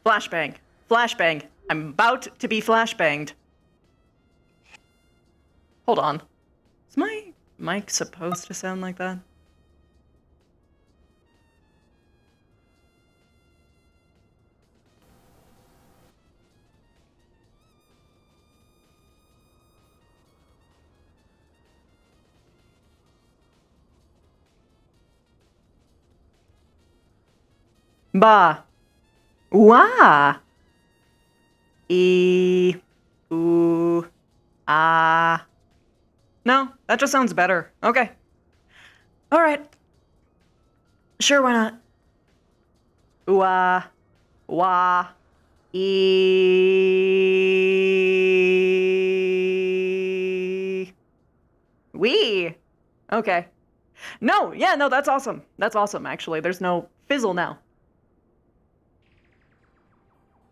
Flashbang. Flashbang. I'm about to be flashbanged. Hold on. Is my mic supposed to sound like that? Ba. Wah. E. Ooh. Ah. No, that just sounds better. Okay. Alright. Sure, why not? Ooh, ah. Wah. E. Wee. Okay. No, yeah, no, that's awesome. That's awesome, actually. There's no fizzle now.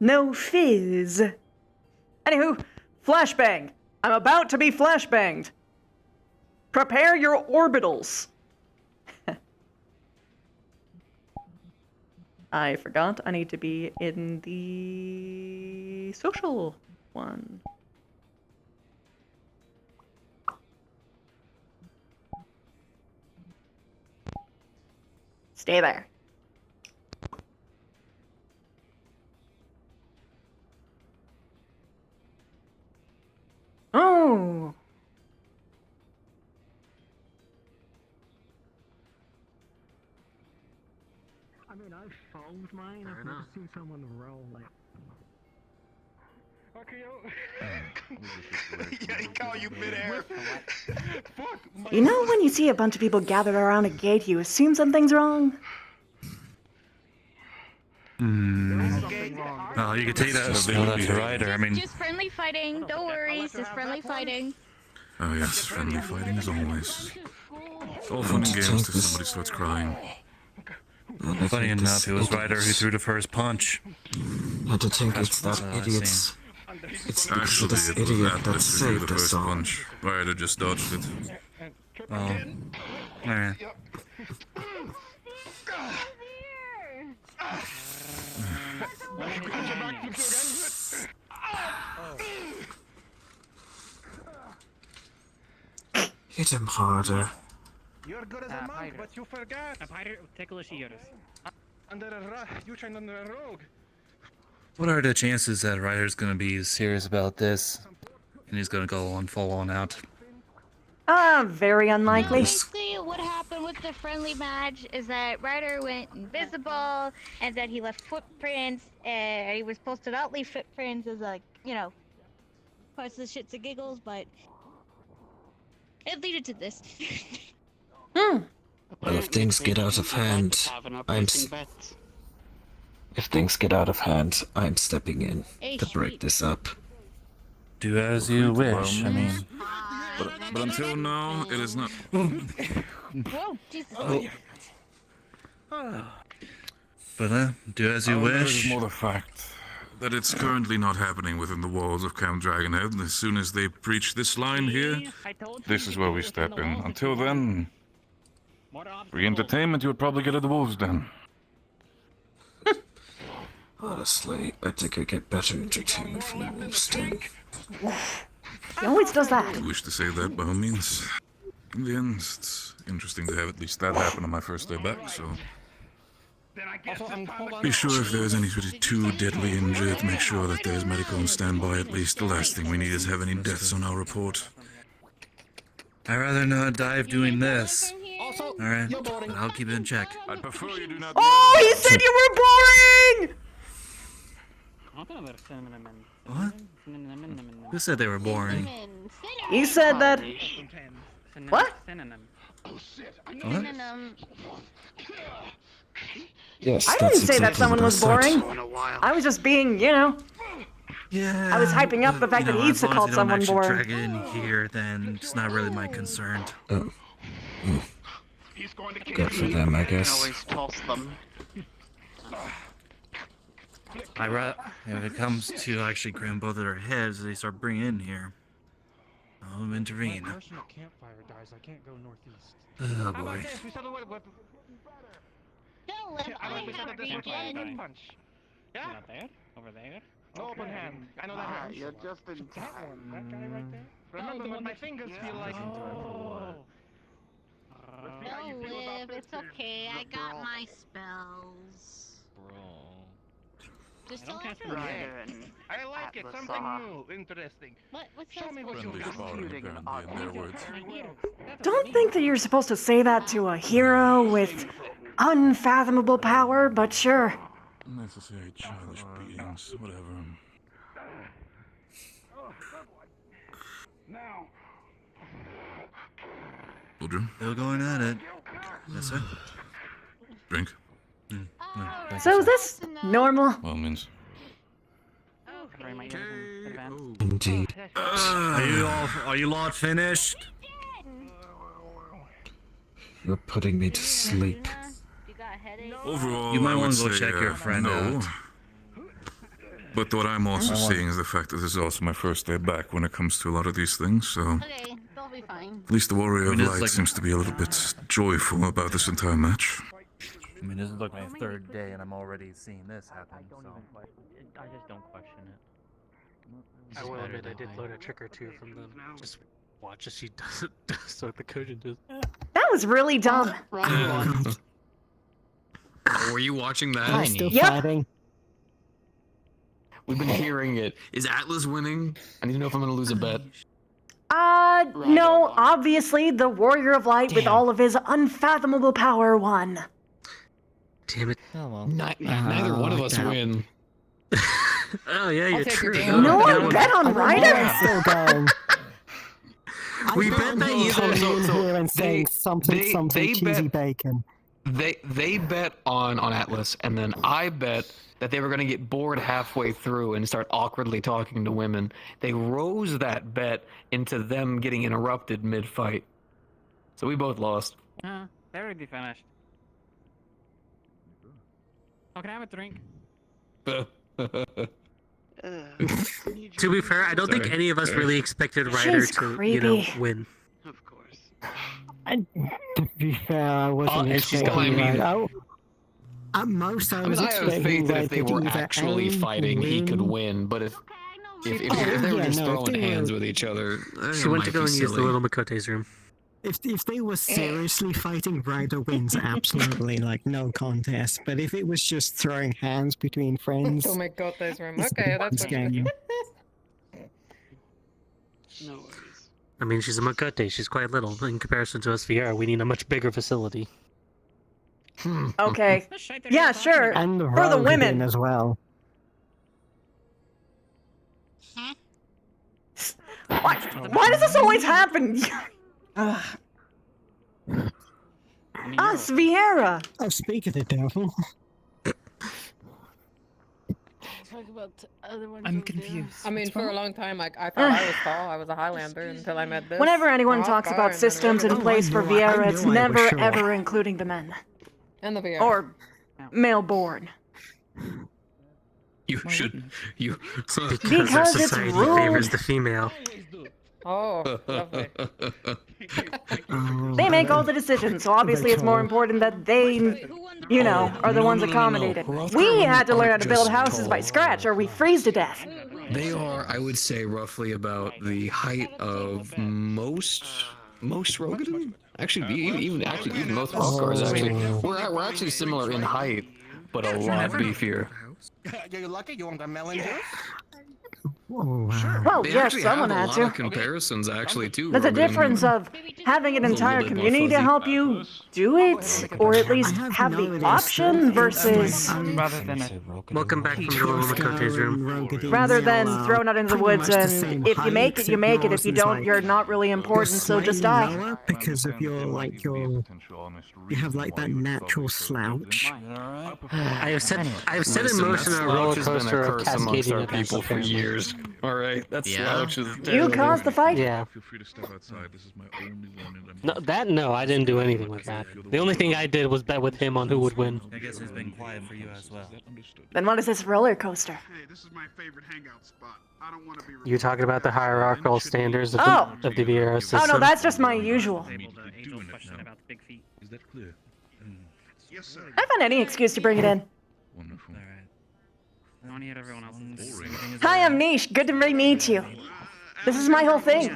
No fizz. Anywho, flashbang. I'm about to be flashbanged. Prepare your orbitals. I forgot I need to be in the social one. Stay there. Oh. I mean, I found mine. I've never seen someone roll like. Okay, yo. Yeah, he call you midair. Fuck. You know when you see a bunch of people gathered around a gate, you assume something's wrong? Oh, you can take that as a rider. I mean, Just friendly fighting. Don't worry, it's just friendly fighting. oh yes, friendly fighting as always. It's all fun and games till somebody starts crying. Funny enough, it was Ryder who threw the first punch. I don't think it's that idiot's. It's Actually, this it was idiot that Atlas who threw the saved us first all. punch. Ryder just dodged it. Oh. Alright. Hit him harder. You're good as a monk, but you forgot. You trained under a rogue. What are the chances that Ryder's gonna be serious about this? And he's gonna go on full on out? Very unlikely. Basically, what happened with the friendly match is that Ryder went invisible, and then he left footprints, and he was supposed to not leave footprints as, like, you know, parts of the shits and giggles, but it led to this. Well, if things get out of hand, If things get out of hand, I'm stepping in to break this up. Do as you wish, I mean. But until now, it is not. Whoa, Jesus. But do as you This wish. is more the fact that it's currently not happening within the walls of Camp Dragonhead. As soon as they breach this line here, this is where we step in. Until then, free entertainment you would probably get at the Wolves Den. Honestly, I think I get better entertainment from the Wolves Den. He always does that. I wish to say that by all means. In the end, it's interesting to have at least that happen on my first day back, so... Be sure if there's anybody too deadly injured, make sure that there's medical on standby at least. The last thing we need is have any deaths on our report. I'd rather not dive doing this. Alright, but I'll keep it in check. I'd prefer you do not... Oh, he said you were boring! What? Who said they were boring? He said that... What? What? Yes, I that's didn't say that exactly someone what I was said. boring. I was just being, you know... Yeah. I was hyping up the fact that Eats called someone As boring. long as you don't actually drag it in here, then it's not really my concern. Oh. Good for them, I guess. If it comes to actually grabbing both of their heads, they start bringing in here. I'll intervene. Oh boy. Don't let me in the region. Over there? No open hand. I know that hurts. You're just in That one. That guy right there. Remember what my fingers feel like. Oh. No, Liv, it's okay. I got my spells. Bro. Just I don't tell catch everyone. I like it. Something new, interesting. What's Show me what you Friendly got. sparring, apparently, in their words. Don't think that you're supposed to say that to a hero with unfathomable power, but sure. Necessary childish beatings, whatever. Now. Children, Still going at it. Yes, sir. drink. So is this normal? Well, means. Indeed. Are you lot finished? You're putting me to sleep. You got a headache? Overall, You might I would want to go say, check your friend no. out. But what I'm also seeing is the fact that this is also my first day back when it comes to a lot of these things, so Okay, they'll be fine. at least the Warrior of I mean, it's Light like- seems to be a little bit joyful about this entire match. I mean, this is like my third day, and I'm already seeing this happen. So. I just don't question it. I will admit I did learn a trick or two from them. Just watch as she does it, just like the Kojin does. That was really dumb. Were you watching that? I'm still Yep. fighting. We've been hearing it. Is Atlas winning? I need to know if I'm gonna lose a bet. No, obviously the Warrior of Light with all of his unfathomable power won. Damn it. Oh well. Neither one of us win. Oh yeah, you're true. No one bet on Ryder? Still going. We bet that either. Coming in here and they- saying something they cheesy bet- bacon. They bet on Atlas, and then I bet that they were gonna get bored halfway through and start awkwardly talking to women. They rose that bet into them getting interrupted mid-fight. So we both lost. They already finished. Oh, can I have a drink? To be fair, I don't think any of us really expected Ryder She's to, creepy. win. Of course. To be fair, I wasn't and she's expecting climbing. that. At most, I I mean, was I have expecting faith that if they Ryder were to either actually A, fighting, he could win. But if they were just throwing hands with each other, She went to go and use the little Makote's room. If they were seriously fighting, Ryder wins absolutely, like no contest. But if it was just throwing hands between friends, Oh my god, those room. it's Okay, that's one's game. No worries. I mean, she's a Makote. She's quite little in comparison to us Viera. We need a much bigger facility. Okay. Yeah, sure. And the For the rogue women. in as well. Why does this always happen? Ugh. Us, Vieira. Oh, speak of the devil. I'm confused. I mean, for a long time, I thought I was tall. I was a Highlander until I met this. Whenever anyone Hot talks guy, about and then systems in really- place for I Vieira, knew it's I was never sure. ever including the men. And the VR. Or male-born. you should you. Because our it's society rude. favors the female. Oh, lovely. They make all the decisions, so obviously it's more important that they, you know, are the ones accommodated. We had to learn how to build houses by scratch, or we freeze to death. They are, I would say, roughly about the height of most Rogan. Actually, even most Rockars. Actually, we're actually similar in height, but a lot beefier. You're lucky you want a melon juice? Oh, wow. Well, They yes, actually someone have a had lot to. of comparisons, actually, too. There's a Rogan. difference of having an It's a little entire bit more community to fuzzy. help you do it, or at least have the option versus Welcome back from the little Makote's room. rather than thrown out into the woods and if you make it, you make it. If you don't, you're not really important, so just die. Because of your, like, you have, like, that natural slouch. I have set in Listen, motion that a roller slouch has been a coaster of curse amongst cascading our events. people for years. All right, that slouch is You terrible. caused the fight? Yeah. Feel free to step outside. This is my only warning. No, I didn't do anything with that. The only thing I did was bet with him on who would win. I guess it's been quiet for you as well. Then what is this roller coaster? Hey, this is my favorite hangout spot. I don't want to be. You're talking about the hierarchical standards of Oh. the Vieira system. Oh no, that's just my usual. Is that clear? Yes, sir. I find any excuse to bring it in. Wonderful. I want to hear everyone else's. Hi, I'm Nish. Good to meet you. This is my whole thing.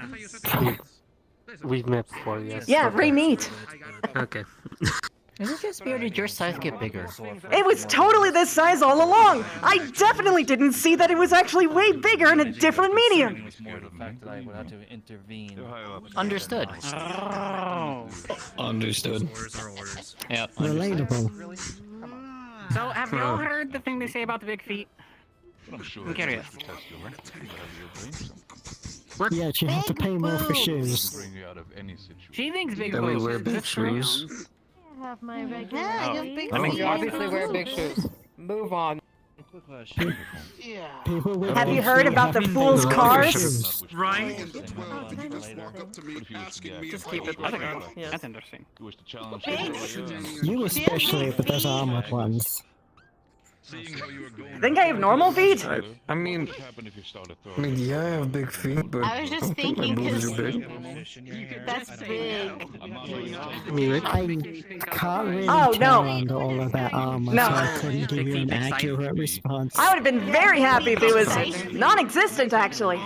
We've met before, yes. Yeah, re-meet. Okay. Is it just me or did your size get bigger? It was totally this size all along. I definitely didn't see that it was actually way bigger in a different medium. Understood. Understood. Yeah. Relatable. So, have you all heard the thing they say about the big feet? I'm curious. What? Yeah, you have to pay more for shoes. She thinks big Then we boobs. wear big shoes. Have my regular. Yeah, you have big I mean, feet. you obviously wear big shoes. Move on. People with Have you big heard feet about the have fool's big cars? shoes. Right? Just keep it. That's interesting. You especially, but those armored ones. I think I have normal feet. I mean, yeah, I have big feet, but I was just my thinking boobs because are big. that's big. I can't really Oh, tell no. under all of that armor, No. so I couldn't give you an accurate response. I would have been very happy if it was non-existent, actually.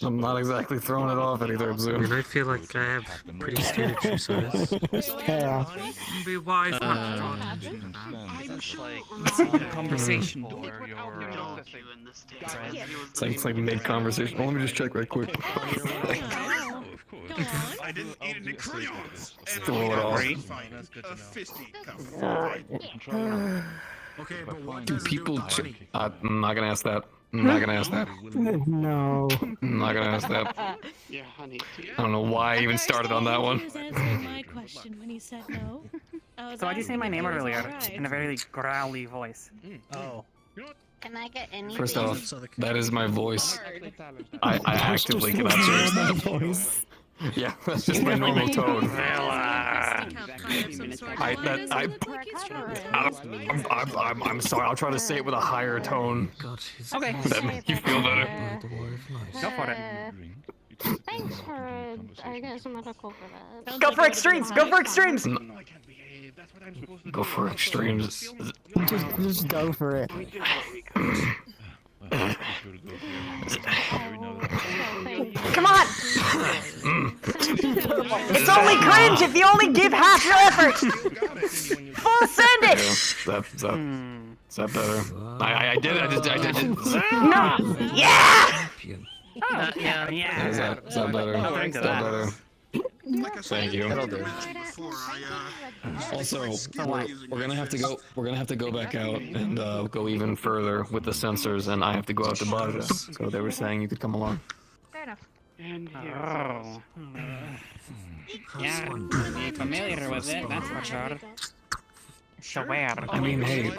I'm not exactly throwing it off anytime I mean, soon. I feel like I have pretty standard shoe size. Yeah. Be wise not to conversation. It's like mid-conversation. Well, let me just check right quick. I didn't eat any crayons. Throw it off. Okay, but what Do people... I'm not gonna ask that. I'm not gonna ask that. No. I'm not gonna ask that. Yeah, honey. I don't know why I even started on that one. my question when he said no. So why'd you say my name earlier in a very growly voice? Oh. Can I get anything? First off, that is my voice. I actively cannot change that. voice. Yeah, that's just my normal tone. I'm sorry. I'll try to say it with a higher tone. Okay. That make you feel better. Go for it. Thanks for, I guess, medical for that. Go for extremes. Go for extremes. Go for extremes. Just go for it. Come on. It's only cringe if you only give half your effort. Full send it. Is that better? I did it. I did it. No. Yeah. Yeah. Is that better? Is that better? Thank you. Also, we're gonna have to go. We're gonna have to go back out and go even further with the sensors, and I have to go out to Baja. So they were saying you could come along. Fair enough. And oh. Yeah, I'm familiar with it, that's for sure. Swear. I mean, hey,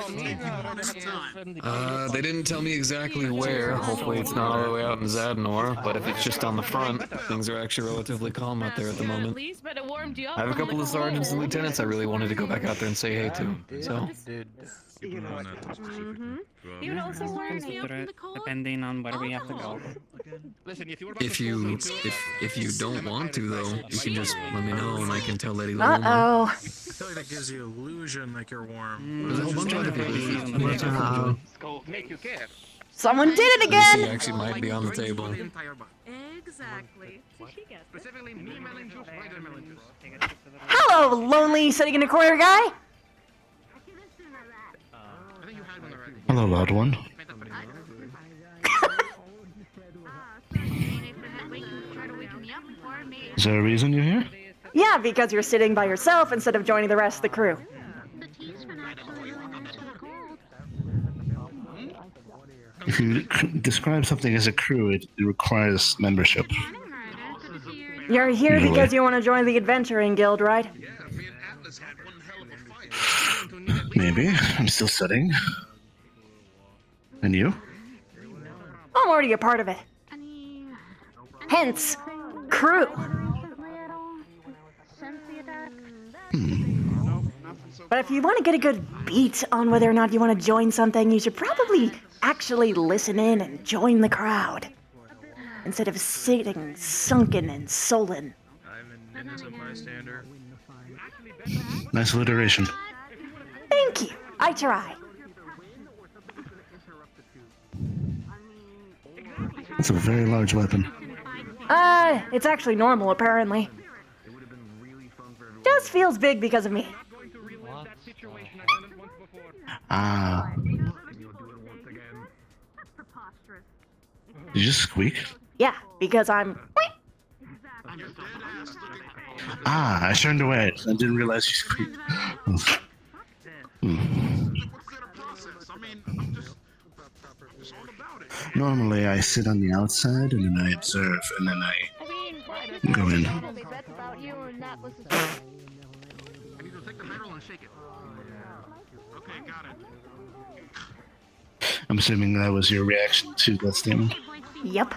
they didn't tell me exactly where. Hopefully it's not all the way out in Zadnor, but if it's just on the front, things are actually relatively calm out there at the moment. I have a couple of sergeants and lieutenants I really wanted to go back out there and say hey to, so... He would also warm me up in the cold. Depending on where we have to go. If you don't want to though, you can just let me know and I can tell Lady Lulu. Uh-oh. I feel like that gives you illusion like you're warm. There's a whole bunch of other people. Someone did it Lucy again. actually might be on the table. Exactly. Specifically, me melon juice, Ryder melon juice. Hello, lonely sitting in a corner guy. Hello, loud one. Is there a reason you're here? Yeah, because you're sitting by yourself instead of joining the rest of the crew. If you describe something as a crew, it requires membership. You're here Usually. because you want to join the adventuring guild, right? Maybe. I'm still studying. And you? I'm already a part of it. Hence, crew. But if you want to get a good beat on whether or not you want to join something, you should probably actually listen in and join the crowd. Instead of sitting sunken and sullen. I'm an innocent bystander. Nice alliteration. Thank you. I try. That's a very large weapon. It's actually normal, apparently. Just feels big because of me. Ah. Did you just squeak? Yeah, because I'm... Ah, I turned away. I didn't realize you squeaked. Normally, I sit on the outside and then I observe and then I go in. I'm assuming that was your reaction to that statement. Yep.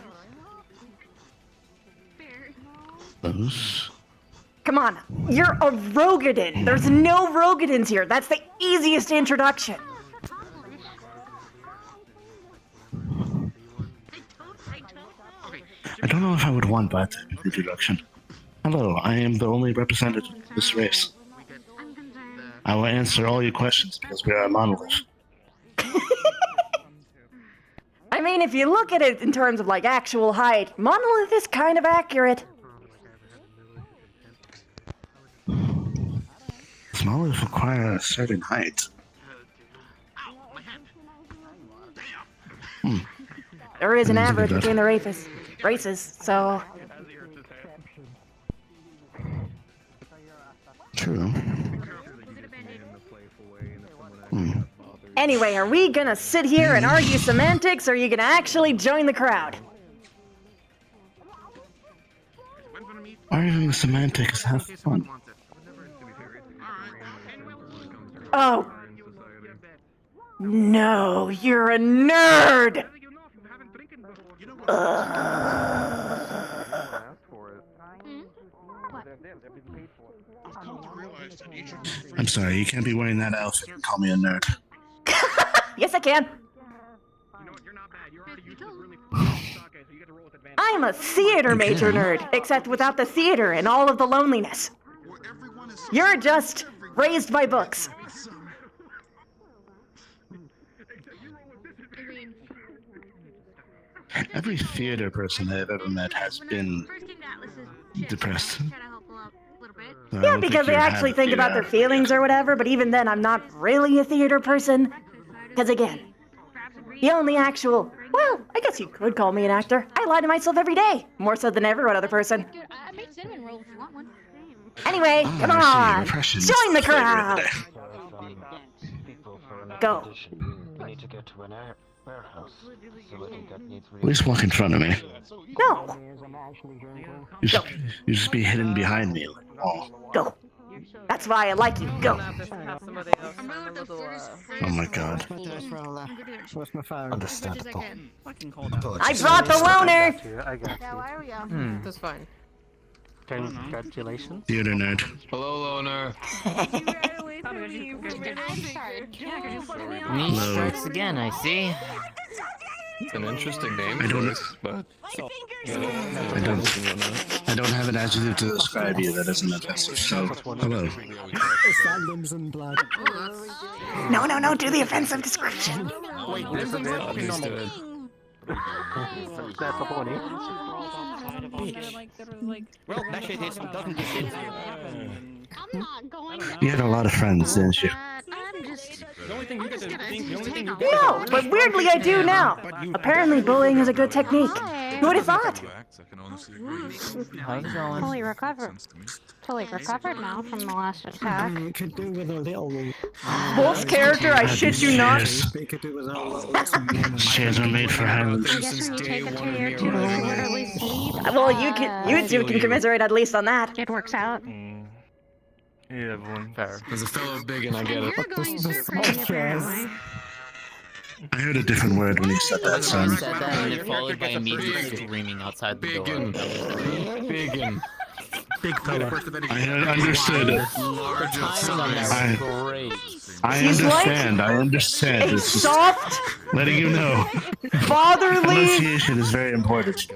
Those. Come on, you're a Rogadin. There's no Rogadins here. That's the easiest introduction. I don't know if I would want that type of introduction. Hello, I am the only representative of this race. I will answer all your questions because we are a monolith. I mean, if you look at it in terms of, like, actual height, Monolith is kind of accurate. Monoliths require a certain height. There is an average between the races, so... True. Anyway, are we gonna sit here and argue semantics, or are you gonna actually join the crowd? Arguing semantics, have fun. Oh. No, you're a nerd! I'm sorry, you can't be wearing that outfit and call me a nerd. Yes, I can. I'm a theater major nerd, except without the theater and all of the loneliness. You're just raised by books. Every theater person I've ever met has been depressed. Yeah, because they actually think about their feelings or whatever, but even then, I'm not really a theater person. Because again, the only actual... Well, I guess you could call me an actor. I lie to myself every day, more so than every other person. Dude, I made cinnamon rolls if you want one. Anyway, come on! Join the crowd! Go. Please walk in front of me. No! You just be hidden behind me. Like, oh. Go. That's why I like you. Go. Oh my god. What's my phone? Understandable. I brought the loner! I got you. That's fine. Congratulations. Theater nerd. Hello, loner. Me strikes again, I see. It's an interesting name. I don't know. But I don't have an adjective to describe you that isn't offensive, so hello. It's that limbs and blood. No, do the offensive description. Wait, understood. That's a pony. Well, that shit doesn't do shit. I'm not going. You had a lot of friends, didn't you? No, but weirdly I do now. Apparently bullying is a good technique. Who would have thought? How's it going? Totally recovered. Totally recovered now from the last attack. Could do with a little... Wolf's character, I shit you not. Could do with a little... Chairs are made for hands. I guess when you take a day or two to literally sleep. Well, you two can commiserate at least on that. It works out. Yeah, everyone. Fair. As a fellow bigot, I get it. You're going surfing, apparently. I heard a different word when you said that, son. Said that and it followed by immediately screaming outside the door. Biggin. Big fella. I understood. I understand. I understand. A It's just soft, letting you know. fatherly Pronunciation is very important.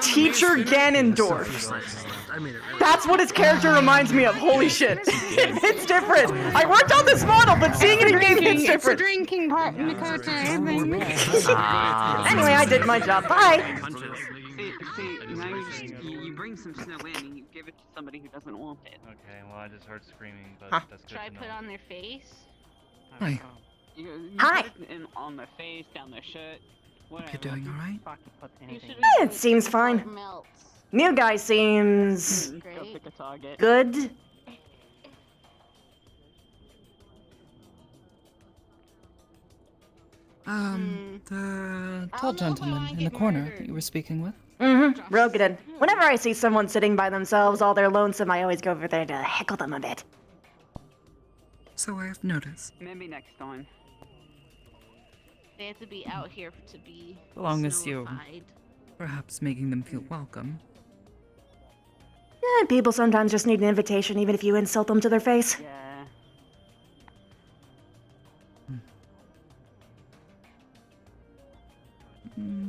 teacher Ganondorf. That's what his character reminds me of. Holy shit. It's different. I worked on this model, but seeing it in game is It's the different. drinking part, Makoto. Anyway, I did my job. Bye. See, now you bring some snow in and you give it to somebody who doesn't want it. Okay, well I just heard screaming, but that's good Should I to know. put on their face? Hi. You Hi. put it on their face, down their shirt, whatever. You're doing alright? It seems fine. New guy seems Go pick a target. good. The tall gentleman in the corner that you were speaking with. Mm-hmm. Real good. Whenever I see someone sitting by themselves, all they're lonesome, I always go over there to heckle them a bit. So I have noticed. Maybe next time. They have to be out here to be So long as you snowified. perhaps making them feel welcome. Yeah, people sometimes just need an invitation, even if you insult them to their face. Yeah.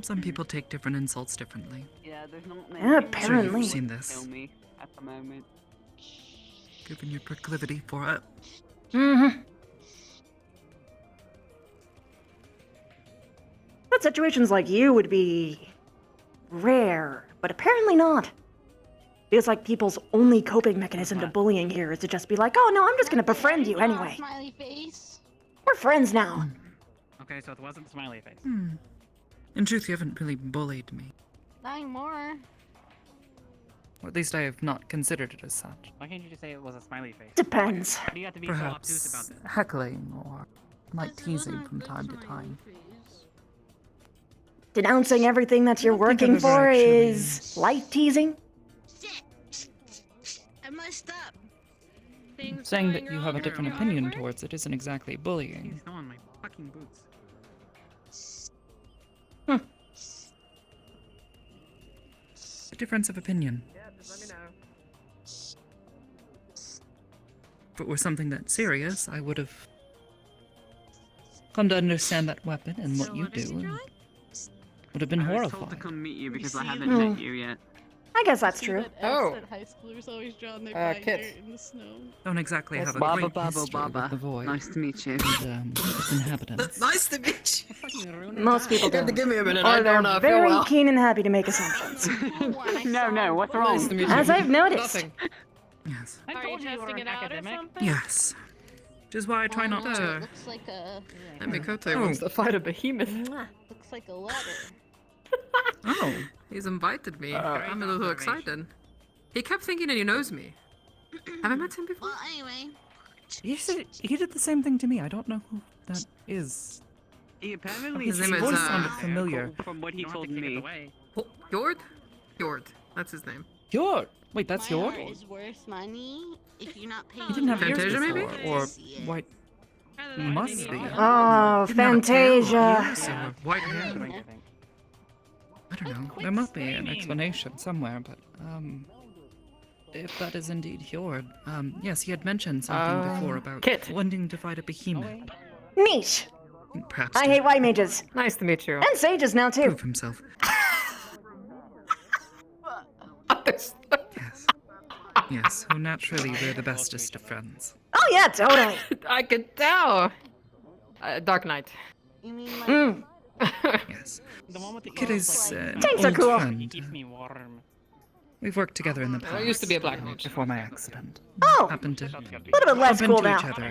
Some people take different insults differently. Yeah, there's not Yeah, many people apparently. who You've seen want to this. kill me at the moment. Given your proclivity for it. Mm-hmm. But situations like you would be rare, but apparently not. Feels like people's only coping mechanism to bullying here is to just be like, oh no, I'm just gonna befriend you anyway. Smiley face. We're friends now. Okay, so it wasn't the smiley face. In truth, you haven't really bullied me. Not anymore. Or at least I have not considered it as such. Why can't you just say it was a smiley face? Depends. Why do you have to be so obtuse about Perhaps this? heckling or light teasing from time to time. Denouncing everything that you're I don't think working I've ever for actually- is light teasing? I messed up. Saying that you have a different opinion towards it isn't exactly bullying. Snow on my fucking boots. A difference of opinion. Yeah, just let me know. If it were something that serious, I would have come to understand that weapon and what you do, and would have been I was told to horrified. come meet you because I see haven't that- met you yet. I guess that's true. Oh. That high schoolers always draw on their bike Kit. dirt in the snow. Don't exactly have a Baba great Baba history Baba. with the void Nice to meet you. and its inhabitants. Nice to meet you. Most people You have to do. give me a minute. Or I they're don't feel very well. keen and happy to make assumptions. No, what's Nice wrong? to meet you. As I've noticed. Nothing. Yes. I Are you told you were testing an it out or academic. something? Yes. Which is why I try not It to. looks like a Mikoto Oh. wants to fight a behemoth. looks like a letter. Oh, he's invited me. I'm a little excited. He kept thinking that he knows me. Have I met him before? Well, anyway. He did the same thing to me. I don't know who that is. He apparently His name is, voice sounded cool familiar. from what he You don't have told to kick it me. away. Oh, Jord? Jord. That's his name. Jord. Wait, that's My Jord? art is worth money if you're not paying. He didn't have ears Fantasia, before, maybe? or white. Must be. Oh, Didn't have a tail, Fantasia. ears, or white hair. I don't know. There must be an explanation somewhere, but if that is indeed Jord, yes, he had mentioned something before about Kit. wanting to fight a behemoth. Neat. Perhaps I to hate white mages. Nice to meet you. And sages now, too. prove himself. Yes. Yes, who naturally we're the bestest of friends. Oh, yeah, totally. I could tell. Dark Knight. You mean like Mm. Yes. The one with the Kid is an Tanks are old cool. friend. keeps me warm. We've worked together in the past. I used to be a black mage. Before my accident. Oh, Happened to a little bit less bump cool into now. each other.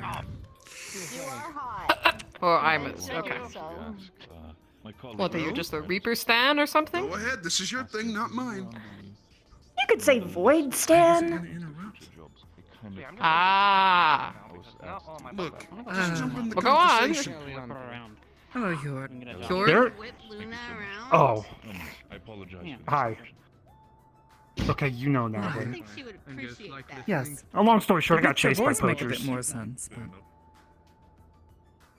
you are hot? Oh, I'm a, So- okay. so- What, are you just a Reaper stan or something? Go ahead, this is your thing, not mine. You could say Void Stan. Ah. Look, Uh, just jump in the well, go on. conversation. Hello, Jord. Jord? Whip Luna around. Oh, I apologize. Yeah. hi. Okay, you know now, I right? think she would appreciate that. Yes. A long story short, I got Your chased by voice make a poachers. bit more sense, but...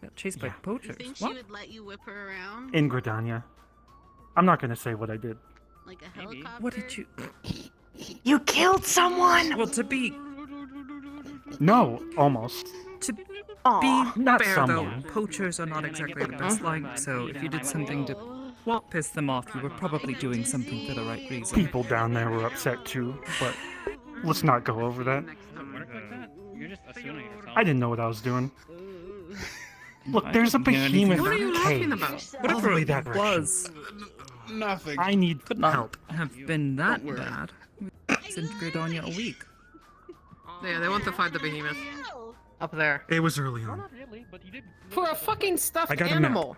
Got chased by You poachers? think she What? would let you whip her around? In Gridania. I'm not gonna say what I did. Like a helicopter? What did you... You killed someone. Well, to be... No, almost. To Aw. be Not fair, someone. though, poachers are not exactly the best like, so if you did something to piss them off, you were probably doing something for the right reason. People down there were upset too, but Let's not go over that. You're just assuming yourself. I didn't know what I was doing. Look, there's a behemoth What are you laughing cave. about? All the Whatever way it that direction. was. Nothing. I need Could not help. have been that bad. Disintegrate on you a week. Yeah, they want to fight the behemoth. Up there. It was early on. For a fucking stuffed I got a animal.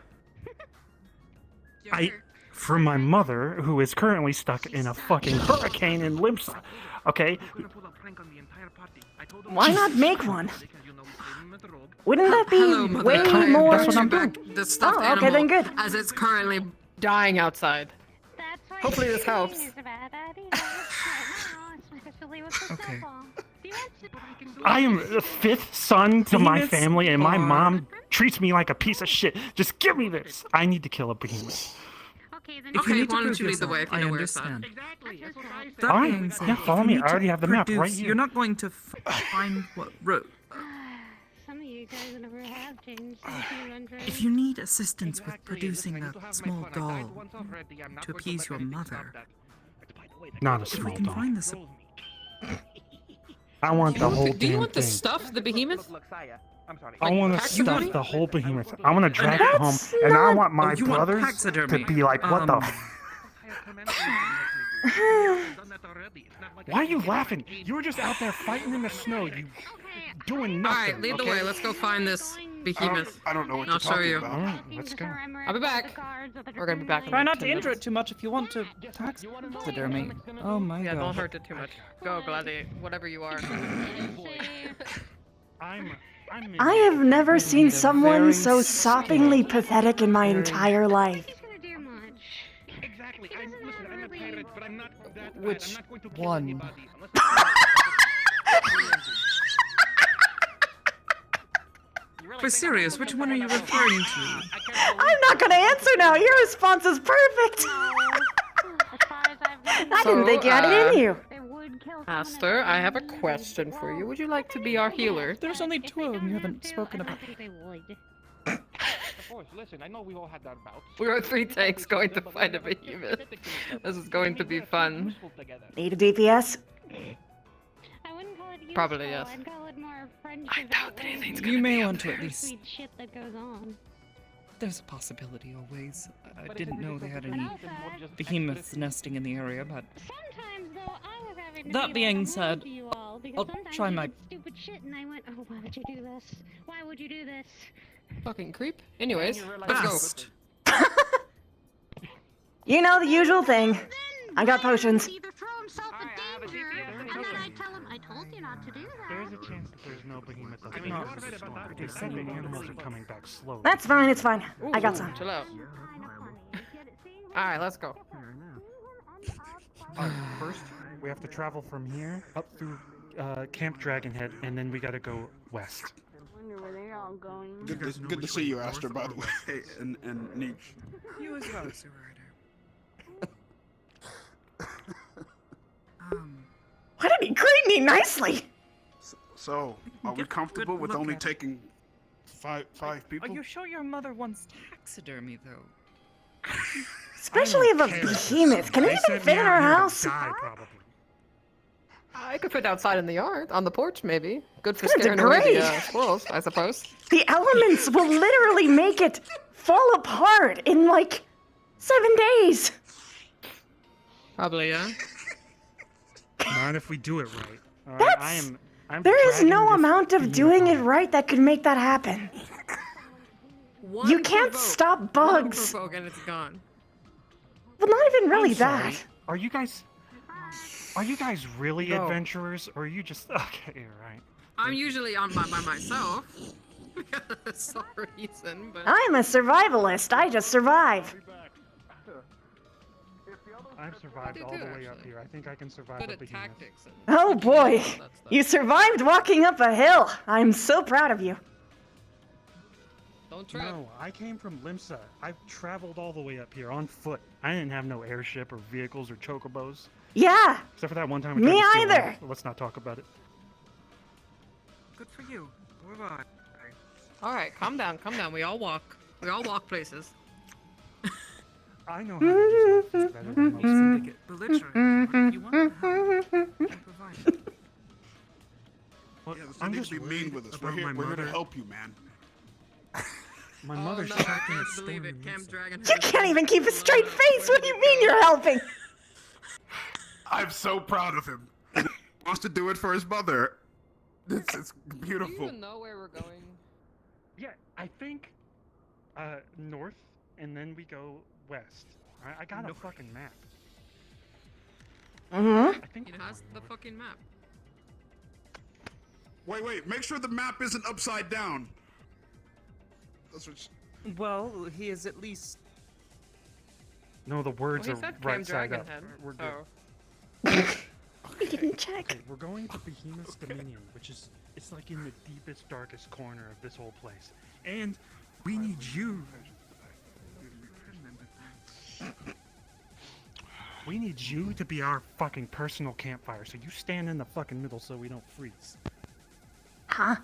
From my mother, who is currently stuck in a fucking hurricane in Limsa. Okay? Why not make one? Wouldn't that be Hello, Mother. way I more? brought you back the stuffed Oh, animal okay, then good. as it's currently dying outside. Hopefully this helps. Okay. I am the fifth son to my Behemoths family, and my are- mom treats me like a piece of shit. Just give me this. I need to kill a behemoth. If you need to why don't prove you lead the way yourself, if you I know where it's at? understand. All right, being said, yeah, if follow you me. need I already to have the map right produce- here. You're not going to find what road. Some of you guys never have changed since you went If you need assistance with producing a small doll to appease your mother, Not a if we small can doll. find this. I want the whole Do you damn want the thing. stuff, the behemoth? I want to Like stuff taxidermy? the whole behemoth. I want to drag it home, That's and I not- want my Oh, you want brothers to taxidermy. be like, "What the? Why are you laughing? You were just out there fighting in the snow. You doing nothing. Alright, lead the way. Let's go find this behemoth. I don't know what I'll you're show talking you. about. All right, let's go. I'll be back. We're gonna be back in Try like not to 10 injure minutes. it too much if you want to taxidermy. Oh my Yeah, don't god. hurt it too much. Go, Gladiator. Whatever you are. I have never seen need a someone very so soppingly pathetic in my very- entire life. Which one? For serious, which one are you referring to? I'm not gonna answer now. Your response is perfect. I didn't think you had it in you. Master, I have a question for you. Would you like to be our healer? There's only two of them you haven't spoken about. Oh, Of course, listen, I know we all had that bout. We are 3 tanks going to find a behemoth. This is going to be fun. Need a DPS? Probably, yes. I doubt that anything's You may want to at very least. sweet shit that goes on. There's a possibility always. I didn't know they had any behemoths nesting in the area, but Sometimes though, I was having to that be being like, said, to you all, because I'll sometimes try you my. did stupid shit, and I went, oh, why would you do this? Why would you do this? Fucking creep. Anyways, let's Best. go. You know the usual thing. I got potions. Either throw himself in danger, and then I tell him, I told you not to do that. There's a chance that there's no behemoth up here. They said the animals are coming back slowly. That's fine, it's fine. I got some. Chill out. Alright, let's go. First, we have to travel from here up through Camp Dragonhead, and then we gotta go west. Wonder where they're all going. Good to see you, Aster, by the way. Hey, and Nietzsche. You as well, Sir Ryder. Why did he greet me nicely? So, are we comfortable with look only at it. taking five people? Are you sure your mother wants taxidermy, though? Especially of a behemoth. Can it even fit in our house? I could fit outside in the yard, on the porch maybe. Good for It's gonna scaring away the degrade. squirrels, I suppose. The elements will literally make it fall apart in like 7 days. Probably, yeah. Not if we do it right. All right, That's- I'm There is dragging no this amount of behemoth doing it home. right that could make that happen. You can't stop bugs. Provoke and it's gone. Well, not even really I'm sorry. that. Are you guys really No. adventurers, or are you just okay? Right. I'm usually on by myself. For some reason, but... I'm a survivalist. I just survive. I've survived do all too, the way up actually. here. I think I can survive Good a at behemoth. tactics. And... Oh boy. all that stuff. You survived walking up a hill. I'm so proud of you. Don't trip. No, I came from Limsa. I've traveled all the way up here on foot. I didn't have no airship or vehicles or chocobos. Yeah. Except for that one time. I Me tried to steal either. one. Let's not talk about it. Good for you. Bye-bye. Alright, calm down, calm down. We all walk. We all walk places. I know how to do something better than most. Belligerent. If you want the help, I can provide it. Well, Yeah, I'm I'm just be mean worried with us. about We're my here to mother. help you, man. My Oh mother's no, I trapped in a can't storm believe in it. Cam Lisa. Dragon. You can't even keep a straight face. What do you mean you're helping? I'm so proud of him. He wants to do it for his mother. It's Do you beautiful. even know where we're going? Yeah, I think north, and then we go west. I got a fucking map. Mm-hmm. I think It has the fucking map. Wait. Make sure the map isn't upside down. That's what. Well, he is at least. No, the words Well, he are said right Cam side up. Dragon We're good. so. You didn't check. Okay, we're going to Behemoth's Dominion, which is it's like in the deepest, darkest corner of this whole place. And we need you. We need you to be our fucking personal campfire, so you stand in the fucking middle so we don't freeze. Huh?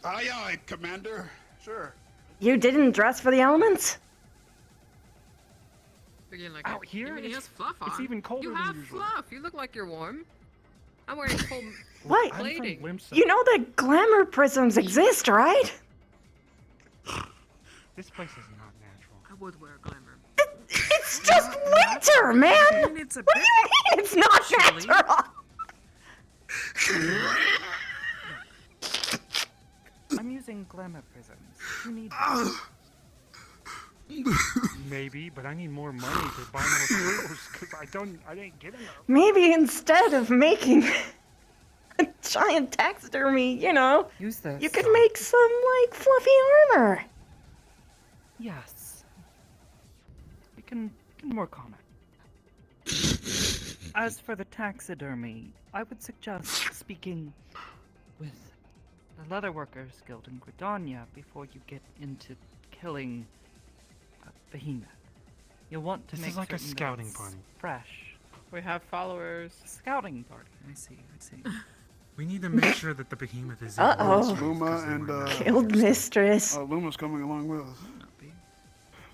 Aye, Commander. Sure. You didn't dress for the elements? Again, like, Out here, even he has fluff on. it's even colder You than have usual. fluff. You look like you're warm. I'm wearing full What? plating. You know that glamour prisms exist, right? This place is not natural. I would wear glamour. It's just winter, man! I mean, it's a What do you mean it's not natural? I'm using glamour prisms. You need. Maybe, but I need more money to buy more clothes because I didn't get enough. Maybe instead of making a giant taxidermy, Use this. you could make some, fluffy armor. Yes. We can work on it. As for the taxidermy, I would suggest speaking with the Leatherworkers Guild in Gridania before you get into killing a behemoth. You'll want to This make is like a certain that scouting it's party. fresh. We have followers. Scouting party. I see. We need to make sure that the behemoth is. Uh-oh. It's Luma and Guild mistress. Luma's coming along with us.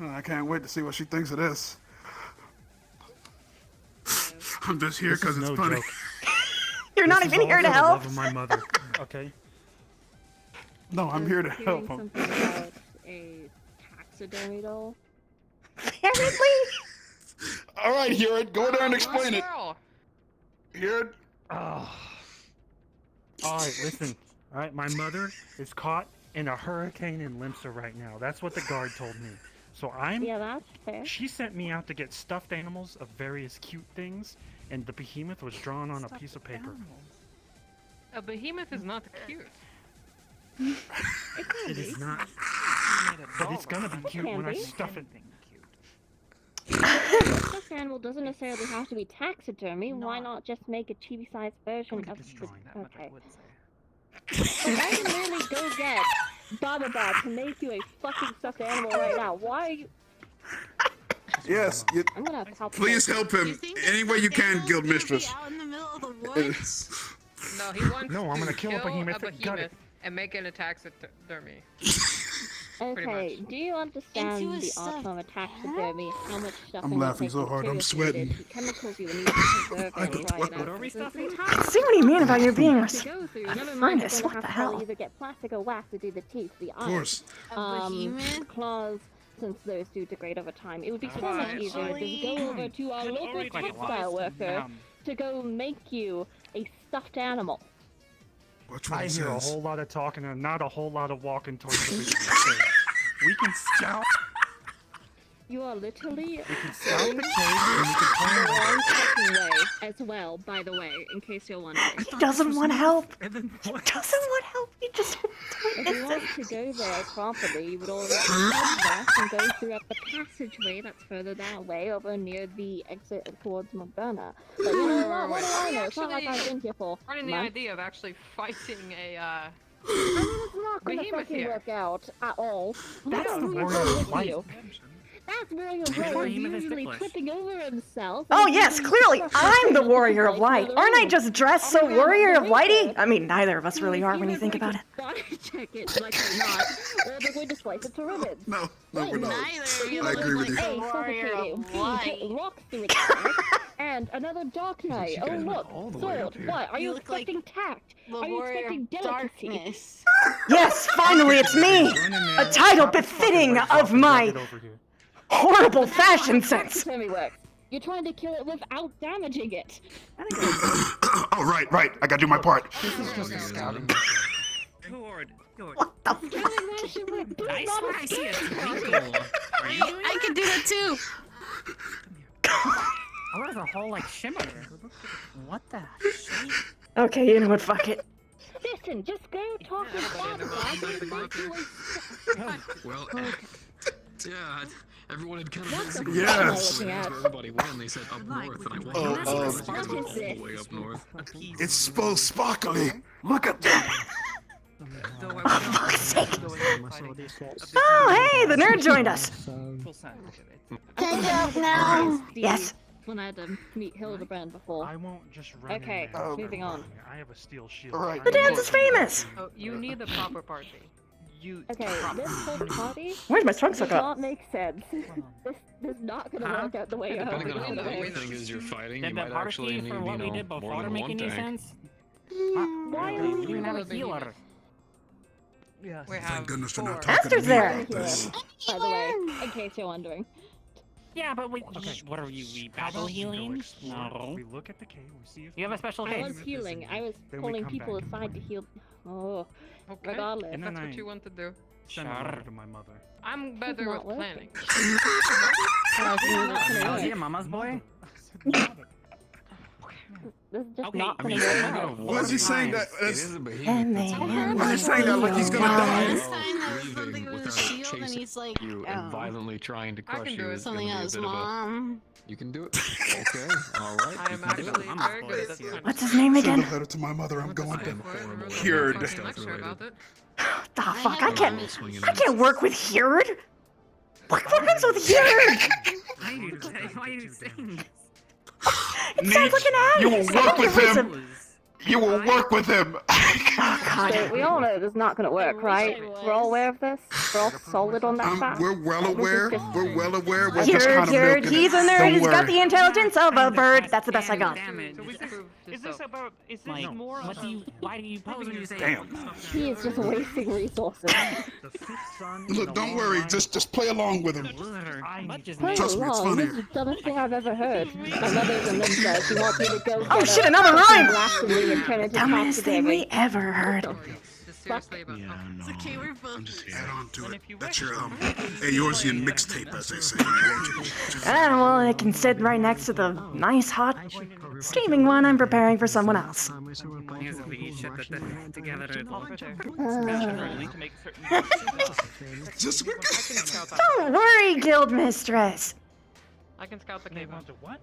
I can't wait to see what she thinks of this. I'm just here This is because it's no funny. joke. You're not This is even all here for to the help. love of my mother. Okay. No, I'm here to help him. Something about a taxidermy doll. Apparently. All right, Heron, go there and explain it. Heron. Oh. All right, listen. All right, my mother is caught in a hurricane in Limsa right now. That's what the guard told me. So Yeah, that's fair. She sent me out to get stuffed animals of various cute things, and the behemoth was drawn on a piece of paper. A behemoth is not cute. It is not. But it's gonna be cute when I stuff it. Stuffed animal doesn't necessarily have to be taxidermy. Why not just make a chibi-sized version of the... Okay. Like, I can literally go get Baba to make you a fucking stuffed animal right now. Why are you... Yes, I'm gonna palpate. please help him any way you can, Guild Mistress. Out in the middle of the woods? No, he wants No, I'm to gonna kill a behemoth a and gut it. and make it a taxidermy. Okay, do you understand Into a the art of a taxidermy? How much stuff I'm laughing so hard, I'm sweating. The chemicals you would need to preserve and dry it out. I see what you mean about you being To go through. Never a mind, furnace. you're What gonna the have to hell? either get plastic or wax to do the teeth, the eyes. course. Claws, since those do degrade over time. It would be so Why? much easier to just go over to our local textile worker to go make you a stuffed animal. Watch what I he hear a says. whole lot of talking and not a whole lot of walking towards the behemoth. We can scout. You are literally We can scout the cave and we can plan the it. wrong fucking way as well, by the way, in case you're wondering. He doesn't want help. And then He doesn't want help. He just If you want to go there properly, you would already come back and go through up the passageway that's further that way, over near the exit towards Moderna. But you know what? What do I know? It's not like I've been here for Running the months. idea of actually fighting a I mean, it's not gonna behemoth fucking here. work out at all. That's That's the Warrior warrior Blood of with light. you. That's Warrior Maybe Blood Behemoth is usually ticklish. tripping over himself. Oh and yes, using clearly stuff I'm the to warrior of manipulate light. the Aren't I room. just dressed so warrior of lighty? I mean, neither of us really are when you think about it. Body check it like you're not, or they're going to slice it to ribbons. No, we're not. Neither. I agree with you. A, Warrior suffocate of you. B, light. hit rocks through its back, And another Dark Knight. Oh guys went look, all the way up sword. here. What? Are you look like expecting tact? the Are you warrior expecting of delicacy? darkness. Yes, finally it's me! A title befitting of my horrible fashion sense! Taxidermy works. You're trying to kill it without damaging it. Oh, right. I gotta do my part. This is just a scouting. What the I swear I see a twinkle. Are you doing I can do that too. Oh, there's a whole like shimmer. What the shit? Okay, you know what, fuck it. Listen, just go talk to Father. Well, yeah, everyone had kind of That's been the yes. looking at. Everybody went. They said up north, and I went all the way up north. It's so sparkly. Look at that. Oh, hey, the nerd joined us. Stand up now. Yes. When I had to meet Hildebrand before. I won't just run Okay, in there. moving on. I have a steel shield. Alright. The dance is famous. Oh, you need the proper party. Okay, this whole party Where's my trunk does suck up? not make sense. This is not gonna work out the way you hope Depending on it's how gonna the work. thing is you're fighting, you Did the might actually party need, for what we did more before than make one any tank. sense? Why are We you even have a even healer. Yes. Thank goodness they're not four? talking to Aster's me there. about this. By the way, in case you're wondering. Yeah, but we. What are you? We battle healing? No. We look at the cave. We see if You have a special I case. was healing. I was Then we pulling come people back and aside to heal. Oh, Okay. regardless. And That's then what I you want to do. send a letter to my mother. I'm better not with working. planning. Oh, is he a mama's boy? This is just Okay, not I gonna mean, work I out. know Why is he saying that? It is a And they behemoth. Why is he saying that like he's gonna die? This time there was something with a without shield, and chasing he's like, you and violently trying to I crush can do you it. is gonna something be a else, bit of a... Mom. You can do it. Okay, all right. I am actually very good at this. What's his name Send again? a letter to my mother. I'm going to horrible. cured. Lecture about it. The fuck? have I can't work with Hird. What happens with Hird? Why are you saying this? It sounds like an ad. You will It work sounds with like him. some- You will work with him. So we all know this is not gonna work, right? We're all aware of this. We're all solid on that fact. We're well This is aware. just- We're well aware. We're just Hird, kind of Hird, milking he's a it. nerd. Don't He's got worry. the intelligence of a bird. That's the best I got. Is this about? Is this Like, more? what do you? Why do you pose when you say? Damn. He is just wasting resources. The fifth son in Look, a don't long worry. line Just play along with him. Play Trust me, it's along. funny. This is the dumbest thing I've ever heard. My mother's a ninja. She wants me to go Oh get shit, her another rhyme! blasphemy and turn into Dumbest thing we taxidermy. ever heard. Seriously about Yeah, no. It's okay, we're both. I'm just here. Add on to it. That's your Eorzean mixtape, as they say. Ah, well, it can sit right next to the nice, hot, steaming one I'm preparing for someone else. Just Don't worry, guild mistress. I can scout the cave. What?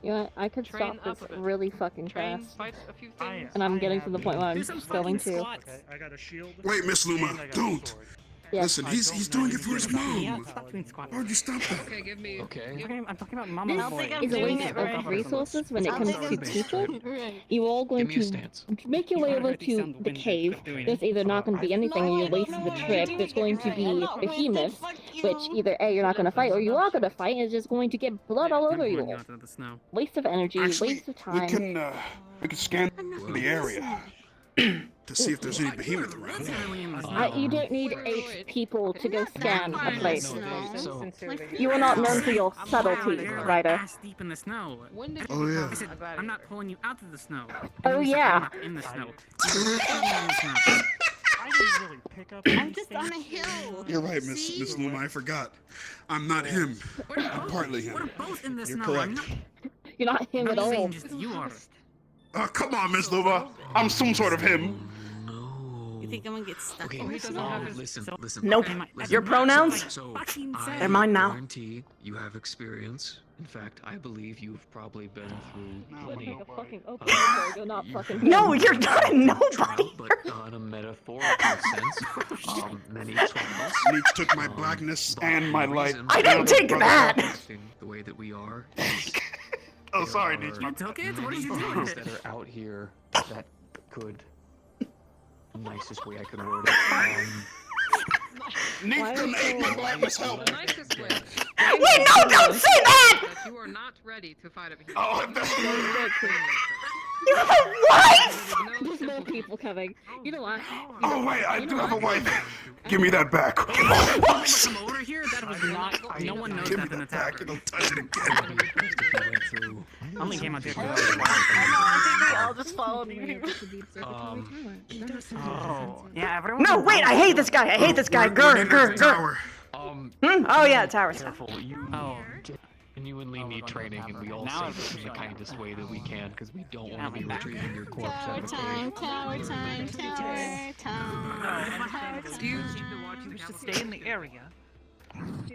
You know, I could Train stop up this a bit. really fucking Train, fast. fight a few things. And I'm getting to the point where I'm just going to. Okay, I got a shield. Wait, Miss Luma, and I got a don't. sword. Yes. Listen, he's doing it for his Yeah, mom. stop doing squats. Why'd you stop that? Okay, give me. Okay. I'm talking about mama's I boy. think I'm Is a doing waste it right. of resources when it I comes think to I'm people. doing it right. You're all going Give me a to stance. make your way over to the cave. There's either not going to be anything and you're wasting the trip. There's going to be behemoths, which either A, you're not going to fight, or you are going to fight and it's just going to get blood all over you all. Waste of energy, Actually, waste of we time. can scan the area to see if there's any behemoth around. You don't need 8 people to go scan a place. So, You are not known for your subtlety, Ryder. Ass deep in the snow. Oh yeah. I said, I'm not pulling you out of the snow. Oh, yeah. In the snow. I didn't really pick up. I'm just on a hill. You're right, Miss Luma. I forgot. I'm not him. I'm partly him. We're both in the You're snow. correct. You're not him at I'm all. saying just you are. Come on, Miss Luma. I'm some sort of him. You think I'm gonna get stuck okay, in the snow? listen. Nope. Listen. Your pronouns? So, They're mine now. I guarantee you have experience. In fact, I believe you've probably been through plenty. Like a fucking open door, you're not fucking him. No, you're not a nobody. But on a metaphorical sense, many trials. Nietzsche took my blackness and my light. I didn't take that. The way that we are. Oh, sorry, Nietzsche. You took it? What did you do Things with that it? are out here that could. Nicest way I could word it. Nathan ate my blackness help. The nicest way. Wait, no, don't say that! That you are not ready to fight over here. Oh, You have a wife! There's more people coming. You know what? Oh wait, I do have a wife. Give me that back. Come over here. That was not. No one knows that's an attack. Don't touch it again. Only came out there. I think they all just followed me. Oh, yeah, everyone. No, wait, I hate this guy. I hate this guy. Grr. Oh, yeah, towers. Careful, you genuinely need training, and we all say this in the kindest way that we can, because we don't want to be retrieving your corpse out of Tower time. Do you wish to stay in the area?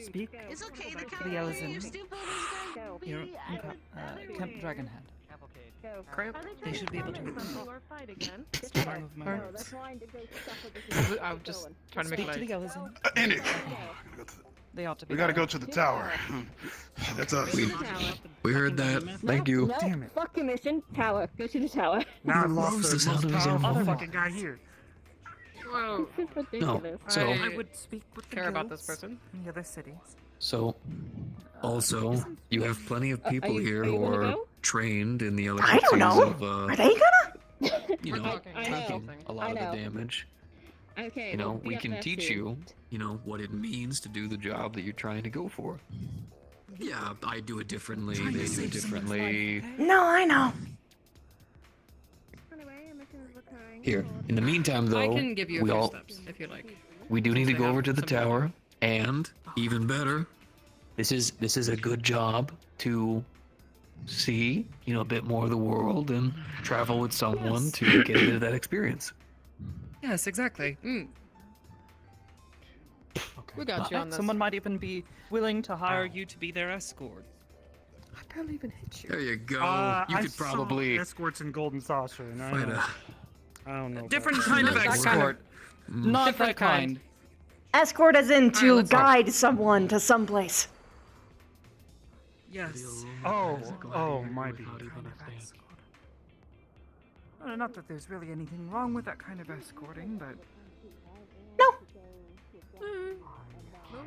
Speak It's okay, the to the Elezen stupid here in Camp Dragonhead. They should be able to storm of my words. I was just trying to make Speak it to the like... Elezen. In it. They ought to be. We gotta go to the tower. That's us. We heard that. Thank you. No, Damn it. fuck your mission. Tower. Go to the tower. Now I lost loves the the sound most of his own powerful voice. fucking guy here. Whoa. This is ridiculous. So- I would speak with the Care about this guilds person? in the other cities. So, also, you have plenty of people here you who gonna are go? trained in the I electric don't know. of, Are they gonna? you know, talking. I know. taking a lot I of know. the damage. Okay. You know, we'll be we up can there teach soon. you, you know, what it means to do the job that you're trying to go for. Yeah, I do it differently, they do it differently. No, I know. Here, in the meantime, though, I can give you a we few all steps if you like. we do need to They go have over to the some tower, and even better, this is a good job to see, you know, a bit more of the world and travel with someone Yes. to get a bit of that experience. Yes, exactly. We got you on this. Someone might even be willing to hire you to be their escort. I barely even hit you. There you go. You I could saw probably escorts in Golden Saucer, and fight a I don't know. Different about kind of Not that escort. kind Not Different that kind. Escort as in to let's go. guide someone to someplace. Yes. Oh, might be. Not that there's really anything wrong with that kind of escorting, but No,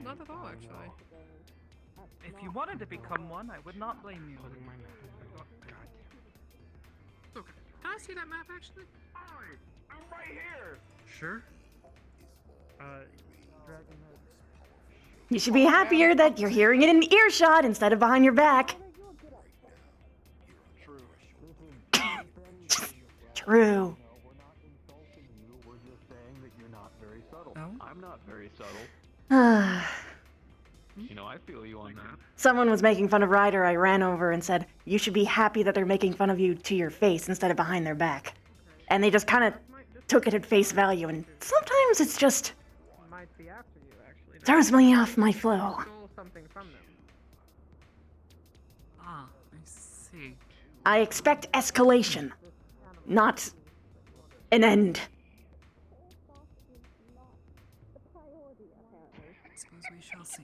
not at all, actually. if you wanted to become one, I would not blame you. Okay. Can I see that map, actually? I'm right here. Sure. You should be happier that you're hearing it in earshot instead of behind your back. True. I'm not very subtle. You know, I feel you on that. Someone was making fun of Ryder. I ran over and said, you should be happy that they're making fun of you to your face instead of behind their back. And they just kind of took it at face value, and sometimes it's just Might be after you, actually. throws me off my flow. Stole something from them. Ah, I see. I expect escalation, not an end. I suppose we shall see.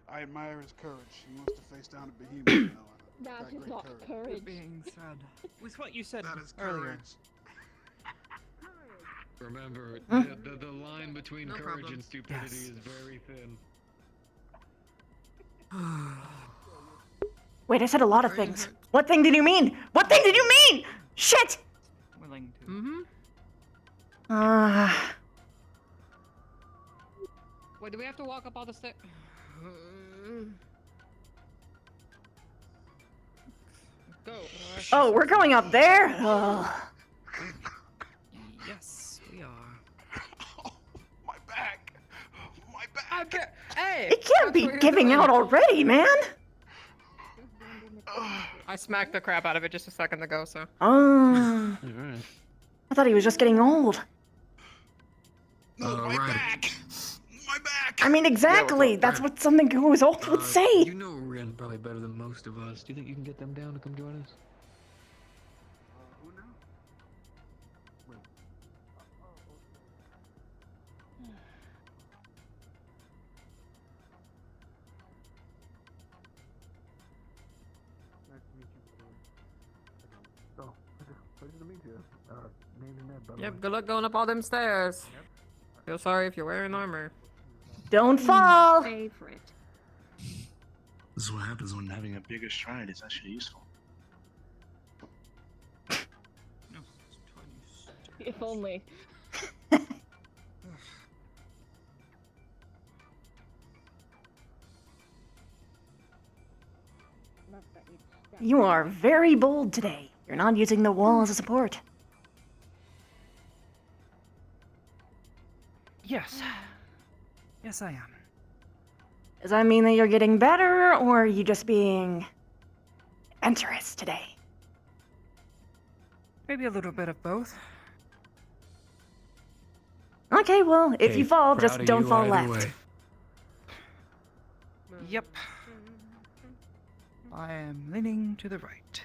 I admire his courage. He wants to face down a behemoth. That is not courage. Being said, with what you said That is earlier. courage. Remember, the line between No courage problem. and stupidity Yes. is very thin. Wait, I said a lot of things. What thing did you mean? What thing did you mean? Shit! Willing to. Mm-hmm. Uh, Wait, do we have to walk up all the stairs? Go. oh, we're going up there? Ugh. Yes, we are. My back. My back. I bet. Hey! It can't be That's what giving you're out doing. already, man. I smacked the crap out of it just a second ago, so. Oh, I thought he was just getting old. No, my back. My back. I mean, exactly. That's what something who is old would say. You know Ren probably better than most of us. Do you think you can get them down to come join us? Yep, good luck going up all them stairs. Feel sorry if you're wearing armor. Don't fall! Favorite. This is what happens when having a bigger stride is actually useful. If only. You are very bold today. You're not using the wall as a support. Yes. Yes, I am. Does that mean that you're getting better, or are you just being adventurous today? Maybe a little bit of both. Okay, well, if you fall, just proud of don't you fall either left. way. Yep. I am leaning to the right.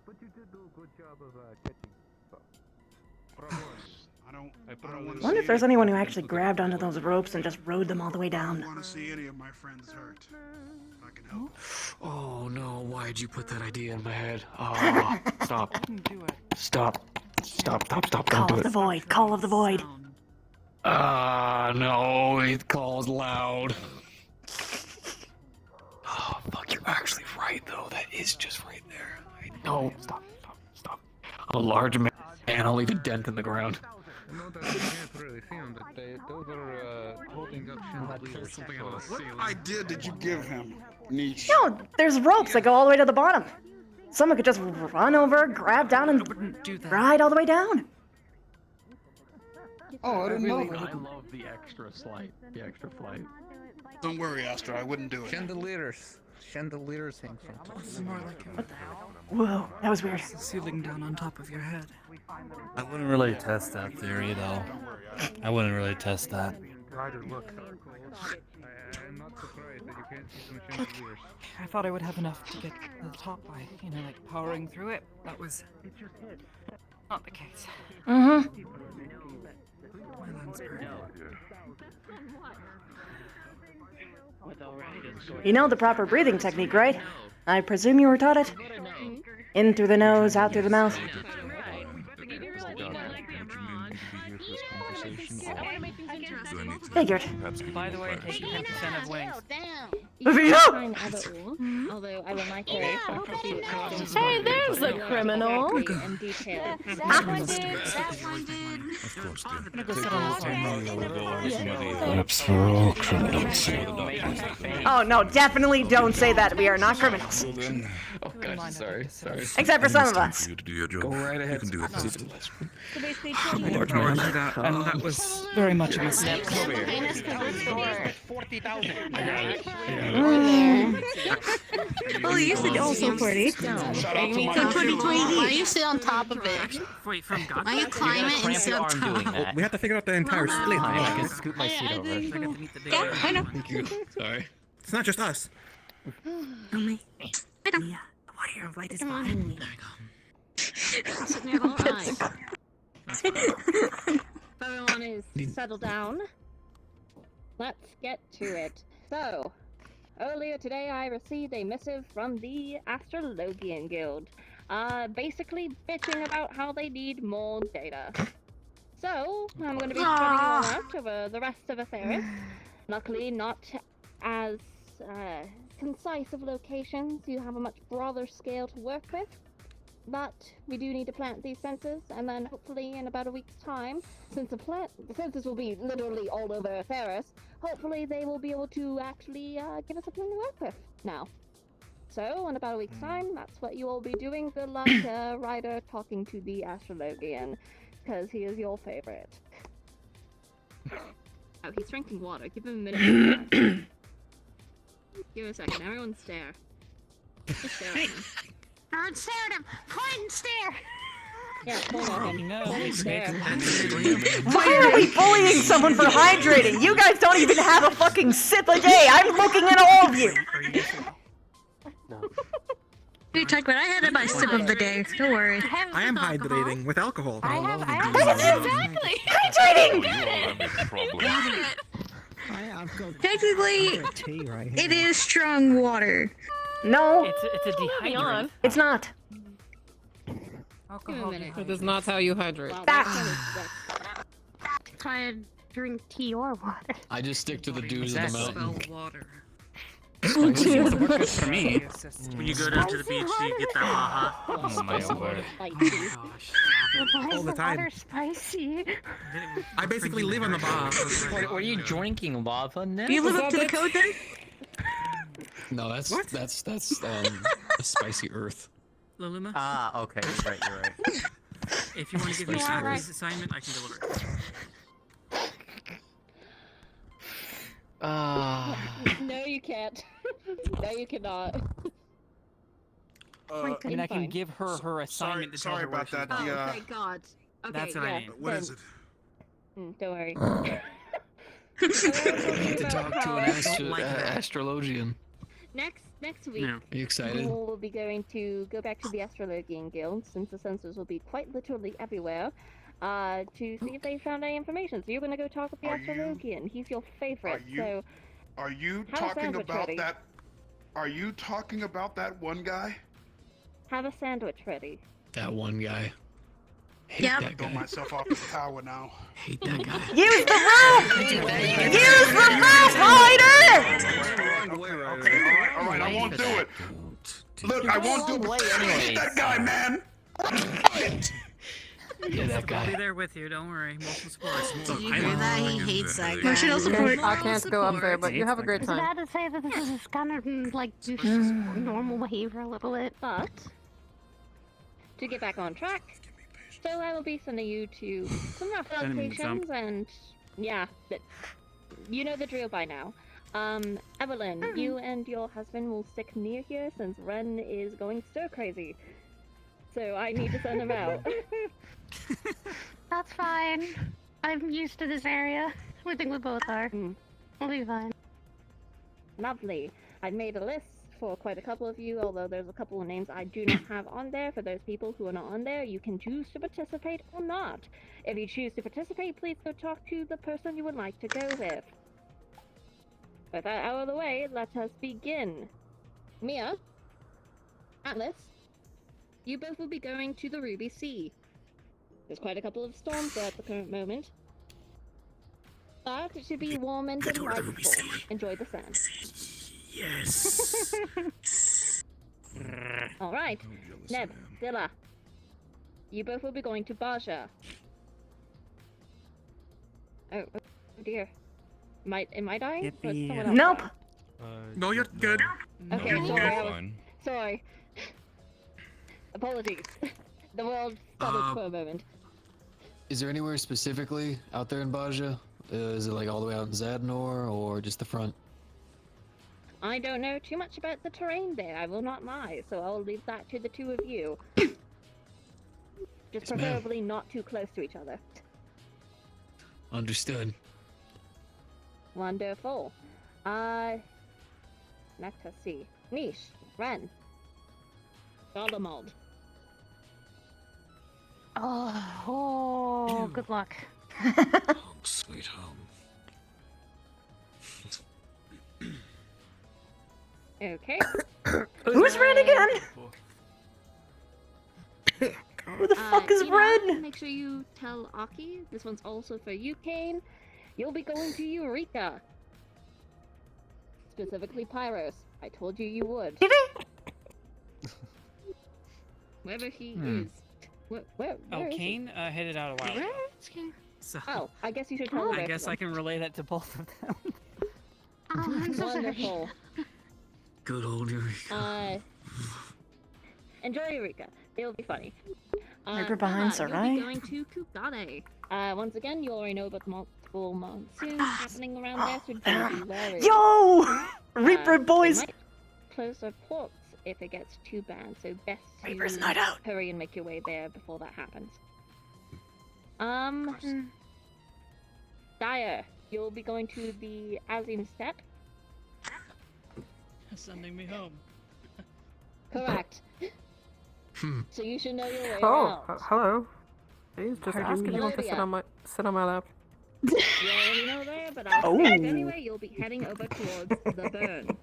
But you did do a good job of catching stuff. I don't I wonder if there's anyone who actually grabbed onto those ropes and just rode them all the way down. want to see any of my friends hurt. If I can help. Oh no, why'd you put that idea in my head? Oh, stop. Stop. Stop, stop, stop, don't Call do of the it. void, call of the void. No, it calls loud. Oh, fuck, you're actually right, though. That is just right there. No, stop, stop, stop. I'm a large man, I'll leave a dent in the ground. No, that you can't really see them, but those are holding up chandeliers. Something on the ceiling. What idea did you give him, Niche? No, there's ropes that go all the way to the bottom. Someone could just run over, grab down, and ride all the way down. Oh, I didn't know. I love the extra flight. Don't worry, Astra. I wouldn't do it. Chandeliers. Chandeliers hang from top. It's more like What the hell? Whoa, that was weird. the ceiling down on top of your head. I wouldn't really test that theory, though. I wouldn't really test that. Ryder, look. I'm not surprised that you can't see some chandeliers. I thought I would have enough to get to the top by, like powering through it. That was not the case. Mm-hmm. My lungs burn. You know the proper breathing technique, right? I presume you were taught it? In through the nose, out through the mouth. Figured. By the way, take 10% of wings. Fine either or, although I would like to Hey, there's a criminal. in detail. That one did. That one did. Of course, dear. Perhaps we're all criminals. Oh, no, definitely don't say that. We are not criminals. Oh god, sorry. Except for some of us. You to do your job. Go right ahead. You can do it. So basically, Power through that, and that was very much a mistake. well, you should also party. So 2020, why you sit on top of it? Wait, from God? Why you climb it and sit on top? We have to figure out the entire split. I can scoot my seat over. Yeah, I know. Thank you. Sorry. It's not just us. Only. I don't. The warrior of light is behind me. Sitting there all right. If everyone is settled down, let's get to it. So, earlier today I received a missive from the Astrologian Guild, basically bitching about how they need more data. So, I'm going to be spreading it all out over the rest of Atheris. Luckily, not as concise of locations. You have a much broader scale to work with. But we do need to plant these sensors, and then hopefully in about a week's time, since the sensors will be literally all over Atheris, hopefully they will be able to actually give us a plan to work with now. So, in about a week's time, that's what you will be doing. Good luck, Ryder, talking to the Astrologian, because he is your favorite. Oh, he's drinking water. Give him a minute. Give it a second. Everyone stare. Just stare at him. Everyone stare at him. Point and stare. Yeah, point at him. Point and stare. Why are we bullying someone for hydrating? You guys don't even have a fucking sip a day. I'm looking at all of you. What are you talking about? I had my sip of the day. Don't worry. I am hydrating with alcohol. Exactly. Technically, it is strong water. No. It's a dehydrant. It's not. Alcohol. It is not how you hydrate. Try to drink tea or water. I just stick to the dudes in the mountain. Water. Good for me. When you go down to the beach, you get that Baja. Oh my god. Why All is the the time. water spicy? I basically live on the bar. What are you drinking, lava now? Do you live up to the code then? No, that's spicy earth. Luluma? Ah, okay, right, you're right. If you want to give me Yeah, a right. quiz assignment, I can deliver it. No, you can't. No, you cannot. I mean, I can give her assignment to tell sorry her where about she's that. going. The, Thank God. Okay, That's what I need. what is it? Don't worry. To talk to an astrologian. Next week, Are you excited? we'll be going to go back to the Astrologian Guild, since the sensors will be quite literally everywhere, to see if they found any information. So you're gonna go talk with the Astrologian. He's your favorite. Are you Have a talking sandwich about ready. that? Are you talking about that one guy? have a sandwich ready. That one guy. Hate Yep. that Throw guy. myself off the tower now. Hate that guy. Use the rope! Use the rope, Ryder! All right, I won't do it. Look, I won't do it. Hate that guy, man. Yeah, that I'll be guy. there with you, don't worry. Emotional support. Did you hear that? He hates that guy. Emotional support. I can't go up there, but you have a great It's time. bad to say that this is kind of like just normal behavior a little bit. But to get back on track, so I will be sending you to some rough Send me some. locations, and yeah, you know the drill by now. Evelyn, you and your husband will stick near here since Ren is going stir crazy. So I need to send him out. That's fine. I'm used to this area. I think we both are. We'll be fine. Lovely. I've made a list for quite a couple of you, although there's a couple of names I do not have on there. For those people who are not on there, you can choose to participate or not. If you choose to participate, please go talk to the person you would like to go with. With that out of the way, let us begin. Mia, Atlas, you both will be going to the Ruby Sea. There's quite a couple of storms there at the current moment. But it should be warm and delightful. Enjoy the sand. Yes. Alright. Neb, Dilla. You both will be going to Baja. Oh dear. Am I dying? Or is someone else Nope. dying? No, you're good. Okay, No, sorry. you're I was, fine. sorry. Apologies. The world stopped for a moment. Is there anywhere specifically out there in Baja? Is it like all the way out in Zadnor or just the front? I don't know too much about the terrain there, I will not lie, so I'll leave that to the two of you. Just Yes, ma'am. preferably not too close to each other. Understood. Wonderful. Let us see. Niche, Ren, Golemald. Oh, good luck. Sweet home. Okay. Who's Ren again? Who the fuck is Ina, Ren? Make sure you tell Aki. This one's also for you, Kane. You'll be going to Eureka. Specifically Pyros. I told you you would. Did he? Wherever he is. Where Oh, is he? Kane headed out a while ago. So Oh, I guess you should tell I him. guess I can relay that to both of them. Oh, I'm so sorry. Wonderful. Good old Eureka. Enjoy Eureka. It'll be funny. Right behind Emma, Sarai. You'll be going to Kugane. Once again, you already know about the multiple monsoons happening around there, so do be wary. Yo! Reaper They boys! might close their ports if it gets too bad, so best to Reaper's night out. hurry and make your way there before that happens. Dyer, you'll be going to the Azim Steppe. Sending me home. Correct. So you should know your way Oh, around. hello. Please, just ask if you want to sit on my lap. You already know there, but I'll say it anyway. You'll be heading over towards the burn.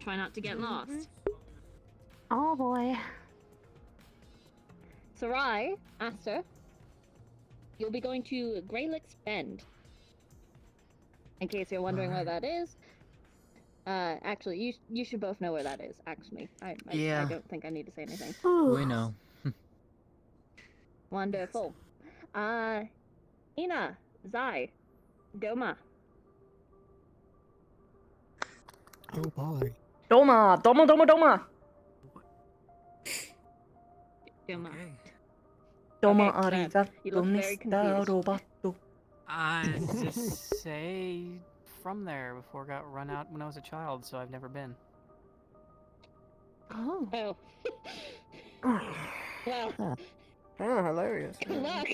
Try not to get lost. Oh boy. Sarai, Aster, you'll be going to Greylicks Bend. In case you're wondering where that is. Actually, you should both know where that is, actually. I don't think I need to say anything. We know. Wonderful. Ina, Zai, Doma. Oh boy. Doma. Doma. Doma Okay, arigato, you look very Mr. confused. Roboto. Just say from there before I got run out when I was a child, so I've never been. Oh. Well. Oh, hilarious. Good luck.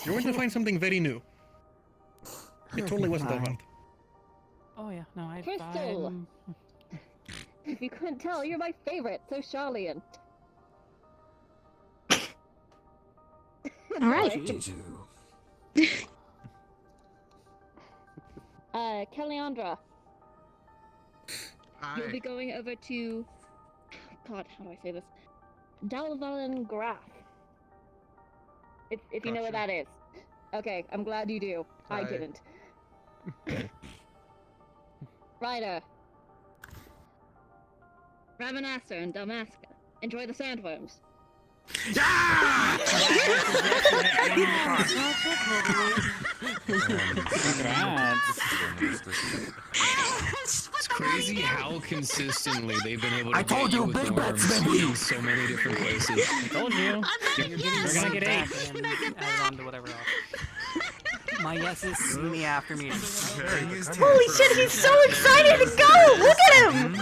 You're going to find something very new. It totally wasn't that hard. Oh yeah, no, Crystal. If you couldn't tell, you're my favorite, so Charlian. Alright. Kellyandra. You'll be going over to... God, how do I say this? Dalvalen Graf. If you know where that is. Okay, I'm glad you do. I didn't. Ryder. Ravenasser and Dalmasca. Enjoy the sandworms. It's crazy how consistently they've been able to I told get you, with big worms bets, baby. in so many different places. I told you. You're gonna get 8 and add on to whatever else. My yeses see me after me. Holy shit, he's so excited to go! Look at him!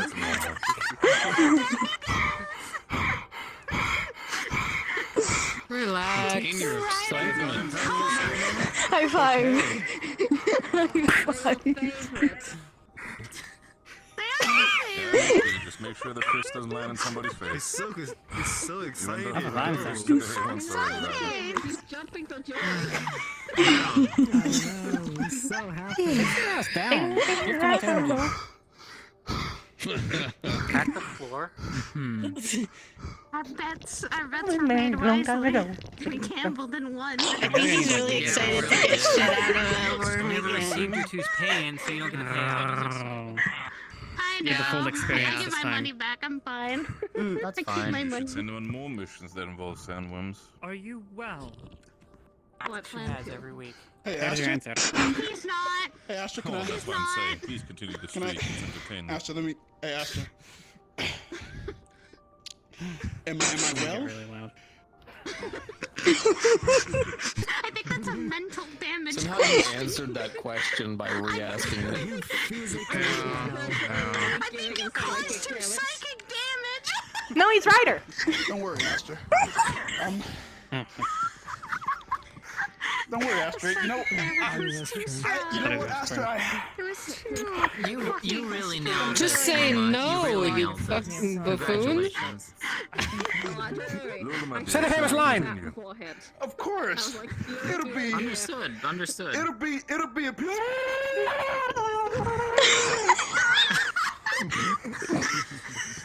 Relax. Contain your excitement. High five. Just make sure the fist doesn't land in somebody's face. He's so excited. He's jumping to joy. He's so happy. At the floor. Our bets were made wisely. We gambled and won. I think he's really excited to get shit out of that worm Never again. received your two's pay-in, so you don't get a payout. I know. Get the full experience I get this my time. money back. I'm fine. That's I keep my money. Send on more missions that involve sandworms. Are you well? What She plan? has every week. Hey, There's your Asher. answer. He's not. Hey, Asher, Oh, that's what I'm saying. Please continue to Can I- speak. It's entertaining. Asher, let me. Hey, Asher. Am I well? Really loud. I think that's a mental damage. Somehow you answered that question by re-asking it. I think you caused her psychic damage. No, he's Ryder. Don't worry, Asher. Don't worry, Asher. You know, what, Asher? It was true. You really nailed it. Just say no, you fucking buffoon. Say the famous line. Of course. It'll be. Understood. It'll be a.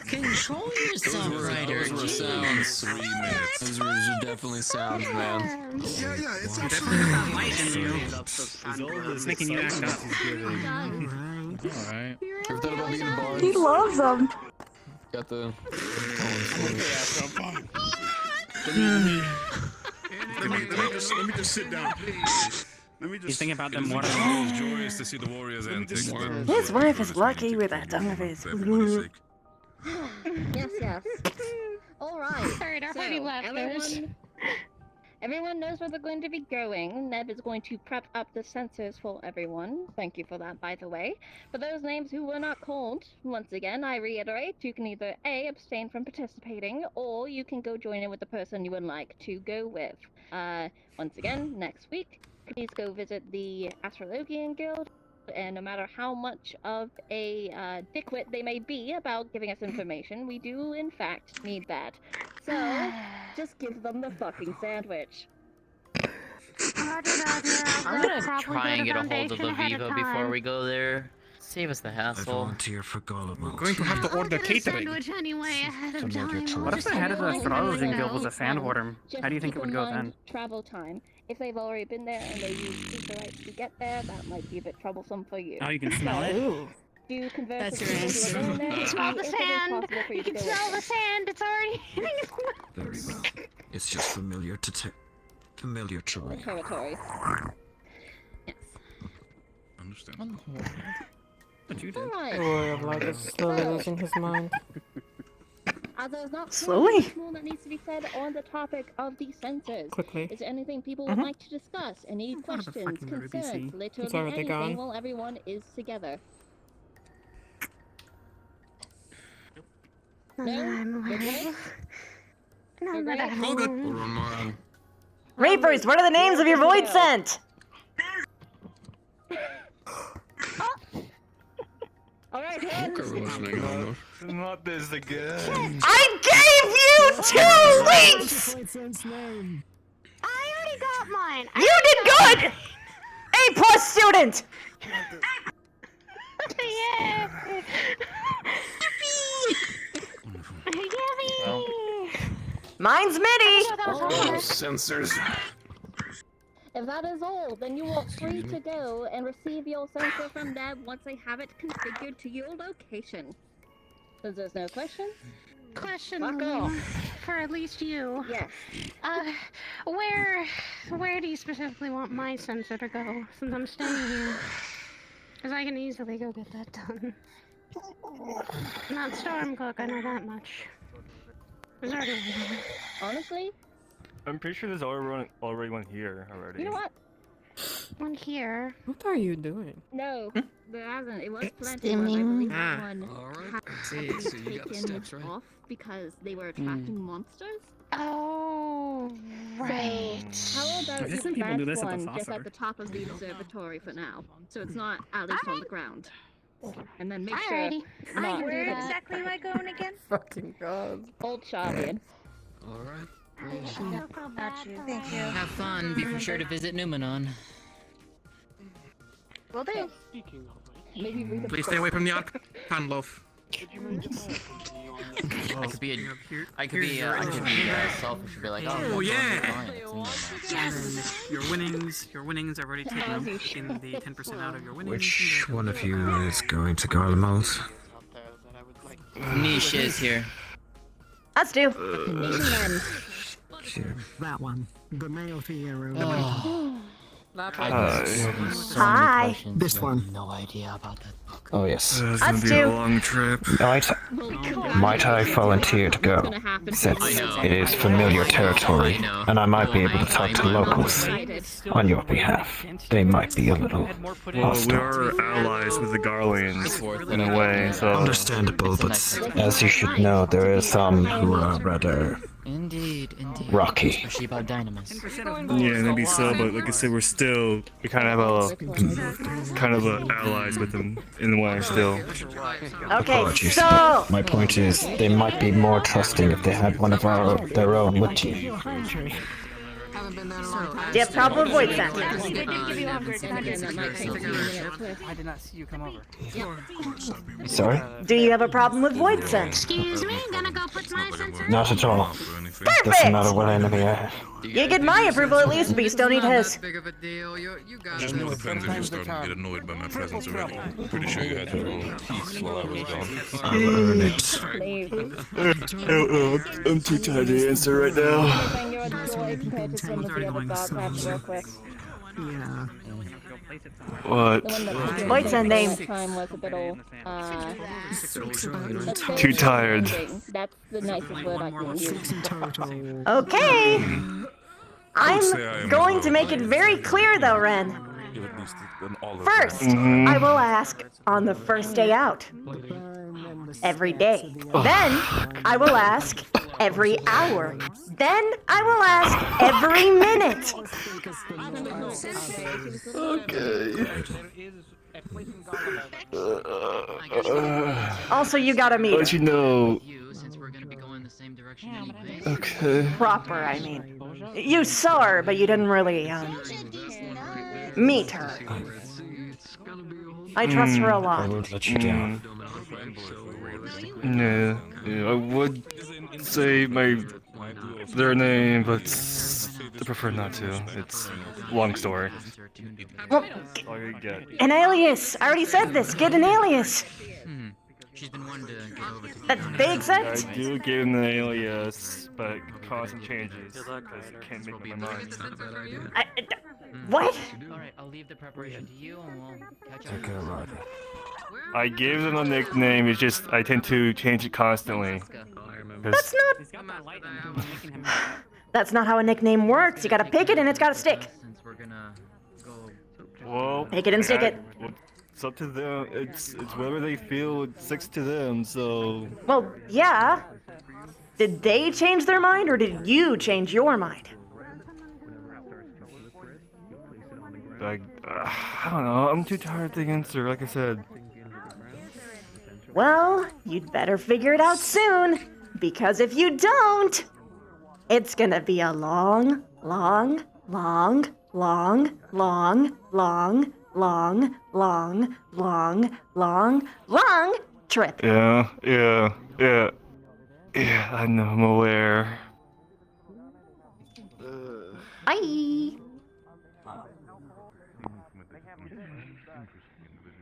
Control yourself, Ryder. Those were sounds. 3 minutes. Those were definitely sounds, man. Yeah, it's It's making you act up. Alright. Ever thought about being bards? He loves them. Got the... Let me just sit down. Let me just. He's thinking about them more. It's joyous to see the warriors' antics. His wife is lucky with that tongue of his. Yes. Alright. Alright, our party left first. Everyone knows where they're going to be going. Neb is going to prep up the sensors for everyone. Thank you for that, by the way. For those names who were not called, once again, I reiterate, you can either A, abstain from participating, or you can go join in with the person you would like to go with. Once again, next week, please go visit the Astrologian Guild. and no matter how much of a dickwit they may be about giving us information, we do in fact need that. So, just give them the fucking sandwich. Roger that, yeah. I'm We'll gonna probably try and go get to a hold of the Foundation ahead of Viva before time. we go there. Save us the I hassle. volunteer for Gollum. We're going to have to I'll order get a catering. sandwich anyway ahead of Familiar time. terrain. What if the head of the astrology guild was a sandworm? How do you think it would go then? Travel time. If they've already been there and they use super rights to get there, that might be a bit troublesome for you. Oh, you can smell it? Ooh. Do you converse That's with your people who are going there? You smell the If it is sand! possible for You to can go smell with the sand! It's already Very well. It's just familiar familiar terrain. territory. Understand. What you did? Alright. Boy, like is slowly losing his mind. There's not Slowly? much more that needs to be said on the topic of the census. Quickly. Is there anything people would like to discuss? Any questions, fucking concerns, BBC. literally Sorry, they're anything gone. while everyone is together? No? No, but at All good. home. We're on mine. Reapers, what are the names of your void scent? Alright, Hook are listening almost. Not this again. I gave you 2 weeks! I already got mine. You did good! A+ student! Yeah. Well, Mine's Mitty! Sensors. If that is all, then you are free to go and receive your sensor from them once they have it configured to your location. So there's no questions? Question Fuck off. for at least you. Yes. Where do you specifically want my sensor to go since I'm staying here? Because I can easily go get that done. Not Stormcloak, I know that much. There's already one. Honestly, I'm pretty sure there's already one here already. you know what? One here. What are you doing? No, there hasn't. It was plenty, but I believe that one Alright. had See, been so you got the taken steps right. off because they were attracting monsters. Oh, right. How about I've you seen people do plant this at the one just saucer. at the top of the observatory for now, so it's not at least on the ground. And then make sure Alrighty. not Where exactly am I going again? Fucking god. Old Charlian. Alright. Got you. Thank you. Have fun. Be for sure to visit Numenon. Will do. Maybe read the Please stay away from the Archon loaf. I could be selfish and be like, Oh, yeah. fine, it's in there now. Yes. Your winnings are already taken in the 10% out of your winnings. Which one of you is going to Garlemald? Niche is here. Us do. That one. The male Fiero. Hi. This one. No idea about that book. Oh, yes. It's Us gonna be too. a long trip. Might I volunteer to go, since it is familiar territory, and I might be able to talk to locals on your behalf. They might be a little Well, we hostile. are allies with the Garlands in a way, so. Understandable, but As you should know, there are some who are rather Indeed. rocky. Especially about Dynamis. Yeah, maybe so, but like I said, we kind of have allies with them in a way still. Okay, Apologies. so My point is, they might be more trusting if they had one of their own with you. do you have problem with void scent? I did give you 100. I did not see you come over. Sorry? Do you have a problem with void scent? Excuse me, gonna go put my sensor in. Not at all. Doesn't Perfect! matter what enemy I have. You get my approval at least, but you still need his. Just know depends if you're starting to get annoyed by my presence already. I'm pretty sure you had your own peace while I was gone. I'll earn it. I'm too tired to answer right now. yeah. What? Void scent name. Time was a bit old. Too tired. That's the nicest word I can use. Okay. I'm going to make it very clear though, Ren. First, I will ask on the first day out. Every day. Then, I will ask every hour. Then, I will ask every minute. Okay. Also, you gotta meet Let her. you know. Since we're gonna be going the same direction anyway. Okay. Proper, I mean. You saw her, but you didn't really, meet her. I trust her a I lot. won't let you down. Yeah, I would say their name, but I prefer not to. It's a long story. Well, All you get. an alias! I already said this. Get an alias! She's been wanting to get over to That they accept? I do give an alias, but constant changes because I can't make up my mind. What? Alright, I'll leave the preparation to you and we'll catch up. Take care, Ryder. I gave them a nickname. It's just I tend to change it constantly. That's That's not how a nickname works. You gotta pick it and it's gotta stick. Well, Pick it and stick it. It's up to them. It's whatever they feel it sticks to them. So. Well, yeah. Did they change their mind or did you change your mind? I don't know. I'm too tired to answer. Like I said. Well, you'd better figure it out soon. Because if you don't, it's gonna be a long, long, long, long, long, long, long, long, long, long, long trip. Yeah. I know. I'm aware. Bye.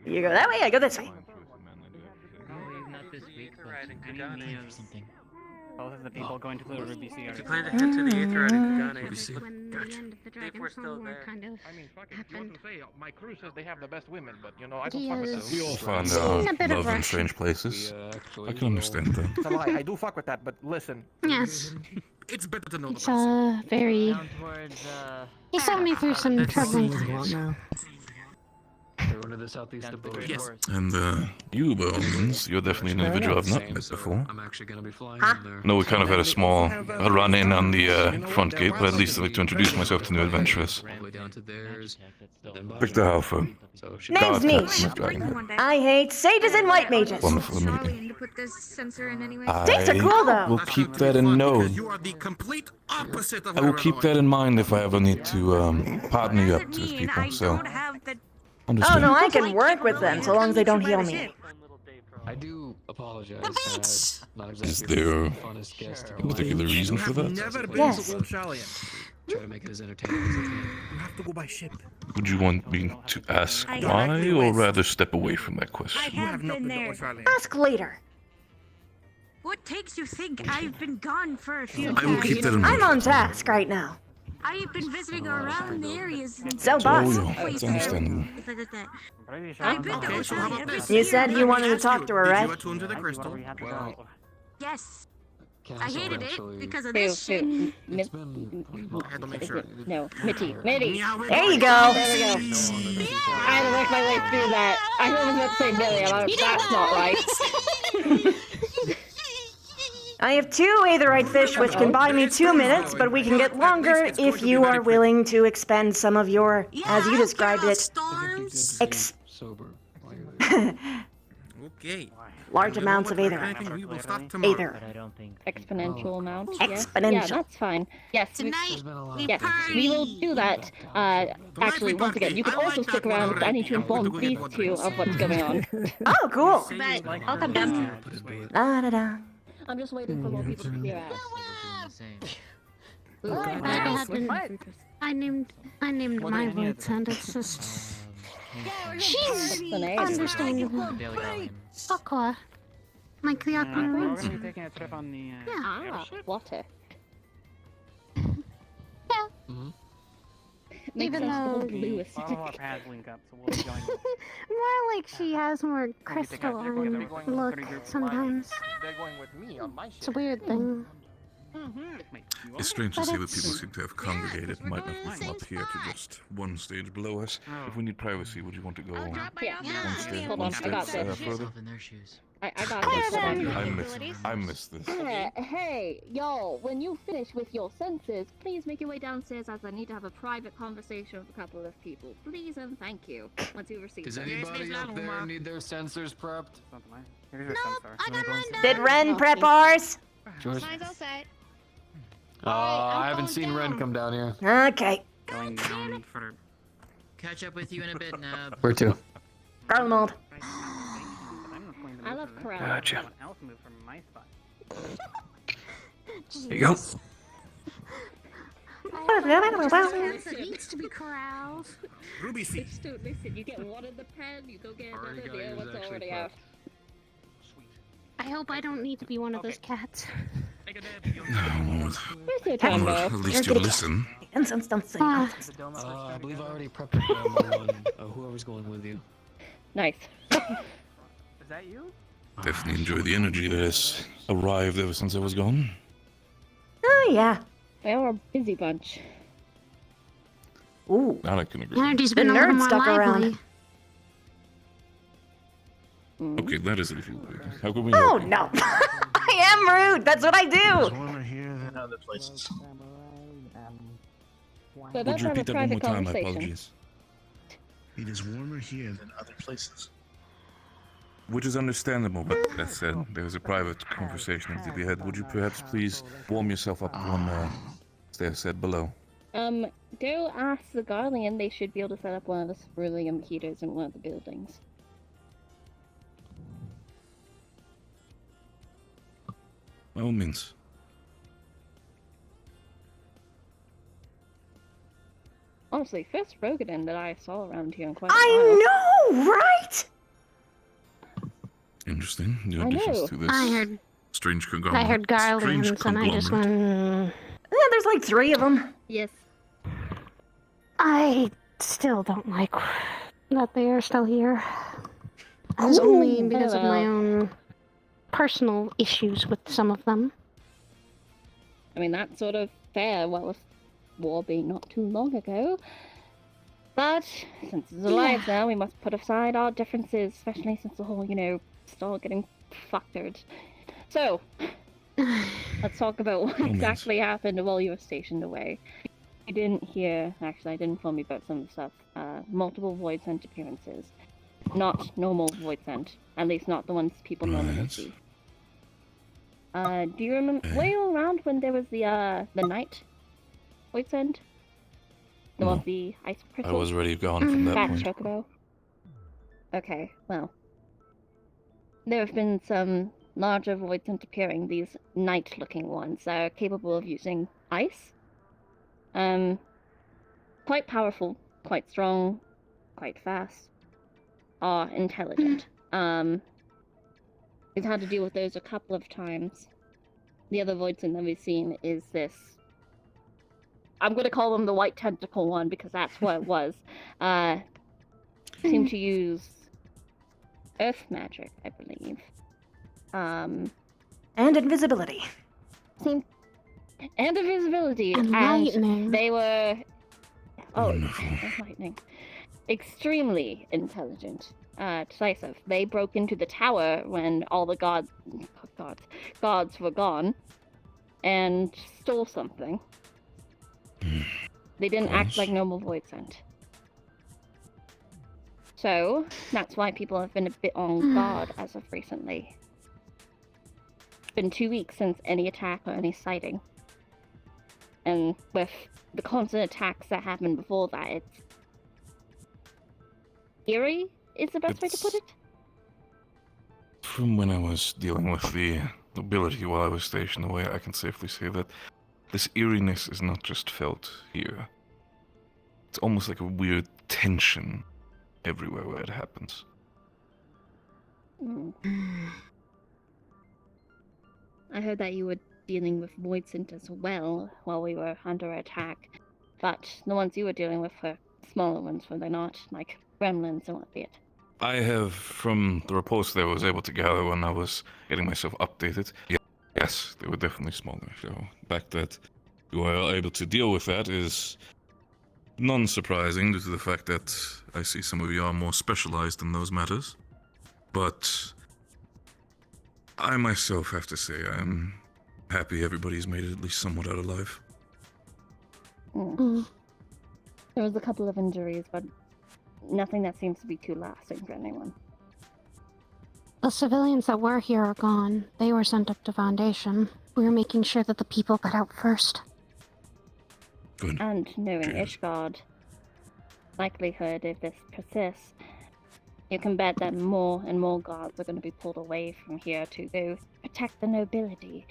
You go that way, I go this way. Not this week, but I need me or something. Both of the people going to the Ruby Sea. If you plan to head to the Aether at Kagane, When the end of the Dragon War kind of happened. my crew says they have the best women, but you know, I don't fuck with Yes. them. We all find Seeing a our bit of love in Russian. strange places. I can understand that. It's a lie. I do fuck with that, but listen. Yes. It's better to know the It's person. very. He saw me through some troubling What times. now? Everyone to the southeast of Bowie. Yes. And you, Bones, you're definitely an individual I've not met before. I'm actually gonna be flying Huh? in there. No, we kind of had a small run-in on the front gate, but at least I'd like to introduce myself to new adventurers. All the way down to theirs. Then Victor Halfer. Name's God, me. Captain of Dragonhead. I hate sages and white mages. Wonderful to meet you. To put this sensor in anyway. Sticks are cool though. will keep that in mind. You are the complete opposite of I will keep that in mind if I ever need to partner you up to these people. So, Oh understand. no, I can work with them so long as they don't heal me. I do apologize. Not exactly Is there the funnest guest to a go particular reason for that? never been Yes. to Old Shalian. Try to make it as entertaining as I can. You have to go by ship. Would you want me to ask I why, have- or rather step away from that I question? You have have not been been to there. Old Shalian. Ask later. What takes you think I've been gone for a few I will days? keep that in I'm mind. on task right now. I've been visiting around the areas and So, boss. Oh, yeah, that's understandable. I've been to Okay, Old so how about Shalian this? every You said year. you wanted to talk to her, Did right? you attune to the crystal? Well, Yes. I Castle hated it actually. because of Who, this shit. who, It's been I had to make sure. No, Mitty. There you go. There we go. I had to work my way through that. I was about to say Millie, that's not right. I have 2 aetherite fish which can buy me 2 minutes, but we can get longer if you are willing to expend some of your, as you described it, Sober. Okay. large amounts of aetherite. We will start tomorrow. Aether. Exponential amount. Exponential. Yeah, that's fine. Yes, Tonight, we yes, we will do that. Actually, once again, you can also stick around because I need to inform these two of what's going on. Oh, cool. But I'll come down. La da da. I'm just waiting for more people to clear out. I named my words and it's just. She's understandable. Aqua. Like the aqua We're words. gonna be taking a trip on the. Ah, water. Even though. All of our paths link up, so we'll be going. More like she has more crystalline look sometimes. They're going with me on my ship. It's a weird thing. It's strange to see that people seem to have congregated and might not move from up here to just one stage below us. If we need privacy, would you want to go Yeah. one Hold on, I stage got this. further? I got this. I missed this. Hey, yo, when you finish with your senses, please make your way downstairs as I need to have a private conversation with a couple of people. Please and thank you. Once you receive Does them. anybody up there need their sensors prepped? Did Ren prep ours? George? Mine's all set. I haven't seen Ren come down here. Okay. Going down for. Catch up with you in a bit, Nab. Where to? Garlemald. I love Corral. Gotcha. Else move from my spot. There you go. It needs to be corralled. Ruby seed. Listen, you get one in the pen, you go get another, the other one's already out. I hope I don't need to be one of those cats. Where's your Well, time, at least you listen. I believe I already prepped whoever's going with you. Nice. Is that you? Definitely enjoy the energy that has arrived ever since I was gone. Oh, yeah. They are a busy bunch. Ooh. That I can agree. Energy's The been a little nerd more stuck lively. Mm. Okay, that is a little weird. How can we Oh, help you? no. I am rude. That's what I do. Warmer here than other places. So Would let's you have a repeat that one more private time? My conversation. apologies. It is warmer here than other places. Which is understandable, but that said, there's a private conversation to be had. Would you perhaps please warm yourself up on stairs set below? Go ask the Guardian. They should be able to set up one of the ceruleum heaters in one of the buildings. By all means. Honestly, first Rogadin that I saw around here in quite a while. I know, right? Interesting. New I additions know. to this I heard strange conglomerate. I heard Strange Garlands and I just conglomerate. went. Yeah, there's like 3 of them. Yes. I still don't like that they are still here. It's only because of my own personal issues with some of them. I mean, that's sort of fair, what with war being not too long ago. But, since it's alive now, we must put aside our differences, especially since the whole, still getting fuckered. So, let's talk about what exactly happened while you were stationed away. I didn't hear, actually, I didn't inform you about some of the stuff. Multiple void scent appearances. Not normal void scent. At least not the ones people normally see. Do you remember, were you around when there was the night void scent? The one with the ice I crystals? was already gone from that Fat point. chocobo? Okay, well. There have been some larger void scent appearing, these night-looking ones that are capable of using ice. Quite powerful, quite strong, quite fast, are intelligent. We've had to deal with those a couple of times. The other void scent that we've seen is this. I'm gonna call them the white tentacle one because that's what it was. Seem to use earth magic, I believe. And invisibility. And invisibility. And lightning. They were lightning. Extremely intelligent. Decisive. They broke into the tower when all the gods were gone and stole something. They didn't act like normal void scent. So, that's why people have been a bit on guard as of recently. It's been 2 weeks since any attack or any sighting. And with the constant attacks that happened before that, it's eerie is the best way to put it? From when I was dealing with the nobility while I was stationed away, I can safely say that this eeriness is not just felt here. It's almost like a weird tension everywhere where it happens. I heard that you were dealing with void scent as well while we were under attack, but the ones you were dealing with were smaller ones, were they not? Like gremlins and what be it. I have, from the reports that I was able to gather when I was getting myself updated, Yes, they were definitely smaller. So the fact that you are able to deal with that is non-surprising due to the fact that I see some of you are more specialized in those matters. But I myself have to say I'm happy everybody's made it at least somewhat out alive. There was a couple of injuries, but nothing that seems to be too lasting for anyone. The civilians that were here are gone. They were sent up to Foundation. We were making sure that the people got out first. Good. And knowing Ishgard, likelihood if this persists, you can bet that more and more guards are going to be pulled away from here to go protect the nobility,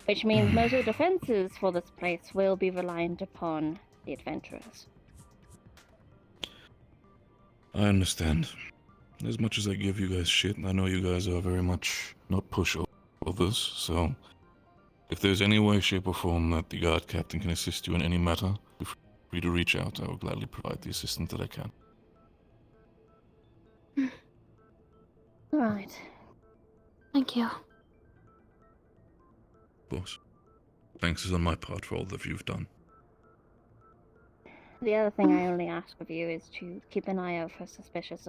which means most of the defenses for this place will be reliant upon the adventurers. I understand. As much as I give you guys shit, I know you guys are very much not pushovers, so if there's any way, shape, or form that the guard captain can assist you in any matter, feel free to reach out. I will gladly provide the assistance that I can. Alright. Thank you. Of course. Thanks is on my part for all that you've done. The other thing I only ask of you is to keep an eye out for suspicious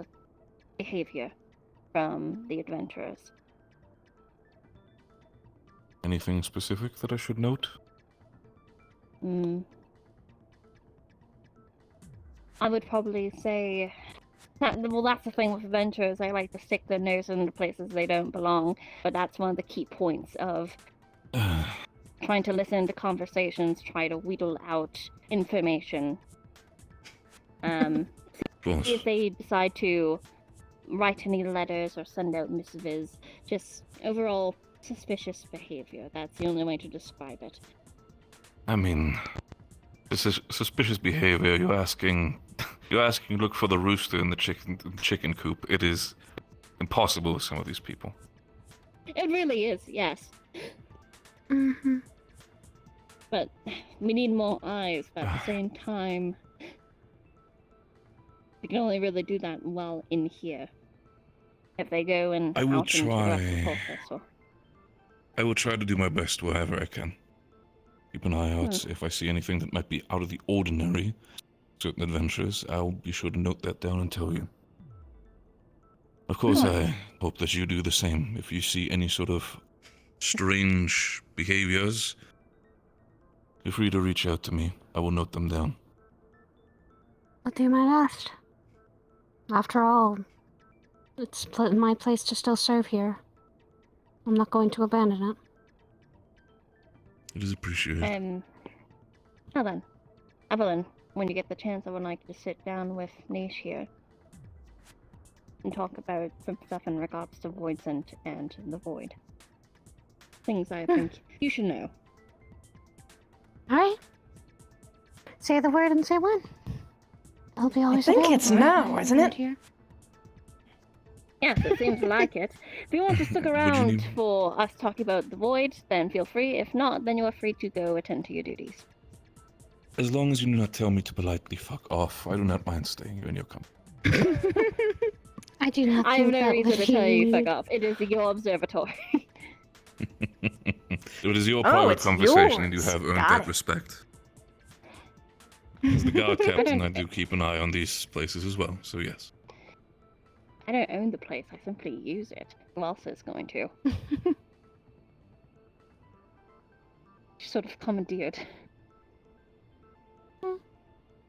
behavior from the adventurers. Anything specific that I should note? I would probably say that, well, that's the thing with adventurers. They like to stick their nose in the places they don't belong, but that's one of the key points of trying to listen to conversations, try to wheedle out information. If they decide to write any letters or send out missives, just overall suspicious behavior. That's the only way to describe it. I mean, this is suspicious behavior. You're asking look for the rooster in the chicken coop. It is impossible with some of these people. It really is, yes. But we need more eyes, but at the same time, we can only really do that while in here. If they go and I will out into the rest of the try. process, or... I will try to do my best wherever I can. Keep an eye out. If I see anything that might be out of the ordinary, certain adventures, I'll be sure to note that down and tell you. Of course, I hope that you do the same. If you see any sort of strange behaviors, feel free to reach out to me. I will note them down. I'll do my best. After all, it's my place to still serve here. I'm not going to abandon it. It is appreciated. Now then, Evelyn, when you get the chance, I would like to sit down with Nish here and talk about some stuff in regards to Voidsent and the Void. Things I think you should know. Alright. Say the word and say when. I'll be always I think available. it's now, isn't it? Here. Yes, it seems like it. If you want to stick around for us talking about the Void, then feel free. If not, then you are free to go attend to your duties. As long as you do not tell me to politely fuck off, I do not mind staying in your company. I do not I have think no that reason would to tell you be- fuck off. It is your observatory. It is your private it's conversation, and you yours. have earned Got that it. respect. As the guard captain, I do keep an eye on these places as well, so yes. I don't own the place, I simply use it. Who else is going to? Just sort of commandeered.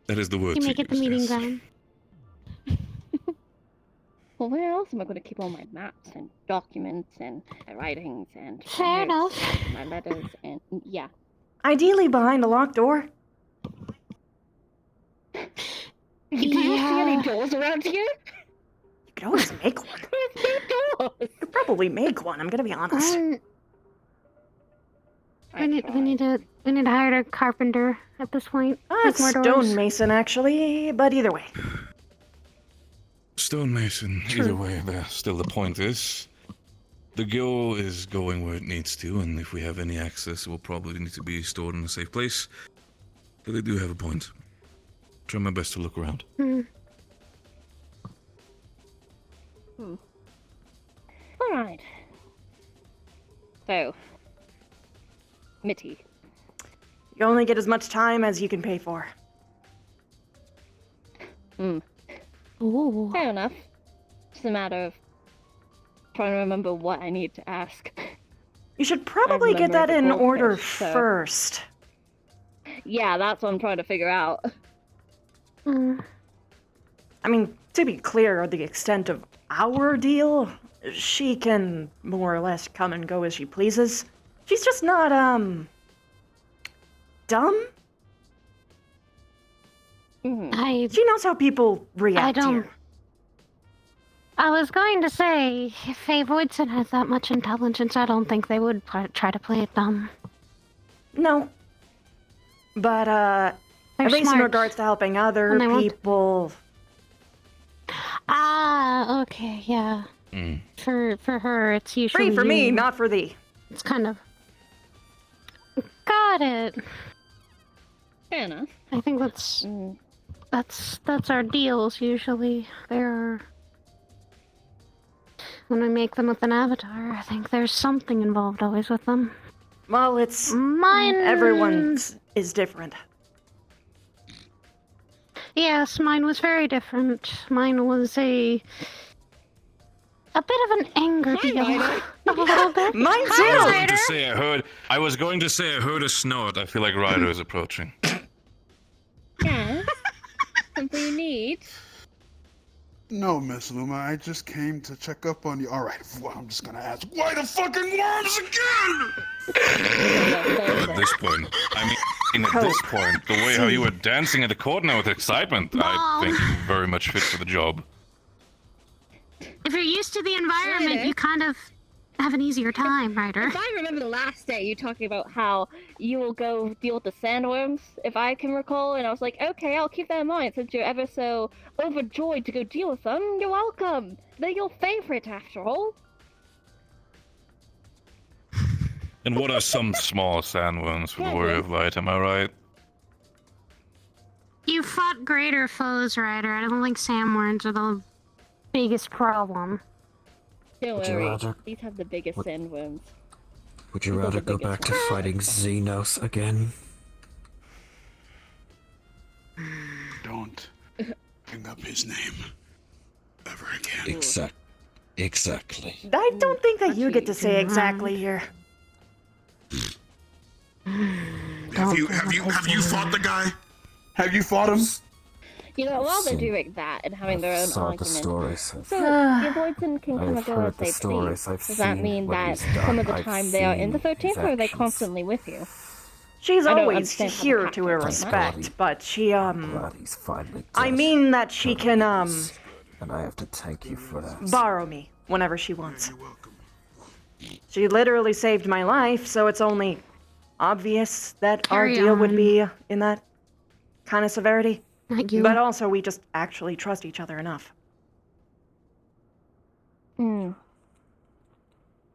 That is the word You to make it the use, meeting yes. ground. Well, where else am I going to keep all my maps and documents and my writings and Fair notes enough. and my letters and yeah. Ideally behind a locked door. Do you see any doors around here? You could always make one. You could probably make one, I'm gonna be honest. We need to hire a carpenter at this point. Make more doors. Stonemason, actually, but either way. Stonemason, either way, still the point is, the gill is going where it needs to, and if we have any access, it will probably need to be stored in a safe place. But they do have a point. Try my best to look around. Alright. So, Mitty. You only get as much time as you can pay for. Ooh. Fair enough. Just a matter of trying to remember what I need to ask. You should probably get that in order first. Yeah, that's what I'm trying to figure out. I mean, to be clear, the extent of our deal, she can more or less come and go as she pleases. She's just not, dumb? She knows how people react here. I was going to say, if Faye Voidson has that much intelligence, I don't think they would try to play it dumb. No. But, at least in regards to helping other people... Ah, okay, yeah. For her, it's usually free for me, not for thee. It's kind of... Got it. Fair enough. I think that's our deals, usually. They're... When we make them with an avatar, I think there's something involved always with them. Well, it's... Mine... Everyone's is different. Yes, mine was very different. Mine was a bit of an anger deal. A little bit. Mine too! I was going to say I heard a snort. I feel like Ryder is approaching. Yes? Something you need? No, Miss Luma, I just came to check up on you. Alright, well, I'm just gonna ask, why the fucking worms again? At this point, at this point, the way how you were dancing at the court now with excitement, I think you very much fit for the job. If you're used to the environment, you kind of have an easier time, Ryder. If I remember the last day, you talking about how you will go deal with the sandworms, if I can recall, and I was like, okay, I'll keep that in mind since you're ever so overjoyed to go deal with them. You're welcome. They're your favorite, after all. And what are some small sandworms for the Warrior of Light, am I right? You fought greater foes, Ryder. I don't think sandworms are the biggest problem. Don't Would you worry, rather- these have the biggest sandworms. Would you rather go back to fighting Xenos again? Don't bring up his name ever again. Exactly. I don't think that you get to say exactly here. Have you fought the guy? Have you fought him? You know, while they're doing that and having their own saw the argument, stories. so your Voidson can kind of I've go heard as the they stories, please. I've Does that seen mean what that he's done, some of the I've time they are in the seen 13th, or are they actions. constantly with you? She's I don't always understand how the here pact to her works, respect, but she, He's finally I mean that she can, and I have to thank you for that. borrow me whenever she wants. She literally saved my life, so it's only obvious that our Carry deal would on. be in that kind of severity. Not you. But also, we just actually trust each other enough.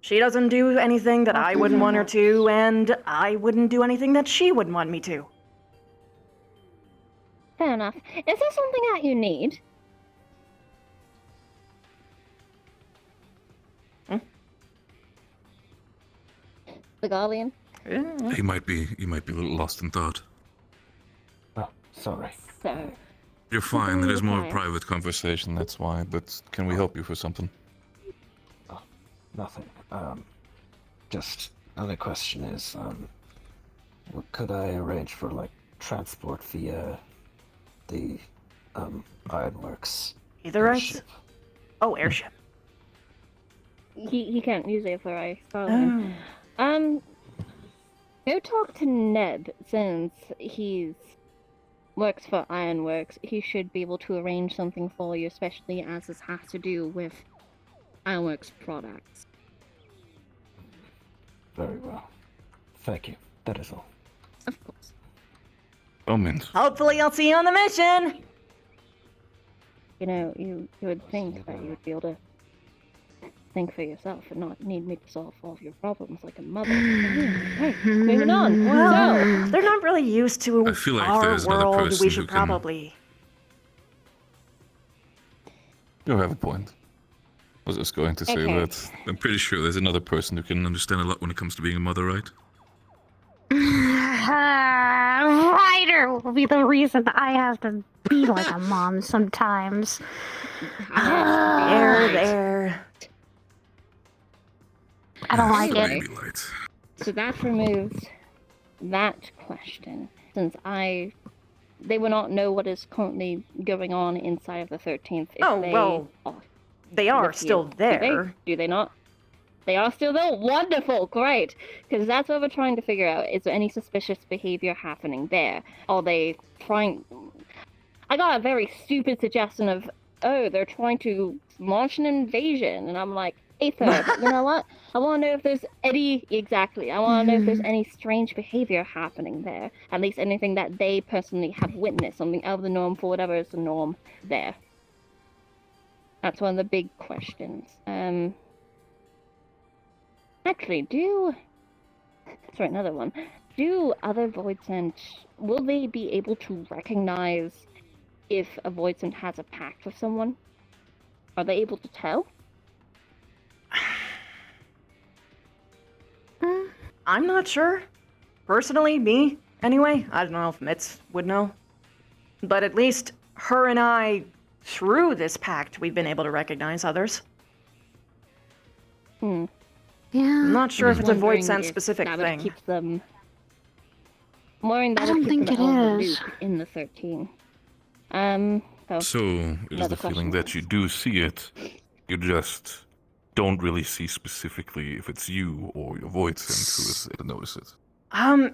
She doesn't do anything that I wouldn't want her to, and I wouldn't do anything that she wouldn't want me to. Fair enough. Is there something that you need? The Guardian? He might be a little lost in thought. Oh, sorry. So... You're fine, it is more a Okay. private conversation, that's why, but can we help you for something? Nothing. Just other question is, what could I arrange for like transport via the Ironworks? Either right? Oh, airship. He can't use it for I saw him. Go talk to Neb, since he's works for Ironworks. He should be able to arrange something for you, especially as this has to do with Ironworks products. Very well. Thank you. That is all. Of course. Omens. Hopefully I'll see you on the mission! You know, you would think that you would be able to think for yourself and not need me to solve all of your problems like a mother. Right, moving on. Well, So, they're not really used to I feel like our there's another world. person We who should can- probably... You have a point. I was just going to say Okay. that I'm pretty sure there's another person who can understand a lot when it comes to being a mother, right? Ryder will be the reason I have to be like a mom sometimes. There. I don't like Anyway, it. so that removes that question, since they will not know what is currently going on inside of the 13th. They are with still you. there. Do they not? They are still there? Wonderful, great! Because that's what we're trying to figure out. Is there any suspicious behavior happening there? Are they trying... I got a very stupid suggestion of, oh, they're trying to launch an invasion, and I'm like, Aether, but you know what? I want to know if there's any... Exactly. I want to know if there's any strange behavior happening there. At least anything that they personally have witnessed, something out of the norm for whatever is the norm there. That's one of the big questions. Actually, sorry, another one. Do other Voidsent... Will they be able to recognize if a Voidsent has a pact with someone? Are they able to tell? I'm not sure. Personally, me, anyway. I don't know if Mitz would know. But at least her and I, through this pact, we've been able to recognize others. Yeah. I'm not sure if it's a Voidsent if specific that would thing. keep them... I'm worrying that I would don't keep think them it out of the is. loop in the 13. So, it is the feeling that you do see it, you just don't really see specifically if it's you or your Voidsent who is there to notice it.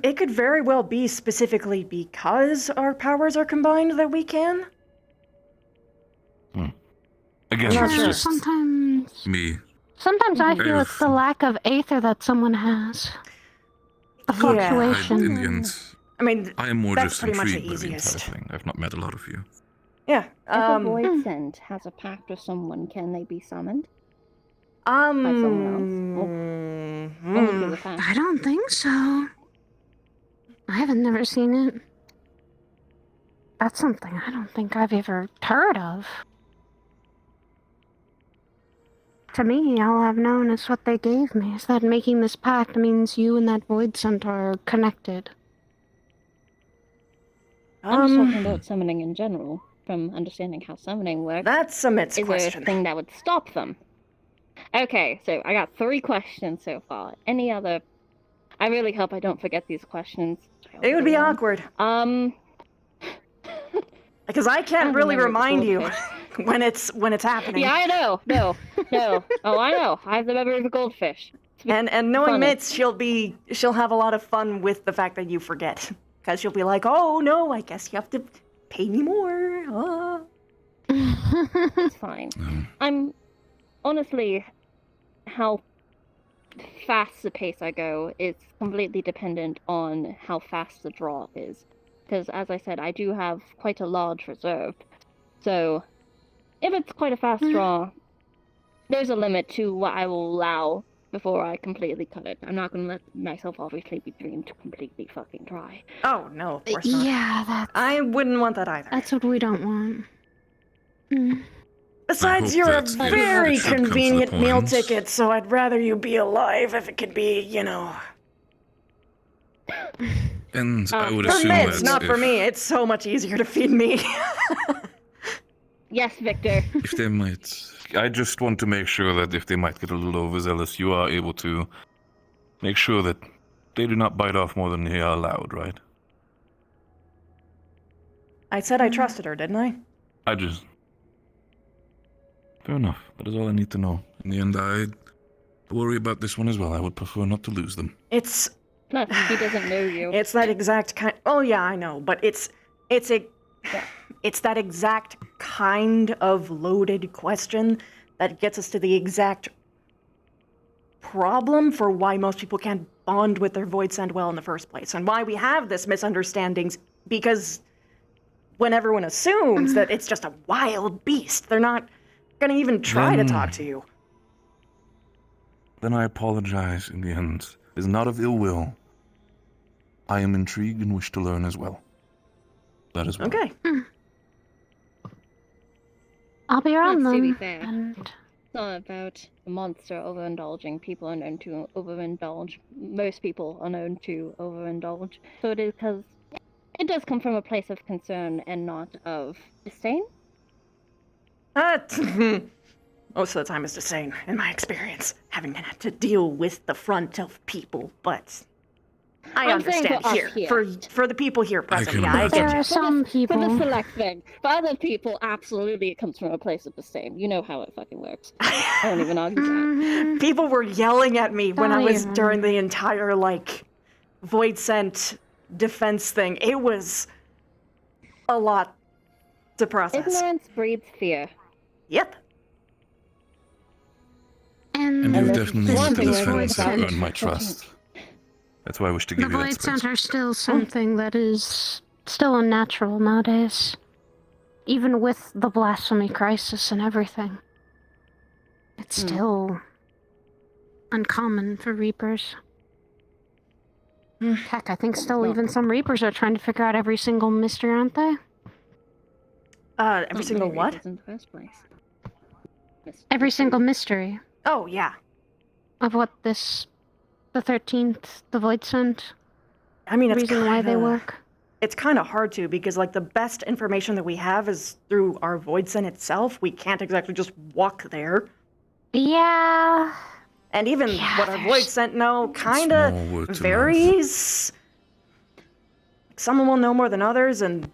It could very well be specifically because our powers are combined that we can. Again, I'm not it's sure. just Sometimes I feel it's the lack of Aether that someone has. The fluctuation. In the end, I mean, I am more that's just pretty much the intrigued by the entire easiest. thing. I've not met a lot of you. Yeah. If a Voidsent has a pact with someone, can they be summoned? By someone else? Only through the pact. I don't think so. I haven't never seen it. That's something I don't think I've ever heard of. To me, all I've known is what they gave me, is that making this pact means you and that Voidsent are connected. I'm just talking about summoning in general, from understanding how summoning works. That's a Mitz Is there question. a thing that would stop them? Okay, so I got 3 questions so far. Any other... I really hope I don't forget these questions. It would be awkward. Because I can't really remind you when it's happening. Yeah, I know. No. Oh, I know. I have the memory of a goldfish. And knowing funny. Mitz, she'll have a lot of fun with the fact that you forget. Because she'll be like, oh no, I guess you have to pay me more. It's fine. I'm honestly, how fast the pace I go is completely dependent on how fast the draw is. Because as I said, I do have quite a large reserve. So if it's quite a fast draw, there's a limit to what I will allow before I completely cut it. I'm not going to let myself obviously be dreamed completely fucking dry. Oh no, of course not. Yeah, I wouldn't want that either. that's what we don't want. Besides, hope you're a that if very it should come to the convenient meal point- ticket, so I'd rather you be alive if it could be, And I would for assume Mitz, that not for if- me. It's so much easier to feed me. Yes, Victor. If they might... I just want to make sure that if they might get a little overzealous, you are able to make sure that they do not bite off more than they are allowed, right? I said I trusted her, didn't I? I just... Fair enough. That is all I need to know. In the end, I worry about this one as well. I would prefer not to lose them. It's... Plus, he doesn't know you. It's that exact kind... Oh yeah, I know, but it's that exact kind of loaded question that gets us to the exact problem for why most people can't bond with their Voidsent well in the first place, and why we have this misunderstandings, because when everyone assumes that it's just a wild beast, they're not gonna even try to talk to you. Then I apologize in the end. It is not of ill will. I am intrigued and wish to learn as well. That is well. Okay. I'll be around To be them. fair. And not about a monster overindulging. People are known to overindulge. Most people are known to overindulge. So it is because it does come from a place of concern and not of disdain. Most of the time it's the same, in my experience, having had to deal with the front of people, but I I'm saying understand for us here. here. For the people here present, can yeah, I imagine. get There you. are some For people. the select thing. For other people, absolutely it comes from a place of disdain. You know how it fucking works. I won't even argue that. People were yelling at me when I was Don't during even. the entire, like, Void Sent defense thing. It was a lot to process. Ignorance breeds fear. Yep. And you've definitely one used the thing we're defense going and to earned my trust. That's why I wish to The give you that Void space. Center is still something that is still unnatural nowadays. Even with the blasphemy crisis and everything. It's still uncommon for Reapers. Heck, I think still even some Reapers are trying to figure out every single mystery, aren't they? Every single what? In the first place. Every single mystery Oh, yeah. of what the 13th, the Void Sent, I mean, the it's reason why they kinda- work. It's kind of hard to, because, like, the best information that we have is through our Void Sent itself. We can't exactly just walk there. Yeah. And even what our Void Sent know kind Small of word to varies. Some will know more than others, and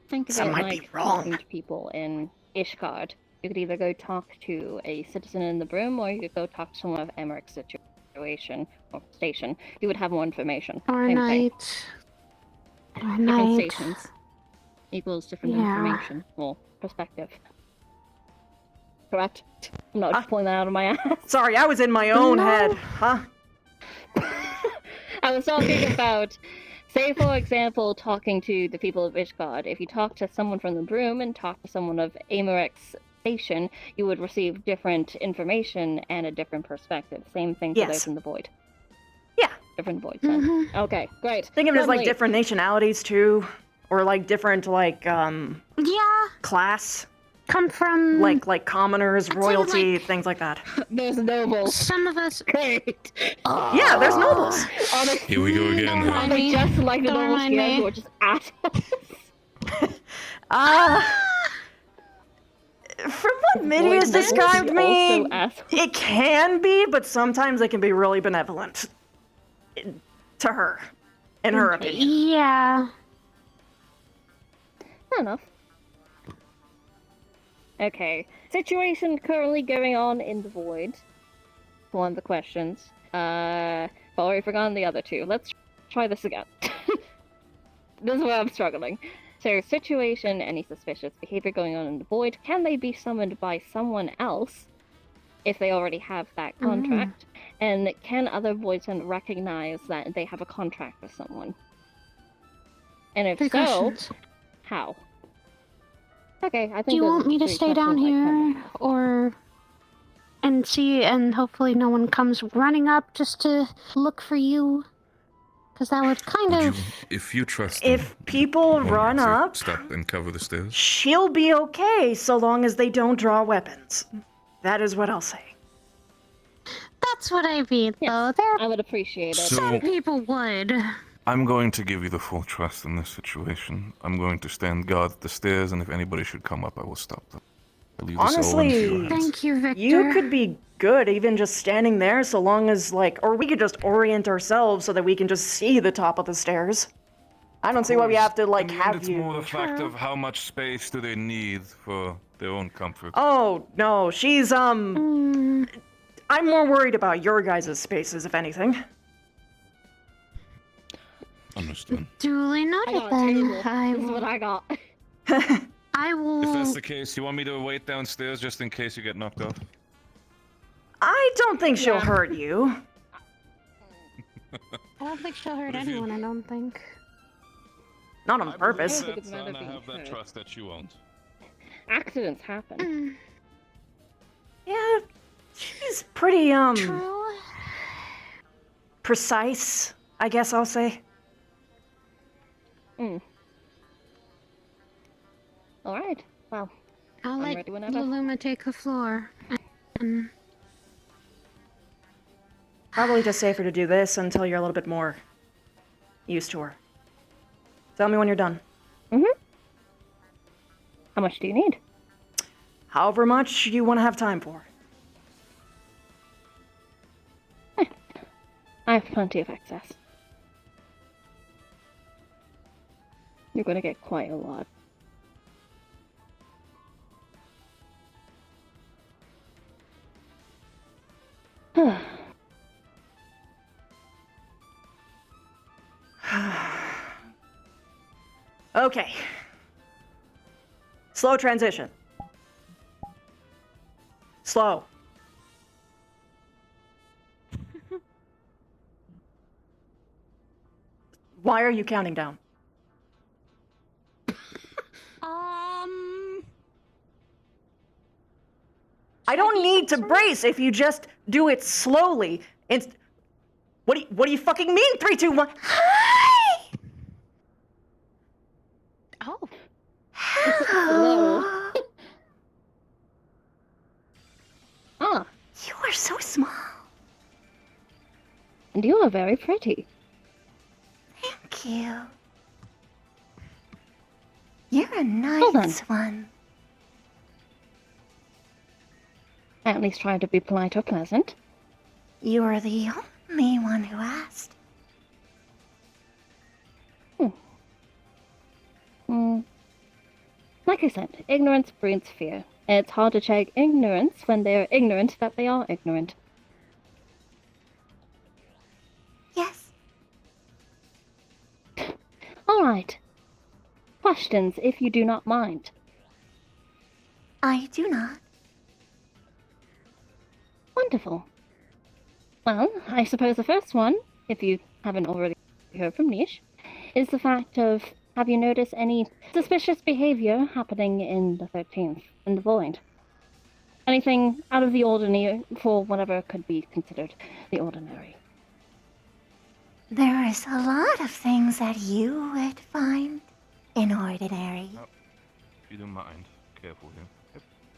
Think of some it might like be wrong. talking to people in Ishgard. You could either go talk to a citizen in the Broom, or you could go talk to someone of Emmerich's situation or station. You would have more information. Or Same thing. night. Or Different night. stations equals different Yeah. information or perspective. Correct? I'm not just pulling that out of my ass. Sorry, I was in my own head, huh? I was talking about, say for example, talking to the people of Ishgard. If you talk to someone from the Broom and talk to someone of Amorek's station, you would receive different information and a different perspective. Same thing for Yes. those in the Void. Yeah. Different Voids then. Okay, great. Think of it as, like, Lovely. different nationalities, too. Or, like, different, like, Yeah. class. Come from... Like commoners, royalty, things like that. There's nobles. Some of us... Great. Yeah, there's nobles. Here we go again. huh? Are they just like the Don't nobles mind here me. who are just assholes? From what Mitty Void has nobles described me, also assholes. it can be, but sometimes it can be really benevolent. To her. In her opinion. Yeah. Fair enough. Okay. Situation currently going on in the Void. One of the questions. I've already forgotten the other two. Let's try this again. This is where I'm struggling. So, situation, any suspicious behavior going on in the Void, can they be summoned by someone else if they already have that contract? And can other Voidsmen recognize that they have a contract with someone? And if Good so, questions. how? Okay, I think Do you those want are me the to three stay down questions I can here, or... and see, and hopefully no one comes running up just to look for you? Because that would kind Would of... you, if you trust If them, people want me run to up, stop and cover the stairs. she'll be okay so long as they don't draw weapons. That is what I'll say. That's what I mean, though. There I would appreciate it. some people would. I'm going to give you the full trust in this situation. I'm going to stand guard at the stairs, and if anybody should come up, I will stop them. I'll leave this all into your Honestly, hands. Thank you, Victor. you could be good even just standing there so long as, like, or we could just orient ourselves so that we can just see the top of the stairs. I don't see why we have to, like, In the end, have it's you. more the fact of how much space do they need for their own comfort. Oh, no, she's, I'm more worried about your guys' spaces, if anything. Understood. Duly I noted, got a then. table. I This is will... what I got. I will... If that's the case, you want me to wait downstairs just in case you get knocked off? I don't think she'll Yeah. hurt you. I don't think she'll hurt anyone, I don't think. Not on purpose. think it's meant And to I be have that hurt. trust that you won't. Accidents happen. Yeah, she's pretty, True. precise, I guess I'll say. Alright, well. I'll I'm let ready whenever. Luluma take the floor. And Probably just safer to do this until you're a little bit more used to her. Tell me when you're done. How much do you need? However much you want to have time for. I have plenty of excess. You're gonna get quite a lot. Okay. Slow transition. Slow. Why are you counting down? I don't need to brace if you just do it slowly. What do you fucking mean? 3, 2, 1. Hi. oh. Hello. Ah, You are so small. and you are very pretty. Thank you. You're a Hold on. nice one. I at least try to be polite or pleasant. You are the only one who asked. Like I said, ignorance breeds fear. It's hard to check ignorance when they are ignorant that they are ignorant. Yes. Alright. Questions, if you do not mind. I do not. Wonderful. Well, I suppose the first one, if you haven't already heard from Nish, is the fact of, have you noticed any suspicious behavior happening in the 13th, in the Void? Anything out of the ordinary for whatever could be considered the ordinary? There is a lot of things that you would find inordinary. If you don't mind, careful here.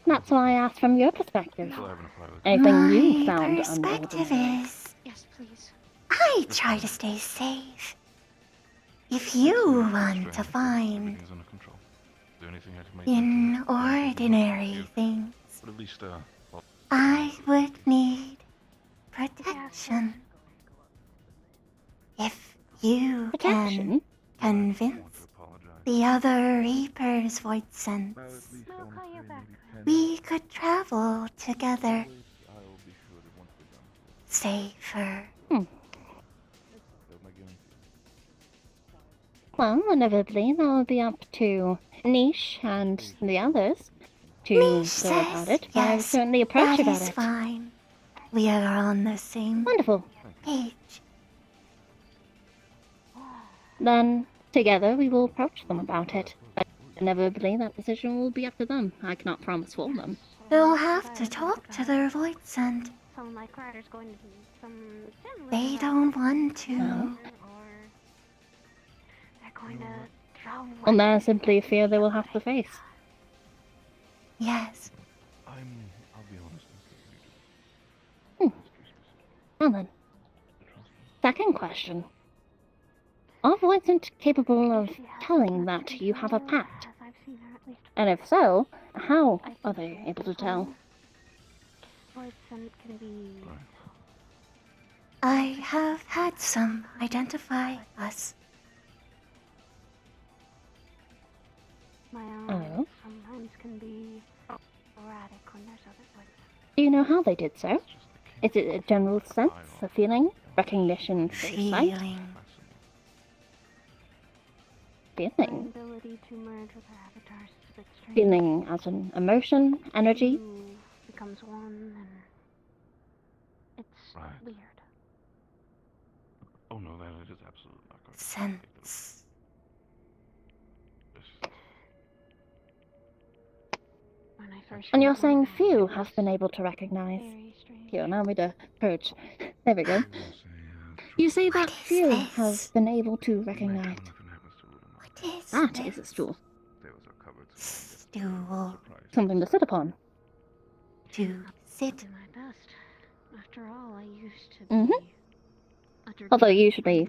That's why I asked from your perspective. Still having a fight with Anything My you found perspective unordinary? is, Yes, please. I try to stay safe. If you want to find everything's under control. Is there anything I can make inordinary things, but at least well, I would need protection. If you Protection? can convince the other Reaper's void sense, we could travel together. Safer. Well, inevitably, that'll be up to Niche and the others to Niche go about says it, but I would yes, certainly approach that about is it. fine. We are on the same Wonderful. page. Then, together, we will approach them about it. But inevitably, that decision will be up to them. I cannot promise for them. They'll have to talk to their void scent. Some like riders going to some They don't want to. or they're going to drown. And that is simply a fear they will have to face. Yes. I'll be honest. Well then. Second question. Are Voidsent capable of telling that you have a pact? And if so, how are they able to tell? Voidsent can be I have had some identify us. my own. Oh. Sometimes can be erratic when there's other voices. Do you know how they did so? Is it a general sense, a feeling, recognition through sight? Feeling. Ability to merge with our avatars is a bit strange. Feeling as an emotion, energy? Two becomes one, and it's weird. Oh no, that is absolutely not correct. Sense. When I first And you're saying few have been able to recognize. Few, now we to purge. There we go. You say that few have been able to recognize. What is That is a stool. stool? something to sit upon. To sit. Do my best. After all, I used to Mm-hmm. be. Although usually,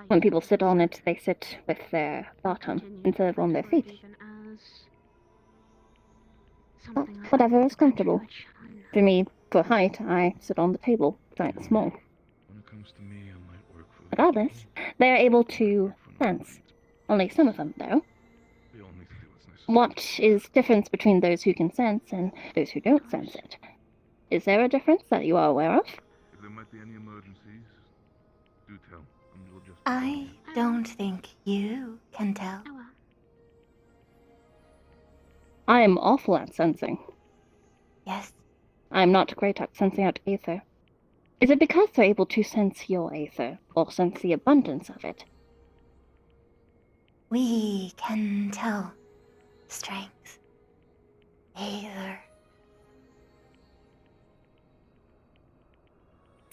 when people sit on it, they sit with their bottom instead of on their feet. Well, whatever is comfortable. For me, for height, I sit on the table, giant small. When it comes to me, I might work for Regardless, they are able to sense. Only some of them, though. We all need to do what's necessary. What is the difference between those who can sense and those who don't sense it? Is there a difference that you are aware of? If there might be any emergencies, do tell, and we'll just... I don't think you can tell. I am awful at sensing. Yes. I am not great at sensing out aether. Is it because they're able to sense your aether, or sense the abundance of it? We can tell strength, aether,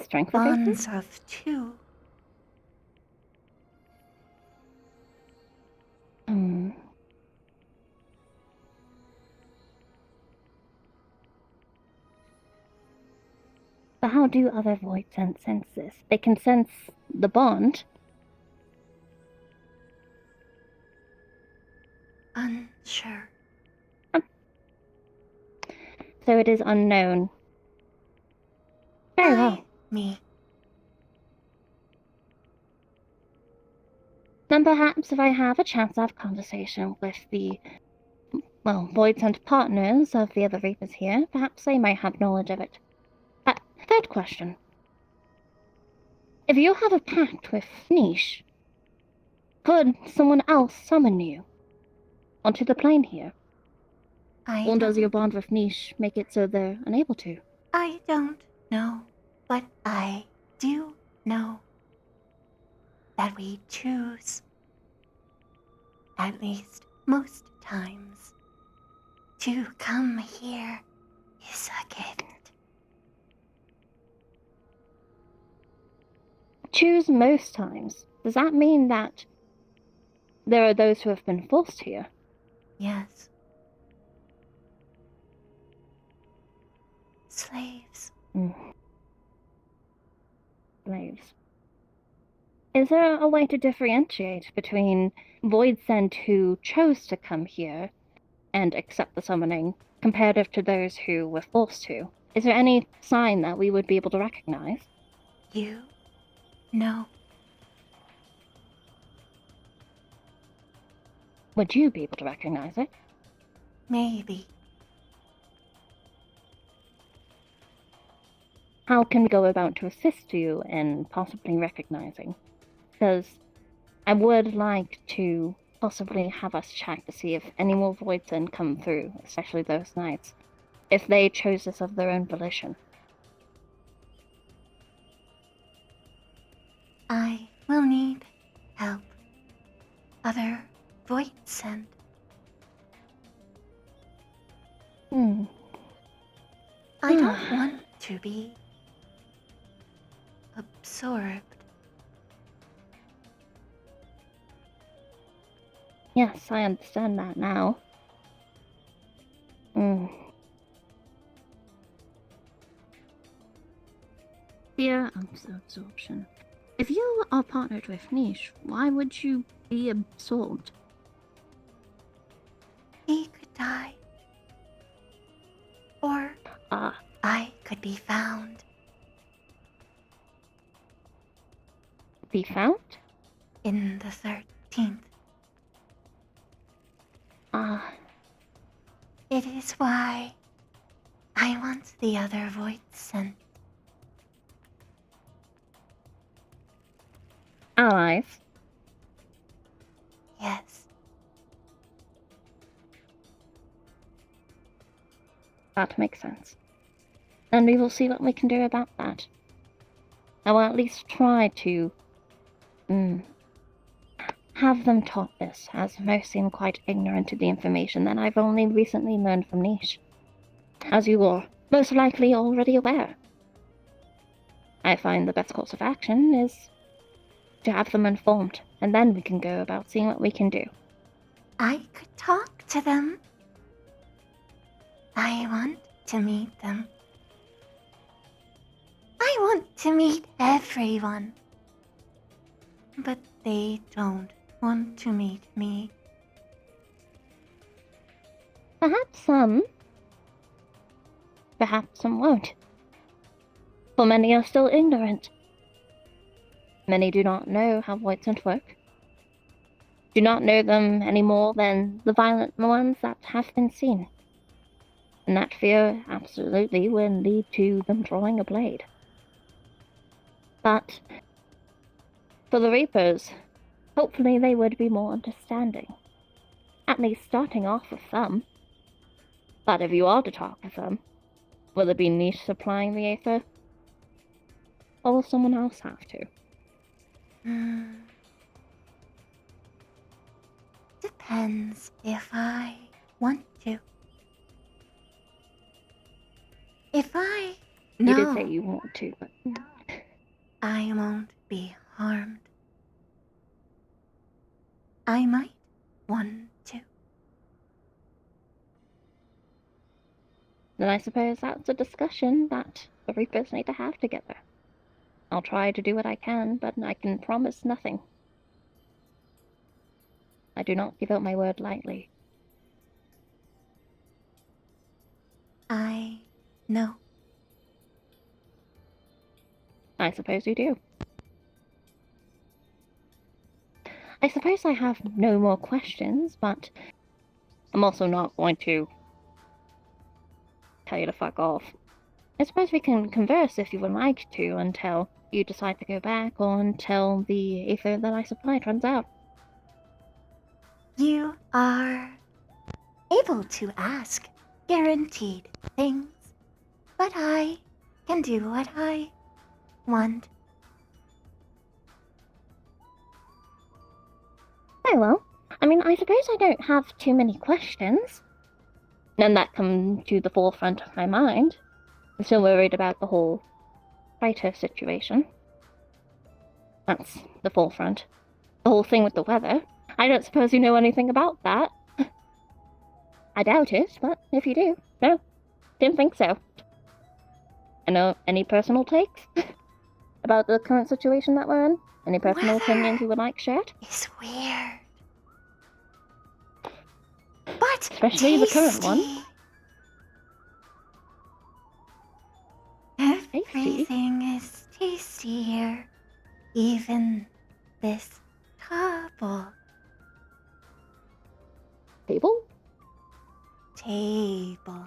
strength of aether? bonds of two. But how do other void sense this? They can sense the bond. Unsure. So it is unknown. Very well. Me. Then perhaps if I have a chance to have a conversation with the, well, void sense partners of the other Reapers here, perhaps they might have knowledge of it. Third question. If you have a pact with Niche, could someone else summon you onto the plane here? Or does your bond with Niche make it so they're unable to? I don't know, but I do know that we choose, at least most times, to come here is a gift. Choose most times. Does that mean that there are those who have been forced here? Yes. Slaves. Slaves. Is there a way to differentiate between void sent who chose to come here and accept the summoning, comparative to those who were forced to? Is there any sign that we would be able to recognize? You know. Would you be able to recognize it? Maybe. How can we go about to assist you in possibly recognizing? Because I would like to possibly have us check to see if any more voids then come through, especially those knights, if they chose this of their own volition. I will need help. Other voids sent. I don't want to be absorbed. Yes, I understand that now. Fear of absorption. If you are partnered with Niche, why would you be absorbed? He could die. Or I could be found. Be found? In the 13th. It is why I want the other voids sent. Allies? Yes. That makes sense. And we will see what we can do about that. I will at least try to have them taught this, as most seem quite ignorant of the information that I've only recently learned from Niche. As you are most likely already aware. I find the best course of action is to have them informed, and then we can go about seeing what we can do. I could talk to them. I want to meet them. I want to meet everyone. But they don't want to meet me. Perhaps some. Perhaps some won't. For many are still ignorant. Many do not know how void scent work. Do not know them any more than the violent ones that have been seen. And that fear absolutely will lead to them drawing a blade. But for the Reapers, hopefully they would be more understanding. At least starting off with some. But if you are to talk with them, will it be Niche supplying the Aether? Or will someone else have to? Depends if I want to. If I know, You did say you want to, but I won't be harmed. I might want to. then I suppose that's a discussion that the Reapers need to have together. I'll try to do what I can, but I can promise nothing. I do not give out my word lightly. I know. I suppose you do. I suppose I have no more questions, but I'm also not going to tell you to fuck off. I suppose we can converse if you would like to until you decide to go back or until the Aether that I supplied runs out. You are able to ask guaranteed things, but I can do what I want. Very well. I mean, I suppose I don't have too many questions. None that come to the forefront of my mind. I'm still worried about the whole fighter situation. That's the forefront. The whole thing with the weather. I don't suppose you know anything about that. I doubt it, but if you do, no. Didn't think so. Any personal takes about the current situation that we're in? Any personal opinions you would like shared? It's weird. But especially the current one. Everything is tasty here. Even this table. Table? Table.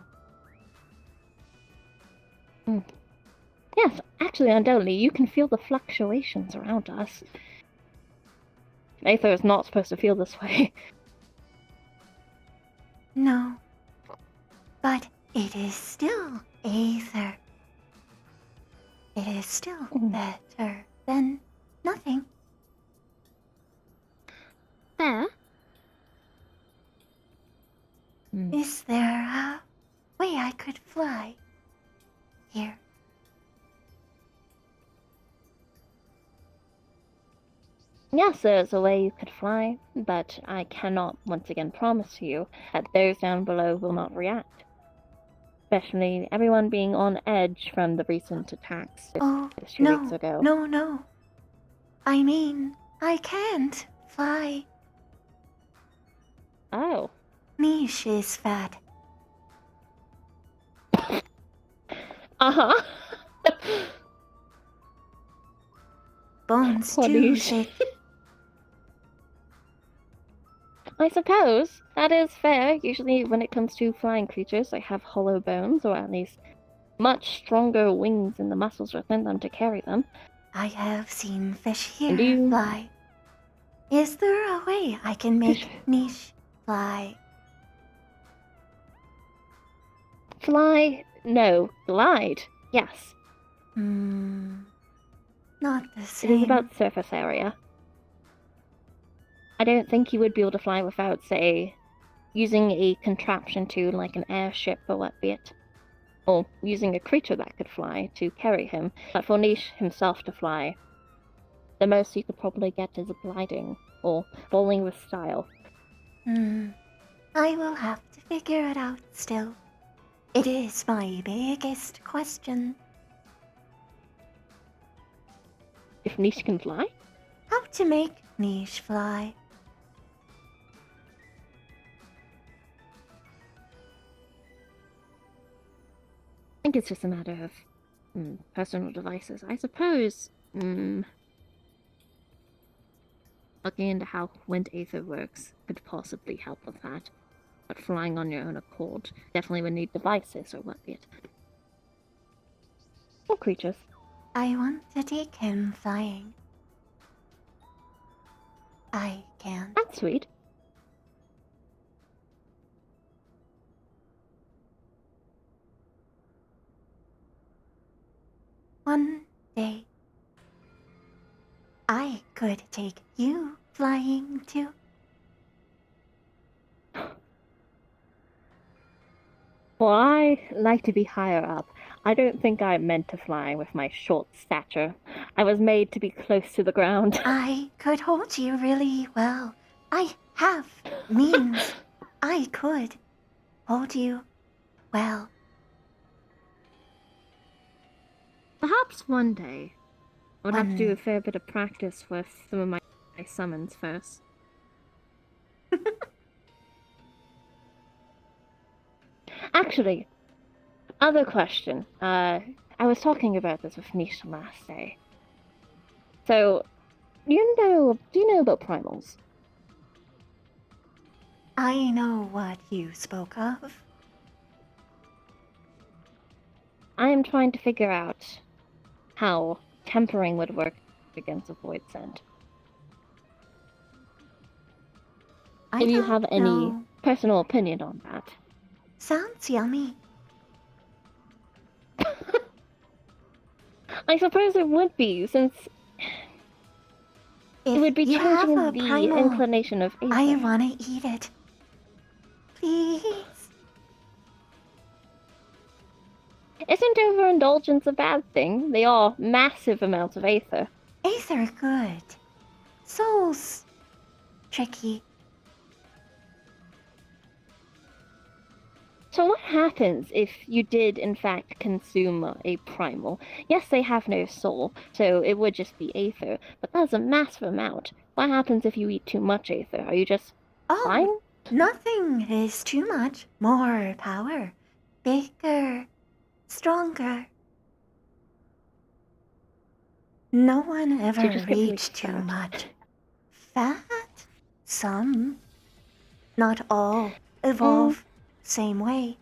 Yes, actually, undoubtedly, you can feel the fluctuations around us. Aether is not supposed to feel this way. No. But it is still Aether. It is still better than nothing. Fair. Is there a way I could fly here? Yes, there's a way you could fly, but I cannot once again promise you that those down below will not react. Especially everyone being on edge from the recent attacks just 2 weeks ago. No. I mean, I can't fly. Oh. Niche is fat. Uh-huh. Bones Poor too Niche. thick. I suppose that is fair. Usually when it comes to flying creatures, they have hollow bones, or at least much stronger wings and the muscles within them to carry them. I have seen fish here And you- fly. Is there a way I can make Niche fly? Fly? No. Glide? Yes. Not the same. It is about surface area. I don't think you would be able to fly without, say, using a contraption to, like an airship or what be it. Or using a creature that could fly to carry him. But for Niche himself to fly, the most you could probably get is gliding, or falling with style. I will have to figure it out still. It is my biggest question. If Niche can fly? How to make Niche fly. I think it's just a matter of personal devices. I suppose looking into how wind aether works could possibly help with that. But flying on your own accord definitely would need devices or what be it. Or creatures. I want to take him flying. I can. That's sweet. One day, I could take you flying too. Well, I like to be higher up. I don't think I'm meant to fly with my short stature. I was made to be close to the ground. I could hold you really well. I have means. I could hold you well. Perhaps one day. I would have to do a fair bit of practice with some of my summons first. Actually, other question. I was talking about this with Niche last day. So, do you know about primals? I know what you spoke of. I am trying to figure out how tempering would work against a void send. If you have any personal opinion on that. Sounds yummy. I suppose it would be, since it would be you have changing a the primal, inclination of aether. I want to eat it. Please. Isn't overindulgence a bad thing? They are massive amounts of aether. Aether good. Souls tricky. So what happens if you did in fact consume a primal? Yes, they have no soul, so it would just be aether, but that's a massive amount. What happens if you eat too much aether? Are you just fine? Nothing is too much. More power. Bigger. Stronger. No one ever just get really reached too fat. much. Fat? Some. Not all evolve same way.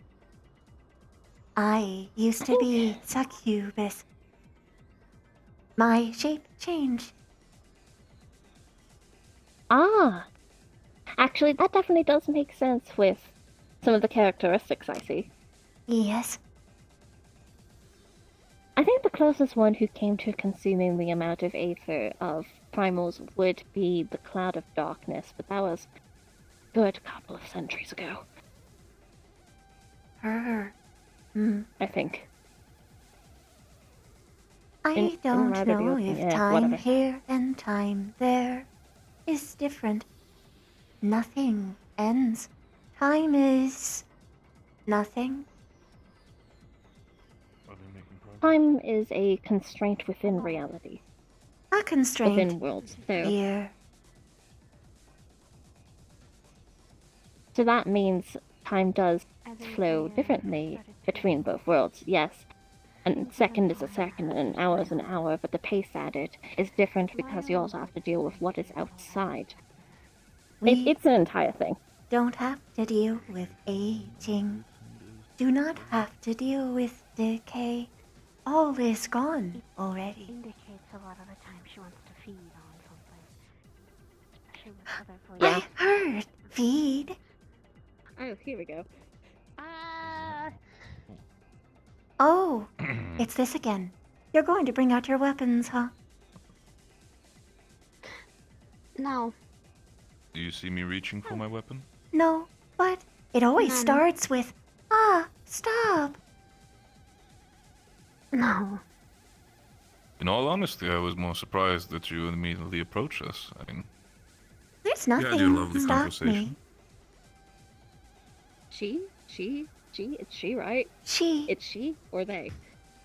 I used to be succubus. My shape changed. Ah! Actually, that definitely does make sense with some of the characteristics I see. Yes. I think the closest one who came to consuming the amount of aether of primals would be the Cloud of Darkness, but that was a good couple of centuries ago. Her. I think. I don't rather be know open, if yeah, time whatever. here and time there is different. Nothing ends. Time is nothing. Time is a constraint within reality. A constraint Within worlds. here. So that means time does flow differently between both worlds, yes. And second is a second, and an hour is an hour, but the pace at it is different because you also have to deal with what is outside. It's an entire thing. Don't have to deal with aging. Do not have to deal with decay. All is gone already. Indicates a lot of the time she wants to feed on something. Especially with other voices. I heard feed. Oh, here we go. Oh, it's this again. You're going to bring out your weapons, huh? No. Do you see me reaching for my weapon? No, but it always None. starts with, stop. No. In all honesty, I was more surprised that you immediately approached us. I mean, There's you had nothing your lovely stop conversation. me. She It's she, right? She. It's she or they?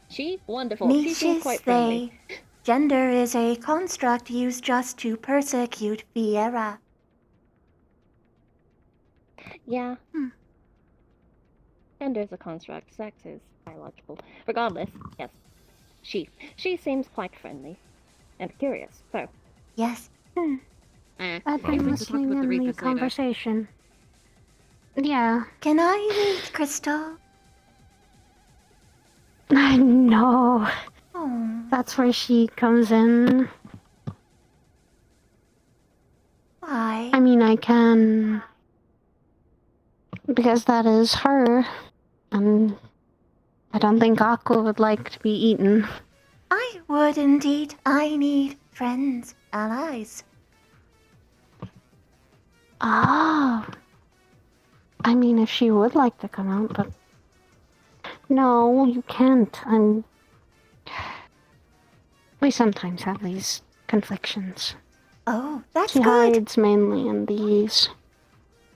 She? Wonderful. She seems Niches quite friendly. they. Gender is a construct used just to persecute Fiera. Yeah. Gender is a construct. Sex is biological. Regardless, yes. She. She seems quite friendly. And curious, so. Yes. I've been listening in the conversation. Yeah. Can I meet Crystal? I know. Oh. That's where she comes in. Why? I mean, I can. Because that is her. And I don't think Aqua would like to be eaten. I would indeed. I need friends, allies. Ah. I mean, if she would like to come out, but... No, you can't. We sometimes have these conflictions. Oh, that's she good. hides mainly in these.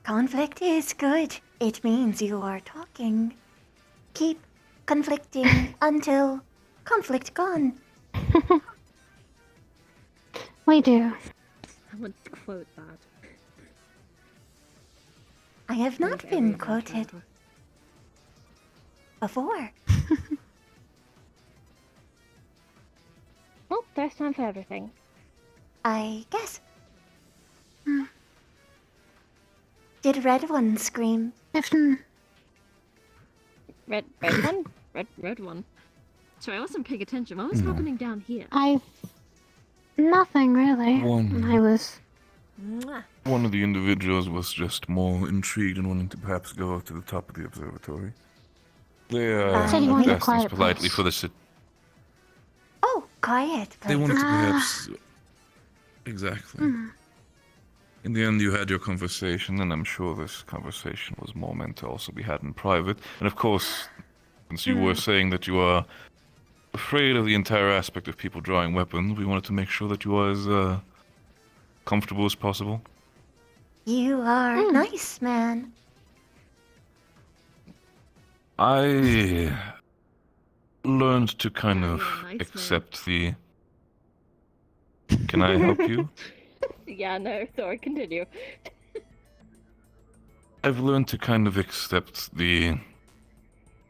Conflict is good. It means you are talking. Keep conflicting until conflict gone. We do. I would quote that. I have not been quoted before. Well, there's time for everything. I guess. Did Red One scream? Red one? Red one. Sorry, I wasn't paying attention. What was happening down here? Nothing really. I was... One of the individuals was just more intrigued and wanting to perhaps go up to the top of the observatory. They Said he wanted a asked us quiet politely place. for the Oh, quiet. They wanted to Ah. perhaps... Exactly. In the end, you had your conversation, and I'm sure this conversation was more meant to also be had in private. And of course, since you were saying that you are afraid of the entire aspect of people drawing weapons, we wanted to make sure that you are as comfortable as possible. You are nice, man. I learned to kind of accept the... Can I help you? Yeah, no, sorry, continue. I've learned to kind of accept the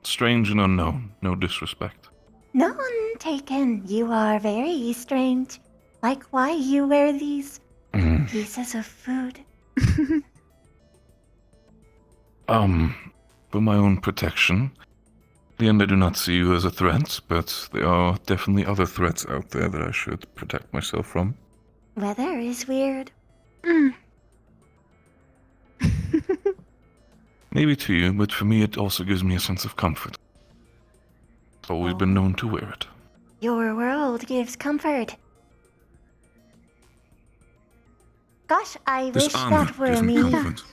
strange and unknown. No disrespect. None taken. You are very strange. Like why you wear these pieces of food. For my own protection. In the end, I do not see you as a threat, but there are definitely other threats out there that I should protect myself from. Weather is weird. Maybe to you, but for me it also gives me a sense of comfort. It's always been known to wear it. Your world gives comfort. Gosh, I This wish armor that were gives me me. comfort.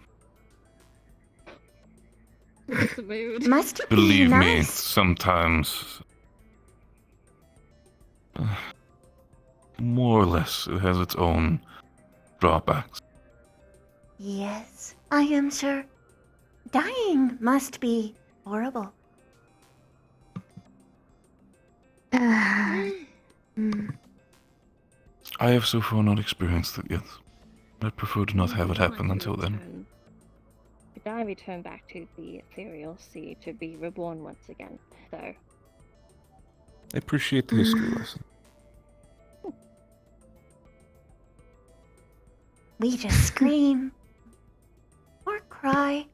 Must be Believe me, nice. sometimes... more or less, it has its own drawbacks. Yes, I am sure. Dying must be horrible. I have so far not experienced it yet. I'd prefer to not have it happen until then. Could I return back to the ethereal sea to be reborn once again? So, I appreciate the history lesson. We just scream. Or cry.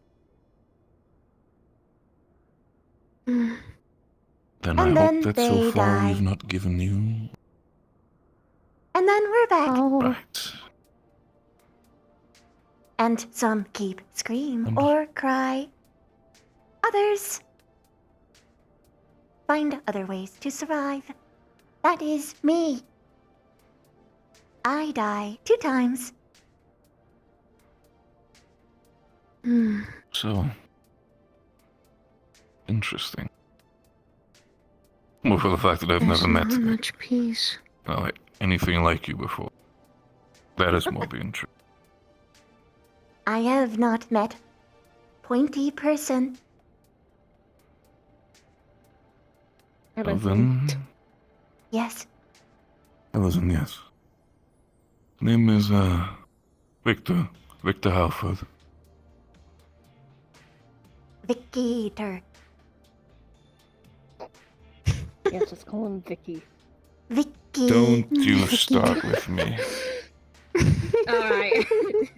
Then And I then hope that they so far die. we've not given you... And then we're back. Right. And some keep scream or cry. Others find other ways to survive. That is me. I die 2 times. So... interesting. Well, for the fact that I've never met much peace. anything like you before. That is more the intrigue. I have not met pointy person. Elvin. Yes. Elvin, yes. Name is, Victor. Victor Halford. Vicky Turk. Yeah, just call him Vicky. Vicky. Don't you start with me. Alright.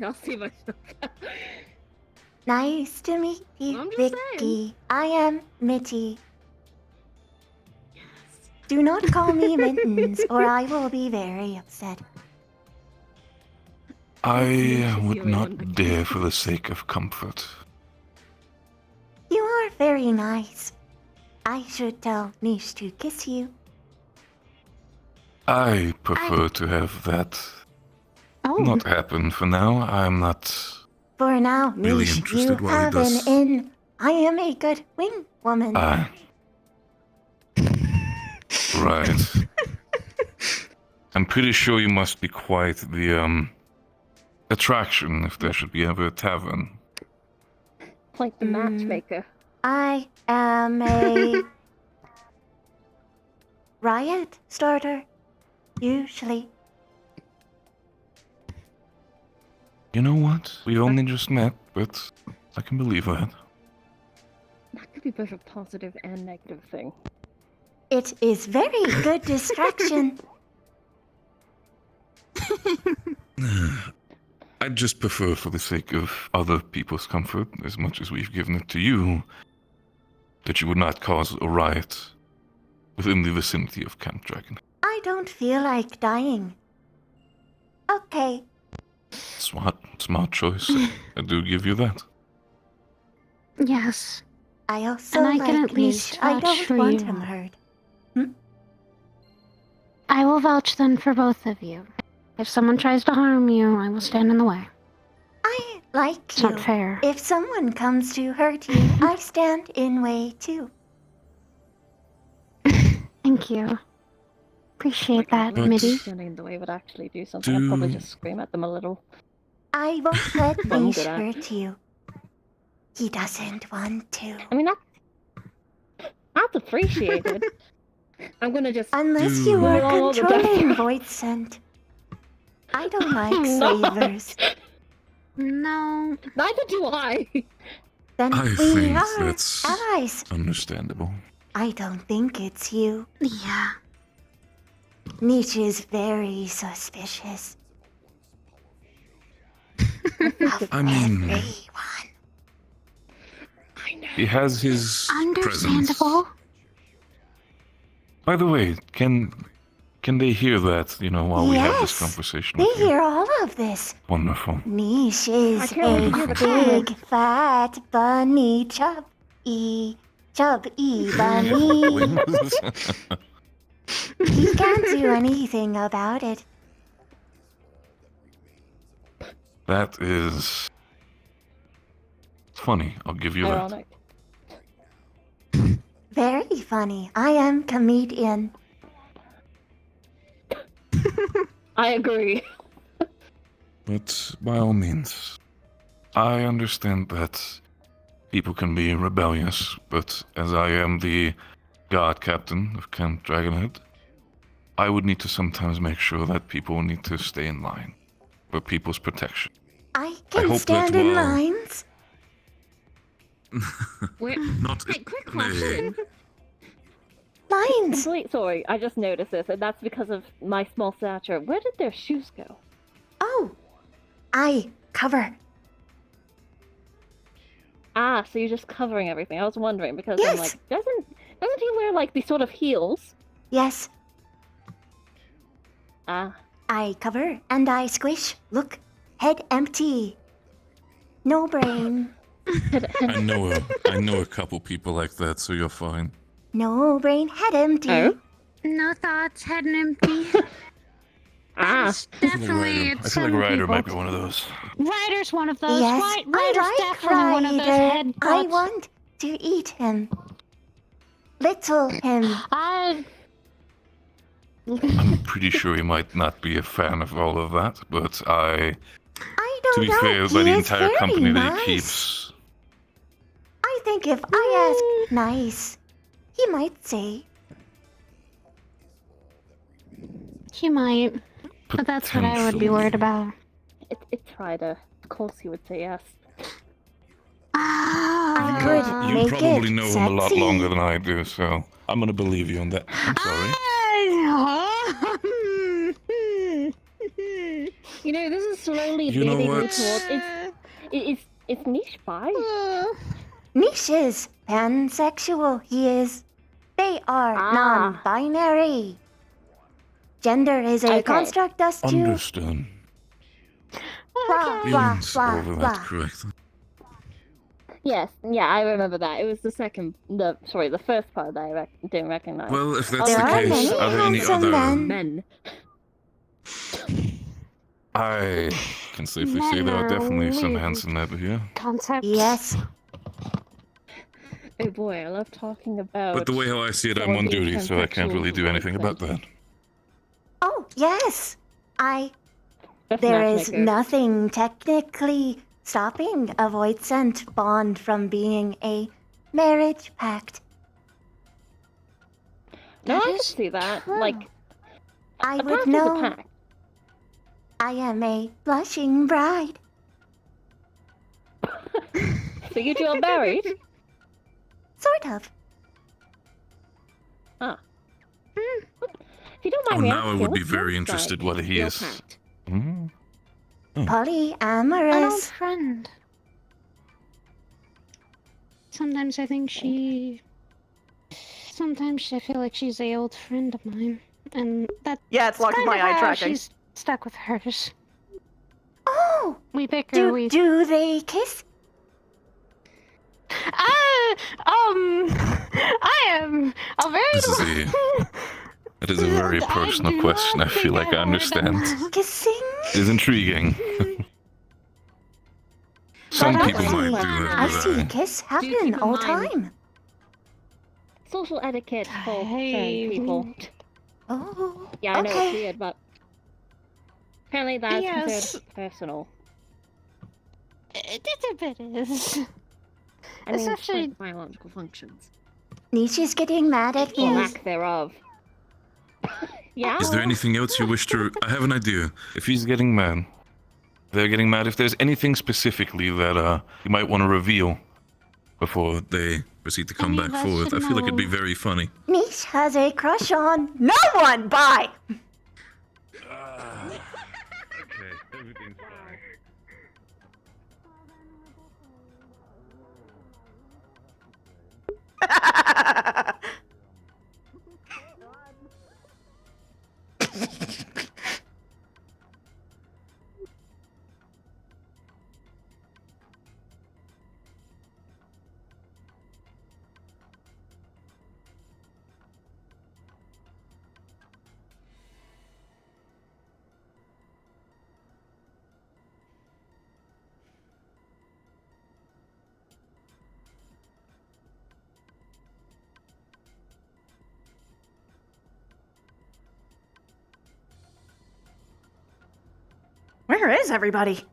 I'll see myself. Nice to meet you, I'm just Vicky. saying. I am Mitty. Do not call me Mittens, or I will be very upset. I would not dare for the sake of comfort. You are very nice. I should tell Nish to kiss you. I prefer to have that Oh. not happen for now. I'm not For now, really Nish, interested you while he have an does. in. I am a good wing woman. Right. I'm pretty sure you must be quite the, attraction if there should be ever a tavern. Like the matchmaker. I am a riot starter, usually. You know what? We only just met, but I can believe that. That could be both a positive and negative thing. It is very good distraction. I'd just prefer, for the sake of other people's comfort, as much as we've given it to you, that you would not cause a riot within the vicinity of Camp Dragon. I don't feel like dying. Okay. Smart choice. I do give you that. Yes. I also And I like can at least Nish. I vouch don't for want you. him hurt. I will vouch then for both of you. If someone tries to harm you, I will stand in the way. I like It's you. not fair. If someone comes to hurt you, I stand in way too. Thank you. Appreciate that, Mitty. Standing in the way would actually do something. I'd probably just scream at them a little. I won't let I'm Nish good at. hurt you. He doesn't want to. I mean, that's appreciated. I'm gonna just. Unless you are roll the controlling dice. void scent. I don't like I'm not. savers. No. Neither do I. Then I we think are that's allies. understandable. I don't think it's you. Yeah. Nish is very suspicious. I mean, he has his presence. Understandable. By the way, can they hear that, while we have this Yes, conversation They with you? hear all of this. Wonderful. Nish is I can't a hear the big, comments. fat, bunny, chubby bunny. He can't do anything about it. That is funny, I'll give you that. Ironic. Very funny. I am comedian. I agree. But by all means, I understand that people can be rebellious, but as I am the guard captain of Camp Dragonhead, I would need to sometimes make sure that people need to stay in line for people's protection. I can hope stand that in while- lines. Not Hey, quick question. Lines. Sorry, I just noticed this, and that's because of my small stature. Where did their shoes go? Oh, I cover. Ah, so you're just covering everything. I was wondering because I'm Yes. like, doesn't he wear like these sort of heels? Yes, Ah, I cover and I squish. Look, head empty. No brain. I know a couple people like that, so you're fine. No brain, head empty. Oh? No thoughts, head empty. That's definitely I feel like Ryder might be one of those. Ryder's one of those. Yes, Ryder's I like definitely one of those Ryder. head I thoughts. want to eat him. Little him. I'm pretty sure he might not be a fan of all of that, but I don't to be know. fair, He by the is entire very company that nice. he keeps, I think if I ask nice, he might say He might, but that's what I would be worried about. It's Ryder. Of course he would say yes. I could You make probably it know him a lot sexy. longer than I do, so I'm gonna believe you on that. I'm sorry. You know, this is slowly You know leading me what? towards it's niche bi. Niche is pansexual, he is. They are non-binary. Gender is a construct as to... Understood. Blah, blah, Feelings blah, over blah. that correctly. Yes, yeah, I remember that. It was the first part that I didn't recognize. Well, if that's There the are case, many are there any handsome other... men? I can safely say there are definitely some handsome men here. Concept. Yes. Oh boy, I love talking about... But the way how I see it, I'm on duty, so I can't really do anything about that. Oh, yes. There is nothing technically stopping a void scent bond from being a marriage pact. No, I can see that. true. Like, I a would pact is a know. pact. I am a blushing bride. So you two are married? Sort of. Ah. If you don't Oh, mind me now I asking, would be what's very your interested side? what he Your is. pact? Hmm? An old Polyamorous. friend. Sometimes I think Sometimes I feel like she's a old friend of mine, and that's it's locked with my eye tracking. She's stuck with hers. Oh! We bicker. Do they kiss? I am a very. That is a very personal question. I feel like I understand. Kissing? It is intriguing. Some But people might do that, I but see kiss happen all time. Social etiquette for certain people. Oh, Yeah, I know okay. it's weird, but apparently that's Yes. considered personal. It a bit is. I mean, Especially- like biological functions. Nietzsche's getting mad at Or me. lack thereof. Yeah? is there anything else you wish to... I have an idea. If he's getting mad, they're getting mad. If there's anything specifically that you might want to reveal before they proceed to come Any back of us forward, I should feel like it'd be know. very funny. Niche has a crush on no one. Bye. Okay, everything's fine. Where is everybody?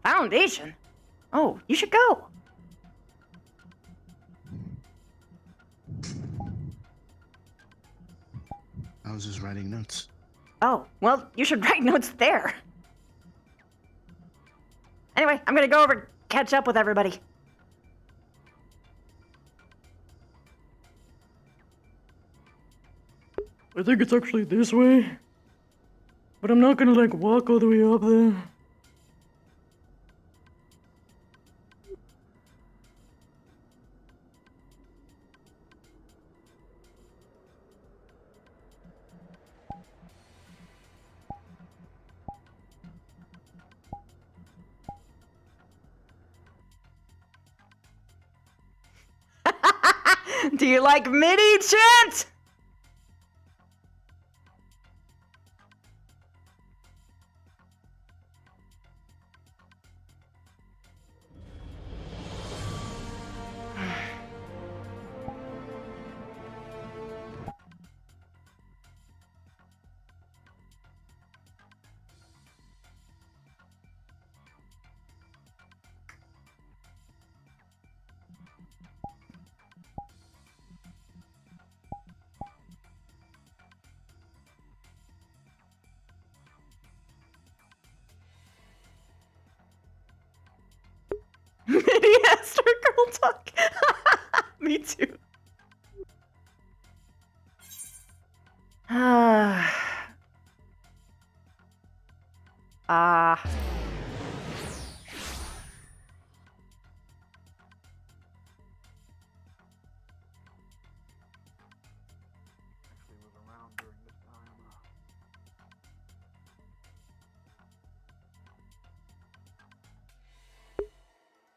Foundation? Oh, you should go. I was just writing notes. Oh, well, you should write notes there. Anyway, I'm gonna go over and catch up with everybody. I think it's actually this way. But I'm not gonna, like, walk all the way up there. Do you like mini chant? don't talk. Me too.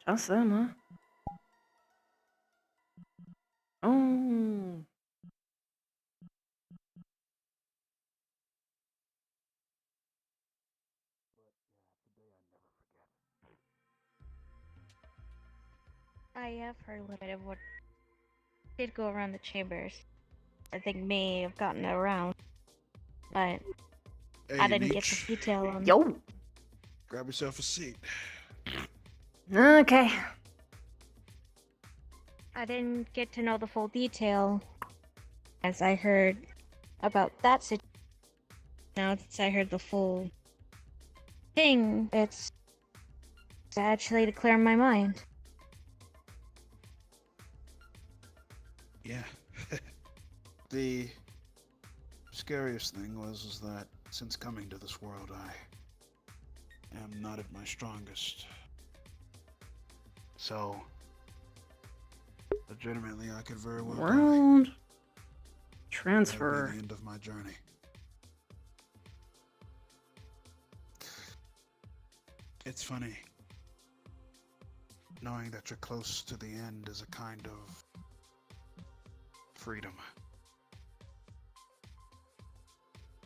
Just them, huh? Oh. I have heard a little bit of what did go around the chambers. I think may have gotten around, but I didn't get the detail on. Yo. Grab yourself a seat. Okay. I didn't get to know the full detail, as I heard about that situation. Now since I heard the full thing, it's actually to clear my mind. Yeah. The scariest thing was that since coming to this world, I am not at my strongest. So, legitimately, I could very well World die. transfer. That'd be the end of my journey. It's funny. Knowing that you're close to the end is a kind of freedom.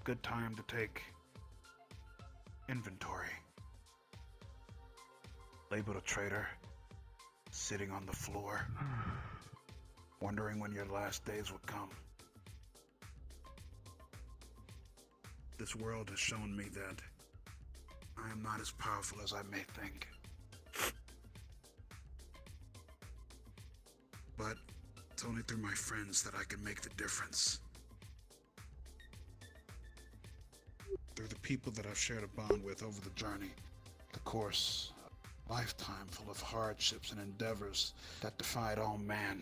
Good time to take inventory. Labeled a traitor, sitting on the floor, wondering when your last days would come. This world has shown me that I am not as powerful as I may think. But it's only through my friends that I can make the difference. Through the people that I've shared a bond with over the journey, the course, a lifetime full of hardships and endeavors that defied all man.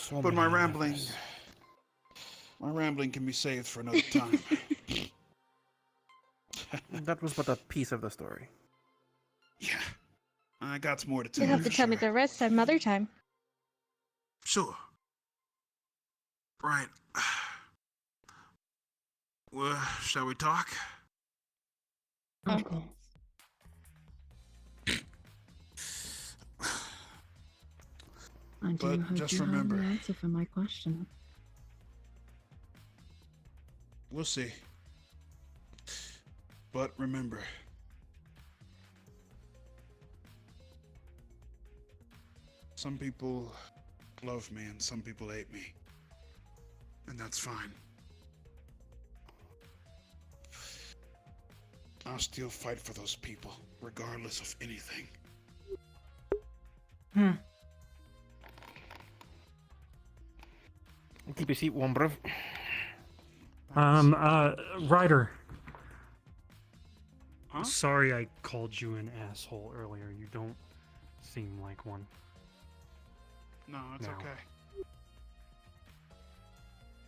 But my rambling can be saved for another time. That was but a piece of the story. Yeah, I got some more to tell You'll have to for tell sure. me the rest some other time. Sure. Right. Well, shall we talk? Of course. I do But hope just you remember, have the answer for my question. we'll see. But remember, some people love me and some people hate me. And that's fine. I'll still fight for those people, regardless of anything. Keep your seat warm, bruv. Ryder. Huh? Sorry I called you an asshole earlier. You don't seem like one. No, it's No. okay.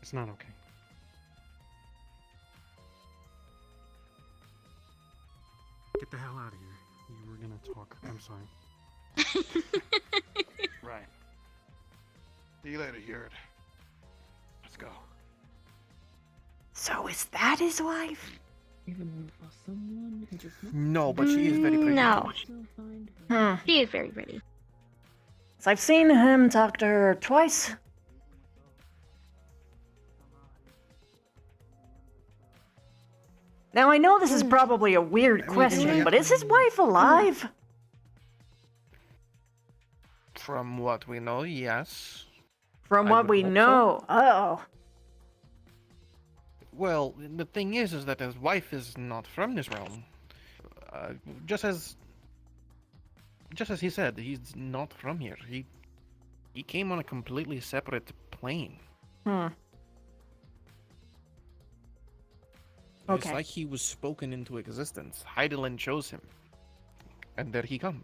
It's not okay. Get the hell out of here. You were gonna talk. I'm sorry. Right. See you later, Yurt. Let's go. So is that his wife? Even for someone who just No, but she is very pretty. No. Hmm. She is very pretty. So I've seen him talk to her twice. Now I know this is probably a weird question, but is his wife alive? From what we know, yes. From I what would we hope so. know. Oh. Well, the thing is that his wife is not from this realm. Just as he said, he's not from here. He came on a completely separate plane. It's Okay. like he was spoken into existence. Heidelin chose him. And there he come.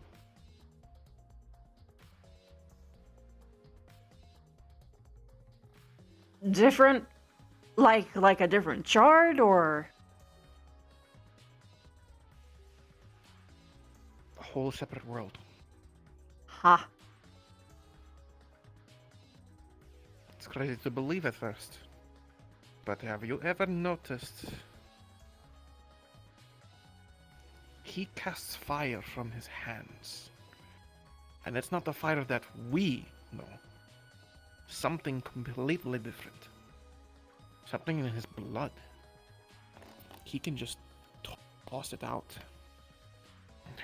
Different, like a different chart, or A whole separate world. ha? It's crazy to believe at first. But have you ever noticed? He casts fire from his hands. And it's not the fire that we know. Something completely different. Something in his blood. He can just toss it out.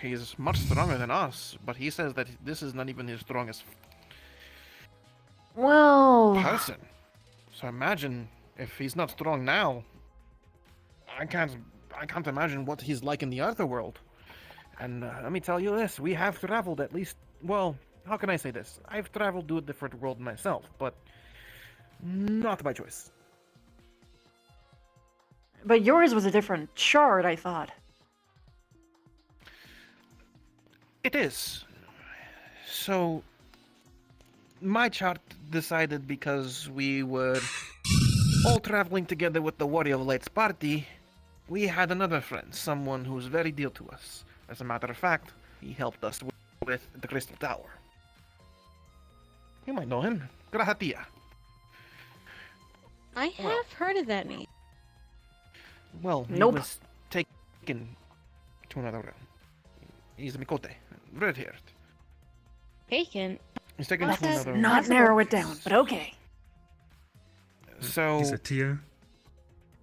He's much stronger than us, but he says that this is not even his strongest Well, person. So imagine if he's not strong now. I can't imagine what he's like in the other world. And let me tell you this: we have traveled at least. Well, how can I say this? I've traveled to a different world myself, but not by choice. but yours was a different chart, I thought. It is. So, my chart decided because we were all traveling together with the Warrior of Light's party, we had another friend, someone who's very dear to us. As a matter of fact, he helped us with the Crystal Tower. You might know him, Grahatia. I have heard of that name. Well, he Nope. was taken to another realm. He's a Mikote, red-haired. Taken? He's taken What to does another Not narrow it down, but okay. So, He's a Tia.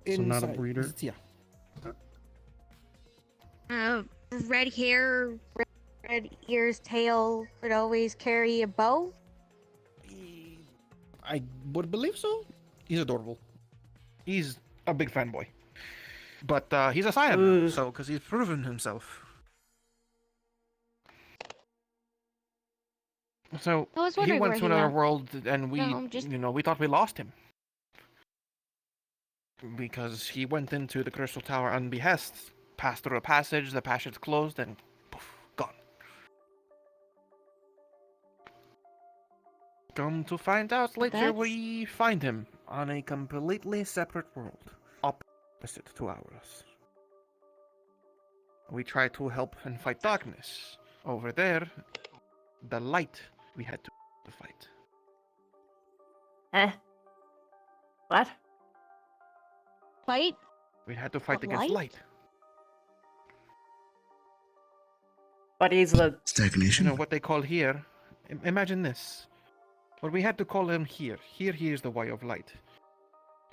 So not a inside- breeder. he's a Tia. Red hair, red ears, tail, would always carry a bow? I would believe so. He's adorable. He's a big fanboy. But he's a Saiyan, so because he's proven himself. So I was he wondering went where to he another went. world, and we, No, I'm just- we thought we lost him because he went into the Crystal Tower unbehest, passed through a passage, the passage closed, and poof, gone. Come to find out later, That's- we find him on a completely separate world, opposite to ours. We try to help and fight darkness. Over there, the light we had to fight. What? Fight? We had to fight The against light? light. But he's the You know what they call here? Imagine this. What we had to call him here. Here he is the Warrior of Light.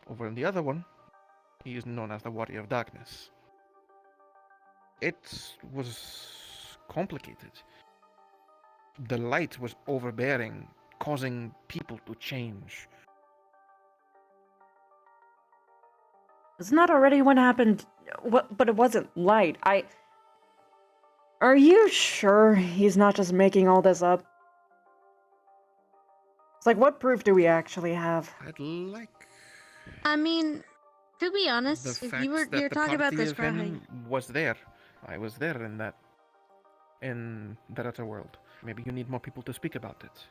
Over in the other one, he is known as the Warrior of Darkness. It was complicated. The light was overbearing, causing people to change. Isn't that already what happened? What? But it wasn't light. Are you sure he's not just making all this up? It's like, what proof do we actually have? I'd like I mean, to be the honest, if fact you're that the talking about party this of for him was there. I was there in that other world. Maybe you need more people to speak about it.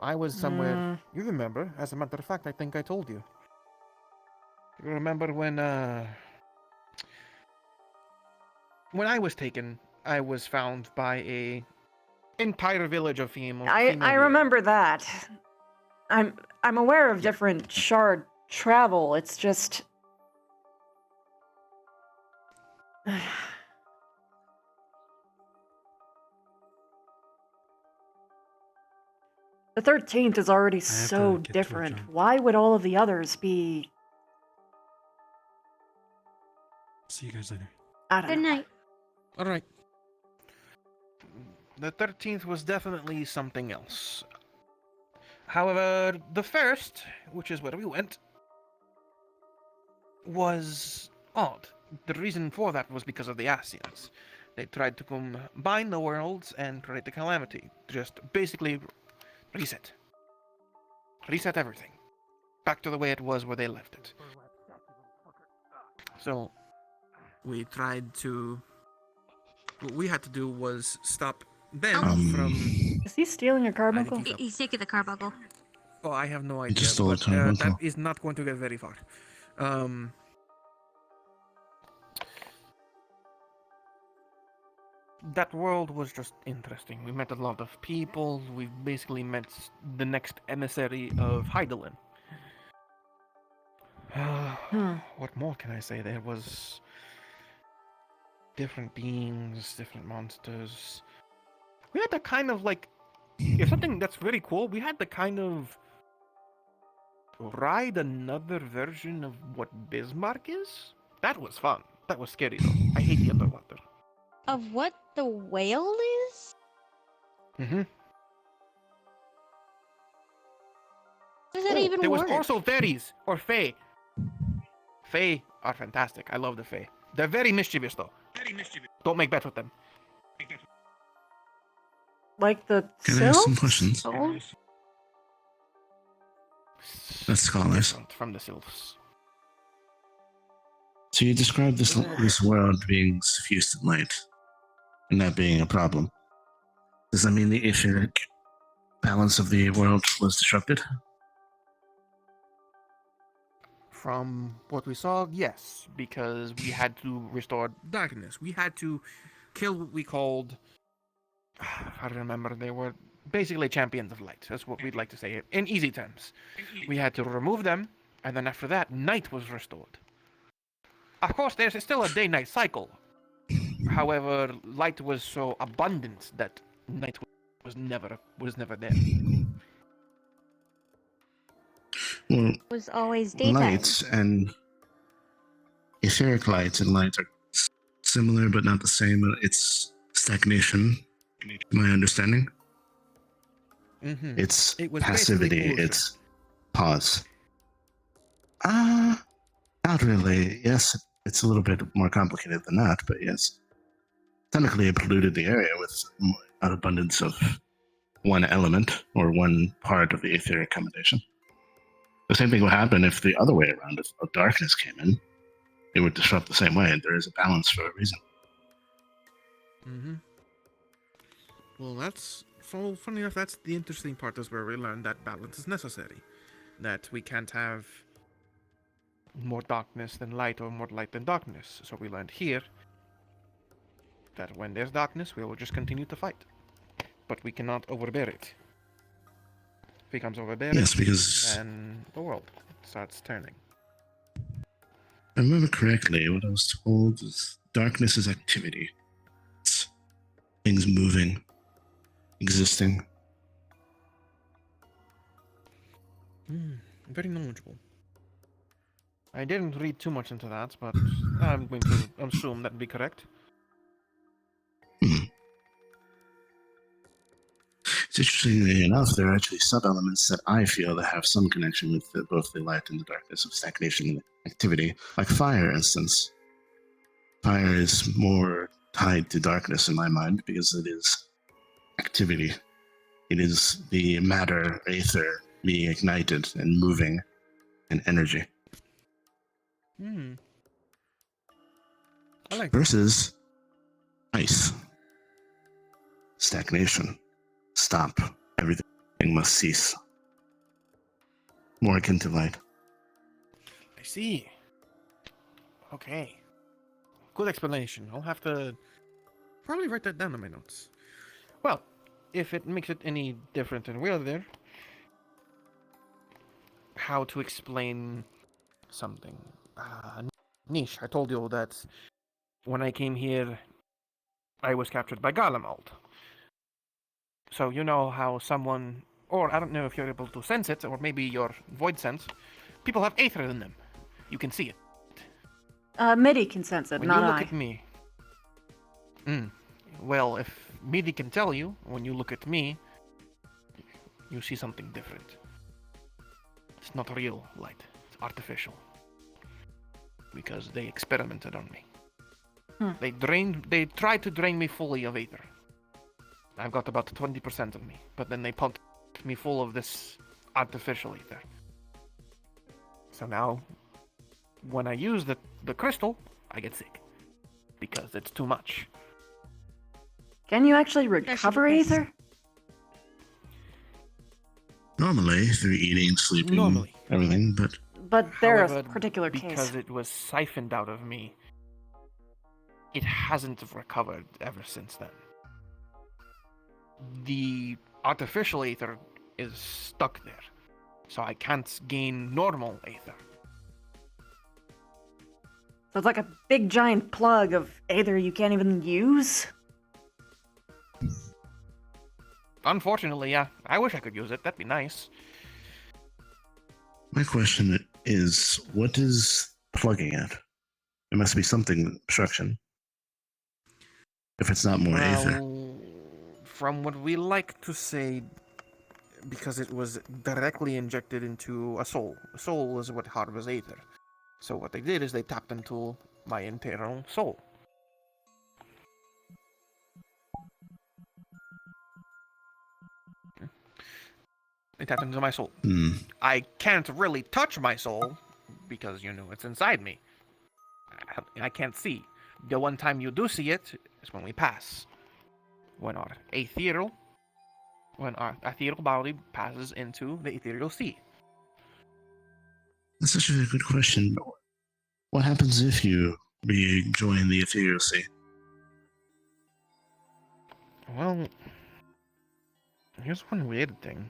I was somewhere. You remember? As a matter of fact, I think I told you. You remember when I was taken, I was found by a entire village of female. I remember that. I'm aware of different shard travel. It's just the 13th is already so get to it, different. John. Why would all of the others be? See you guys later. I don't Good know. night. All right. The 13th was definitely something else. However, the first, which is where we went, was odd. The reason for that was because of the Asians. They tried to combine the worlds and create the calamity. Just basically reset. Reset everything. Back to the way it was where they left it. So we tried to. What we had to do was stop them from. Is he stealing a carbuncle? He's taking the carbuncle. Oh, I have no idea. just stole a but, carbuncle. that is not going to get very far. That world was just interesting. We met a lot of people. We basically met the next emissary of Heidelin. What more can I say? There was different beings, different monsters. We had the kind of like, if something that's very cool, we had the kind of ride another version of what Bismarck is. That was fun. That was scary though. I hate the underwater. Of what the whale is? Mm-hmm. Does that even there work? was also fairies or fae. Fae are fantastic. I love the fae. They're very mischievous though. Very mischievous. Don't make bets with them. Like the Can I ask some sylphs? questions? Oh. That's scholars. Different from the sylphs. So you described this world being suffused in light, and that being a problem. Does that mean the etheric balance of the world was disrupted? From what we saw, yes, because we had to restore darkness. We had to kill what we called. I remember they were basically champions of light. That's what we'd like to say in easy terms. We had to remove them, and then after that, night was restored. Of course, there's still a day-night cycle. However, light was so abundant that night was never there. Well, Was always daytime. lights and etheric lights and light are similar but not the same. It's stagnation, my understanding. Mm-hmm. It's It was passivity. basically It's pause. Not really. Yes, it's a little bit more complicated than that, but yes. Technically, it polluted the area with an abundance of one element or one part of the etheric combination. The same thing would happen if the other way around, if darkness came in, it would disrupt the same way. There is a balance for a reason. Mm-hmm. Well, that's so funny enough. That's the interesting part, is where we learned that balance is necessary. That we can't have more darkness than light or more light than darkness. So we learned here that when there's darkness, we will just continue to fight, but we cannot overbear it. If it becomes overbearing, Yes, because then the world starts turning. if I remember correctly, what I was told is darkness is activity. It's things moving, existing. Very knowledgeable. I didn't read too much into that, but I'm going to assume that'd be correct. It's interestingly enough, there are actually sub-elements that I feel that have some connection with both the light and the darkness of stagnation and activity. Like fire, for instance. Fire is more tied to darkness in my mind because it is activity. It is the matter, aether, being ignited and moving, and energy. I like versus ice. Stagnation. Stop. Everything must cease. More akin to light. I see. Okay. Good explanation. I'll have to probably write that down in my notes. Well, if it makes it any different and weirder, how to explain something. Niche, I told you that when I came here, I was captured by Garlemald. So you know how someone, or I don't know if you're able to sense it, or maybe your void sense, people have aether in them. You can see it. Midi can sense it, When not you look I. at me. Well, if Midi can tell you, when you look at me, you see something different. It's not real light. It's artificial. Because they experimented on me. They tried to drain me fully of aether. I've got about 20% of me, but then they pumped me full of this artificial aether. So now, when I use the crystal, I get sick because it's too much. Can you actually recover ether? Normally, through eating, sleeping, Normally. everything, but But there's a However, particular because case. it was siphoned out of me, it hasn't recovered ever since then. The artificial ether is stuck there, so I can't gain normal ether. So it's like a big giant plug of either you can't even use? Unfortunately, yeah. I wish I could use it. That'd be nice. my question is, what is plugging it? There must be something obstruction. If it's not more ether. From what we like to say, because it was directly injected into a soul. A soul is what harbors ether. So what they did is they tapped into my internal soul. They tapped into my soul. I can't really touch my soul because, you know, it's inside me. I can't see. The one time you do see it is when we pass. When our ethereal body passes into the ethereal sea. That's actually a good question. What happens if you rejoin the ethereal sea? Well, here's one weird thing.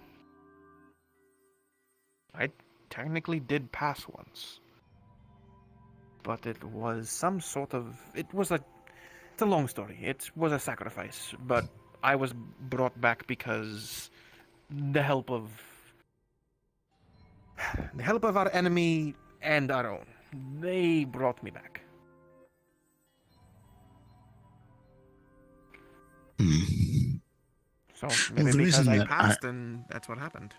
I technically did pass once. But it was some sort of... It's a long story. It was a sacrifice, but I was brought back because the help of our enemy and our own. They brought me back. So maybe because I passed, and that's what happened.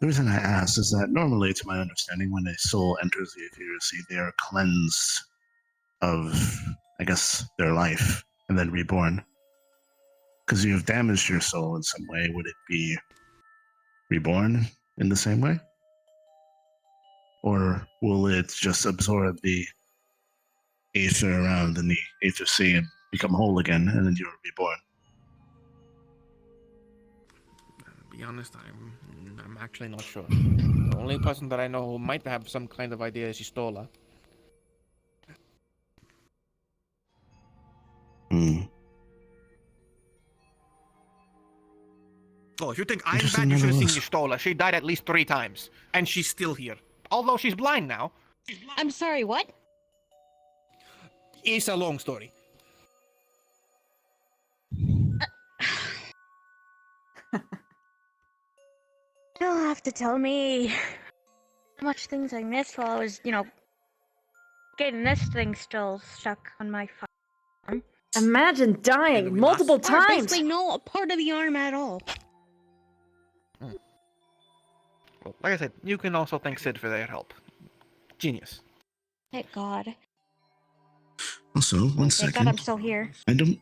The reason I ask is that normally, to my understanding, when a soul enters the ethereal sea, they are cleansed of, I guess, their life and then reborn. Because you have damaged your soul in some way, would it be reborn in the same way? Or will it just absorb the aether around in the aether sea and become whole again, and then you're reborn? To be honest, I'm actually not sure. The only person that I know who might have some kind of idea is Istola. Oh, if you think I'm bad, you should have seen Istola. She died at least 3 times, and she's still here. Although she's blind now. I'm sorry, what? It's a long story. You'll have to tell me how much things I missed while I was, getting this thing still stuck on my farm. Imagine dying multiple times! Basically no part of the arm at all. Well, like I said, you can also thank Sid for their help. Genius. Thank God. Also, one Thank second. God I'm still here. I don't...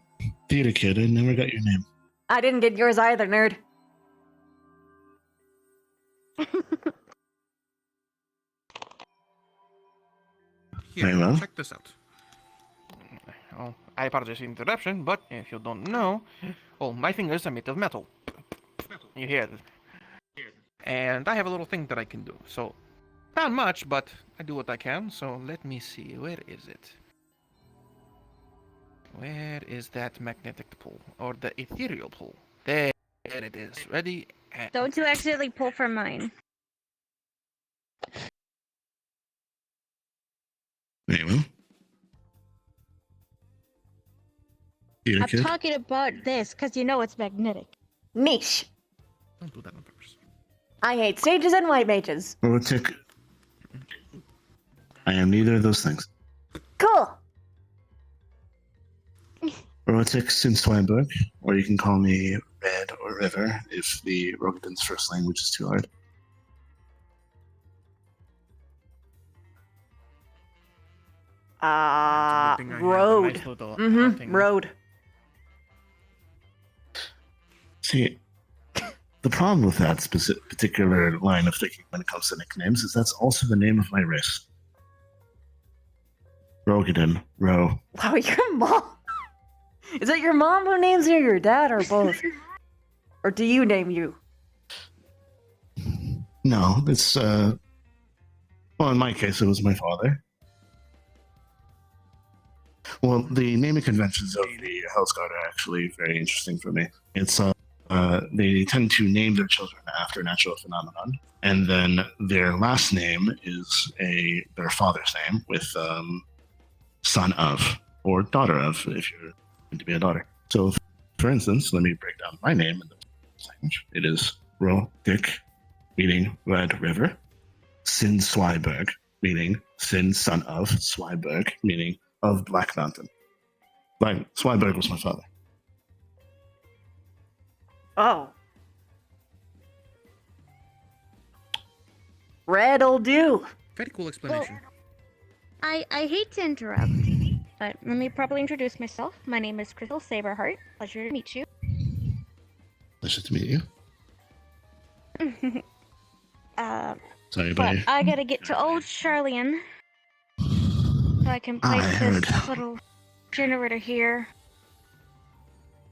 Theater kid, I never got your name. I didn't get yours either, nerd. Here, Very well. check this out. Oh, I apologize for the interruption, but if you don't know, my fingers are made of metal. You hear this? And I have a little thing that I can do. So, not much, but I do what I can. So let me see. Where is it? Where is that magnetic pull? Or the ethereal pull? There it is. Ready? And... Don't you accidentally pull from mine. Very well. I'm talking about this, because you know it's magnetic. Niche. Don't do that on purpose. I hate sages and white mages. Rotic. I am neither of those things. Cool. Rotic Sinstweinberg, or you can call me Red or River if the Rogan's first language is too hard. Road. Road. See, the problem with that particular line of thinking when it comes to nicknames is that's also the name of my race. Rogadin. Ro. Wow, your mom. Is it your mom who names you, or your dad, or both? Or do you name you? No, it's well, in my case, it was my father. Well, the naming conventions of the House Guard are actually very interesting for me. It's they tend to name their children after a natural phenomenon, and then their last name is their father's name with son of or daughter of, if you're going to be a daughter. So, for instance, let me break down my name in the language. It is Ro-Dik, meaning Red River. Sin Swyberg, meaning Sin, son of Swyberg, meaning of Black Mountain. Swyberg was my father. Oh. Red'll do. Very cool explanation. I hate to interrupt, but let me properly introduce myself. My name is Crystal Saberheart. Pleasure to meet you. Pleasure to meet you. Sorry, But buddy. I gotta get to old Charlian so I can place this little generator here.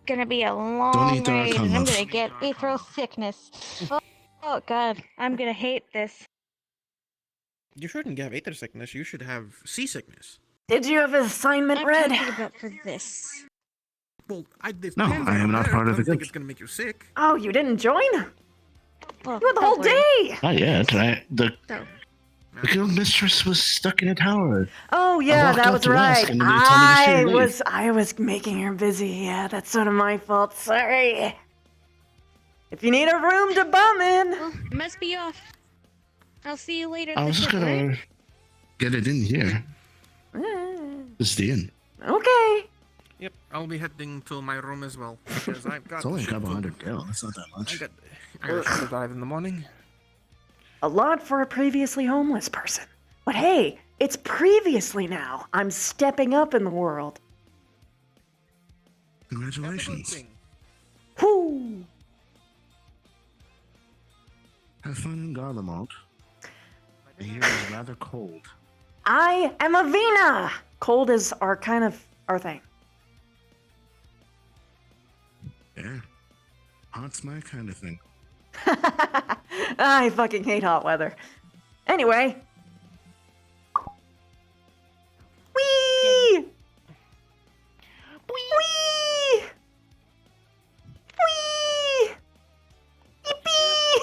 Gonna be a long eat the ride, and I'm Arcanum. gonna get ethereal sickness. Oh god, I'm gonna hate this. You shouldn't have aether sickness. You should have seasickness. Did you have an assignment, I'm Red? talking about for this. Well, No, I am not part of the I think group. it's gonna make you sick. Oh, you didn't join? Well, You had the whole day! Not yet. The guild mistress was stuck in a tower. Oh yeah, walked that out was to ask, right. and then they told me to shoot her leave. I was making her busy. Yeah, that's sort of my fault. Sorry. If you need a room to bum in. Well, must be off. I'll see you later. I was just gonna get it in here. Just the inn. Okay. Yep, I'll be heading to my room as well because I've got. It's only a couple hundred gil. That's not that much. I got to dive in the morning. A lot for a previously homeless person. But hey, it's previously now. I'm stepping up in the world. Congratulations. Whoo! Have fun in Garlemald. The year is rather cold. I am a Vina! Cold is our thing. Yeah. Hot's my kind of thing. I fucking hate hot weather. Anyway. Whee! Whee! Whee! Yippee!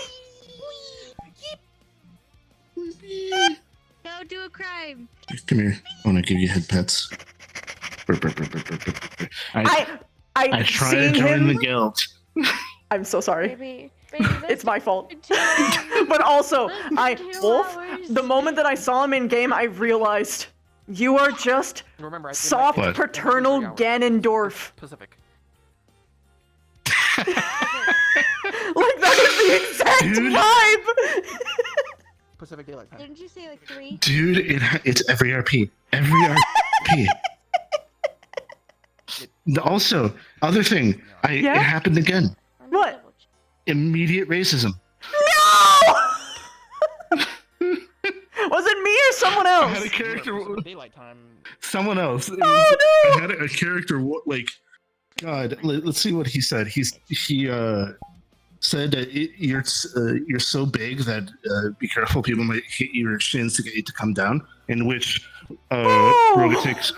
Go do a crime. Come here. I want to give you head pets. I tried to seeing join the him- guild. I'm so sorry. Baby, It's my fault. But also, Wolf, the moment that I saw him in game, I realized you are just Remember, soft What? paternal Ganondorf. Pacific. Like that is the exact vibe. Pacific Daylight Time. Didn't you say like 3? Dude, it's every RP. Every RP. Also, other thing, it happened again. What? Immediate racism. No! Was it me or someone I else? had a character. Daylight Time. Someone else. Oh no! I had a character like, God. Let's see what he said. He said that you're so big that be careful, people might hit your shins to get you to come down. In which Rogatik's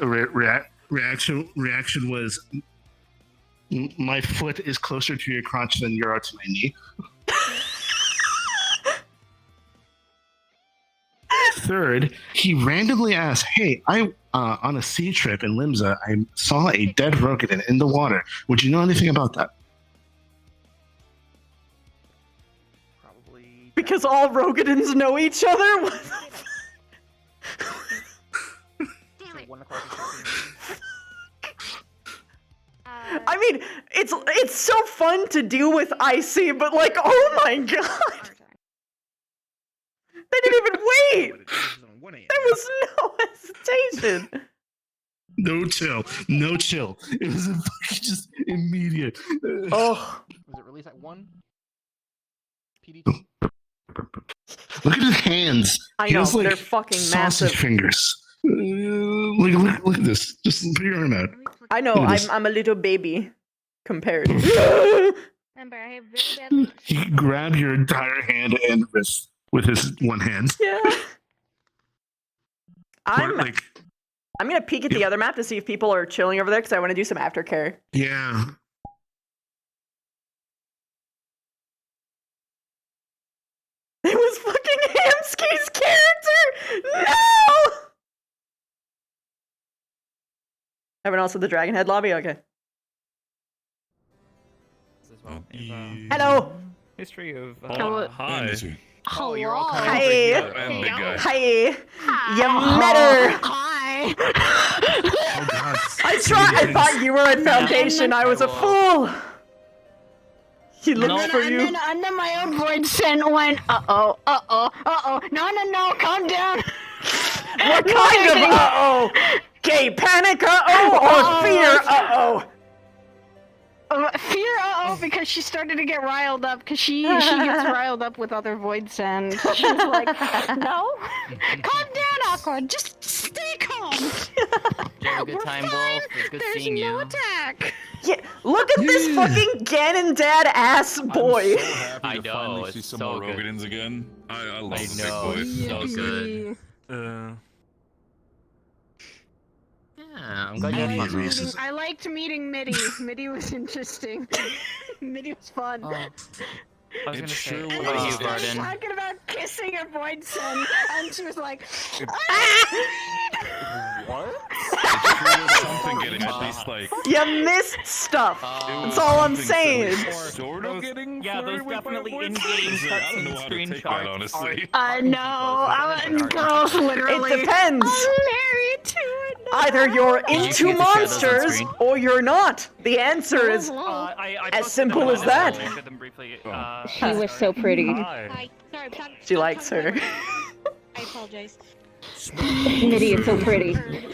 reaction was, my foot is closer to your crotch than you are to my knee. Third, he randomly asked, "Hey, I on a sea trip in Limsa, I saw a dead Rogadin in the water. Would you know anything about that?" Because all Rogadins know each other? What the I mean, it's so fun to deal with Icy, but like, oh my god! They didn't even wait! There was no hesitation! No chill. No chill. It was just immediate. Oh. Was it released at 1? Look at his hands. I He know, has, like, they're fucking sausage massive. fingers. Look at this. Just put your arm out. I know. Look at this. I'm a little baby compared. Remember, I have very bad. He grabbed your entire hand and wrist with his one hand. Yeah. I'm Like, gonna peek at the other map to see if people are chilling over there because I want to do some aftercare. yeah. It was fucking Hamsky's character! No! Everyone else with the Dragon Head lobby? Okay. Hello! History of. Hi. Oh, you're all kind Hi. of big guy. Hi. You met her. Hi. I thought you were in Foundation. I was a fool. He looked for you. And then my own void sent went, uh-oh. No, calm down. What kind of uh-oh? Gay panic uh-oh or fear uh-oh? Fear uh-oh because she started to get riled up because she gets riled up with other void send. She's like, no, calm down, Aqua. Just stay calm. Did you have a good time, Wolf? It was good There's seeing no you. attack. Yeah, look at this fucking Ganon dad ass boy. I'm so happy I to know, finally it's see some so more good. Rogadins again. I love I the know, big it's boys. so good. Yeah, I'm glad you had fun. I liked meeting Mitty. Mitty was interesting. Mitty was fun. I was It gonna sure say, was. what about you, She was Garden? talking about kissing a void son, and she was like, What? Something getting at least like. You missed stuff. That's all I'm saying. Sort of getting. Yeah, those flirty with my definitely boyfriend. in-game I don't know cutscene how to take that, screenshots honestly. I know, girls, literally. It depends. I'm married to it. Either you're you into get to share those on monsters screen? or you're not. The answer is I as posted simple them on as that. Discord. I shared them briefly. She was so pretty. Hi. Sorry, I'm talking. She likes her. I apologize. Mitty is so pretty.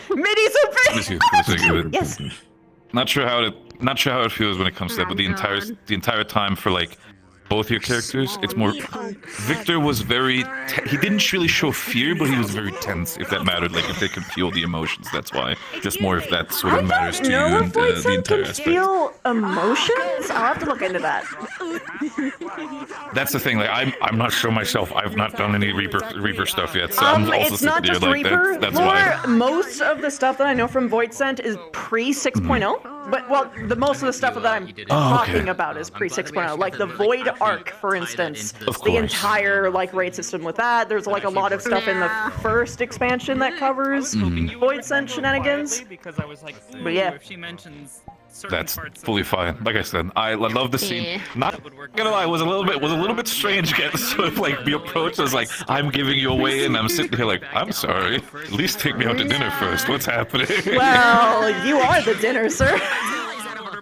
Mitty's so pretty. Yes. Not sure how it feels when it comes to that, but the entire time for like both your characters, it's more. Victor was very. He didn't really show fear, but he was very tense. If that mattered, like if they could feel the emotions, that's why. Just more if that sort of matters to you No, and void the son entire can aspect. feel emotions. I'll have to look into that. That's the thing. Like I'm not sure myself. I've not done any Reaper stuff yet, so I'm also It's not sitting just there like Reaper. that's why. Most of the stuff that I know from Void Sent is pre 6.0. But well, the most of the stuff that I'm talking about is pre 6.0, like the Void Arc, for instance. Of The course. entire like raid system with that. There's like a lot of stuff in the first expansion that covers Void Sent shenanigans. Because I was like, But yeah. if she mentions certain That's parts fully fine. Like I said, I love the scene. Not gonna lie, it was a little bit strange getting sort of like the approach was like, I'm giving you away, and I'm sitting here like, I'm sorry. At least take me out to dinner first. What's happening? Well, you are the dinner, sir.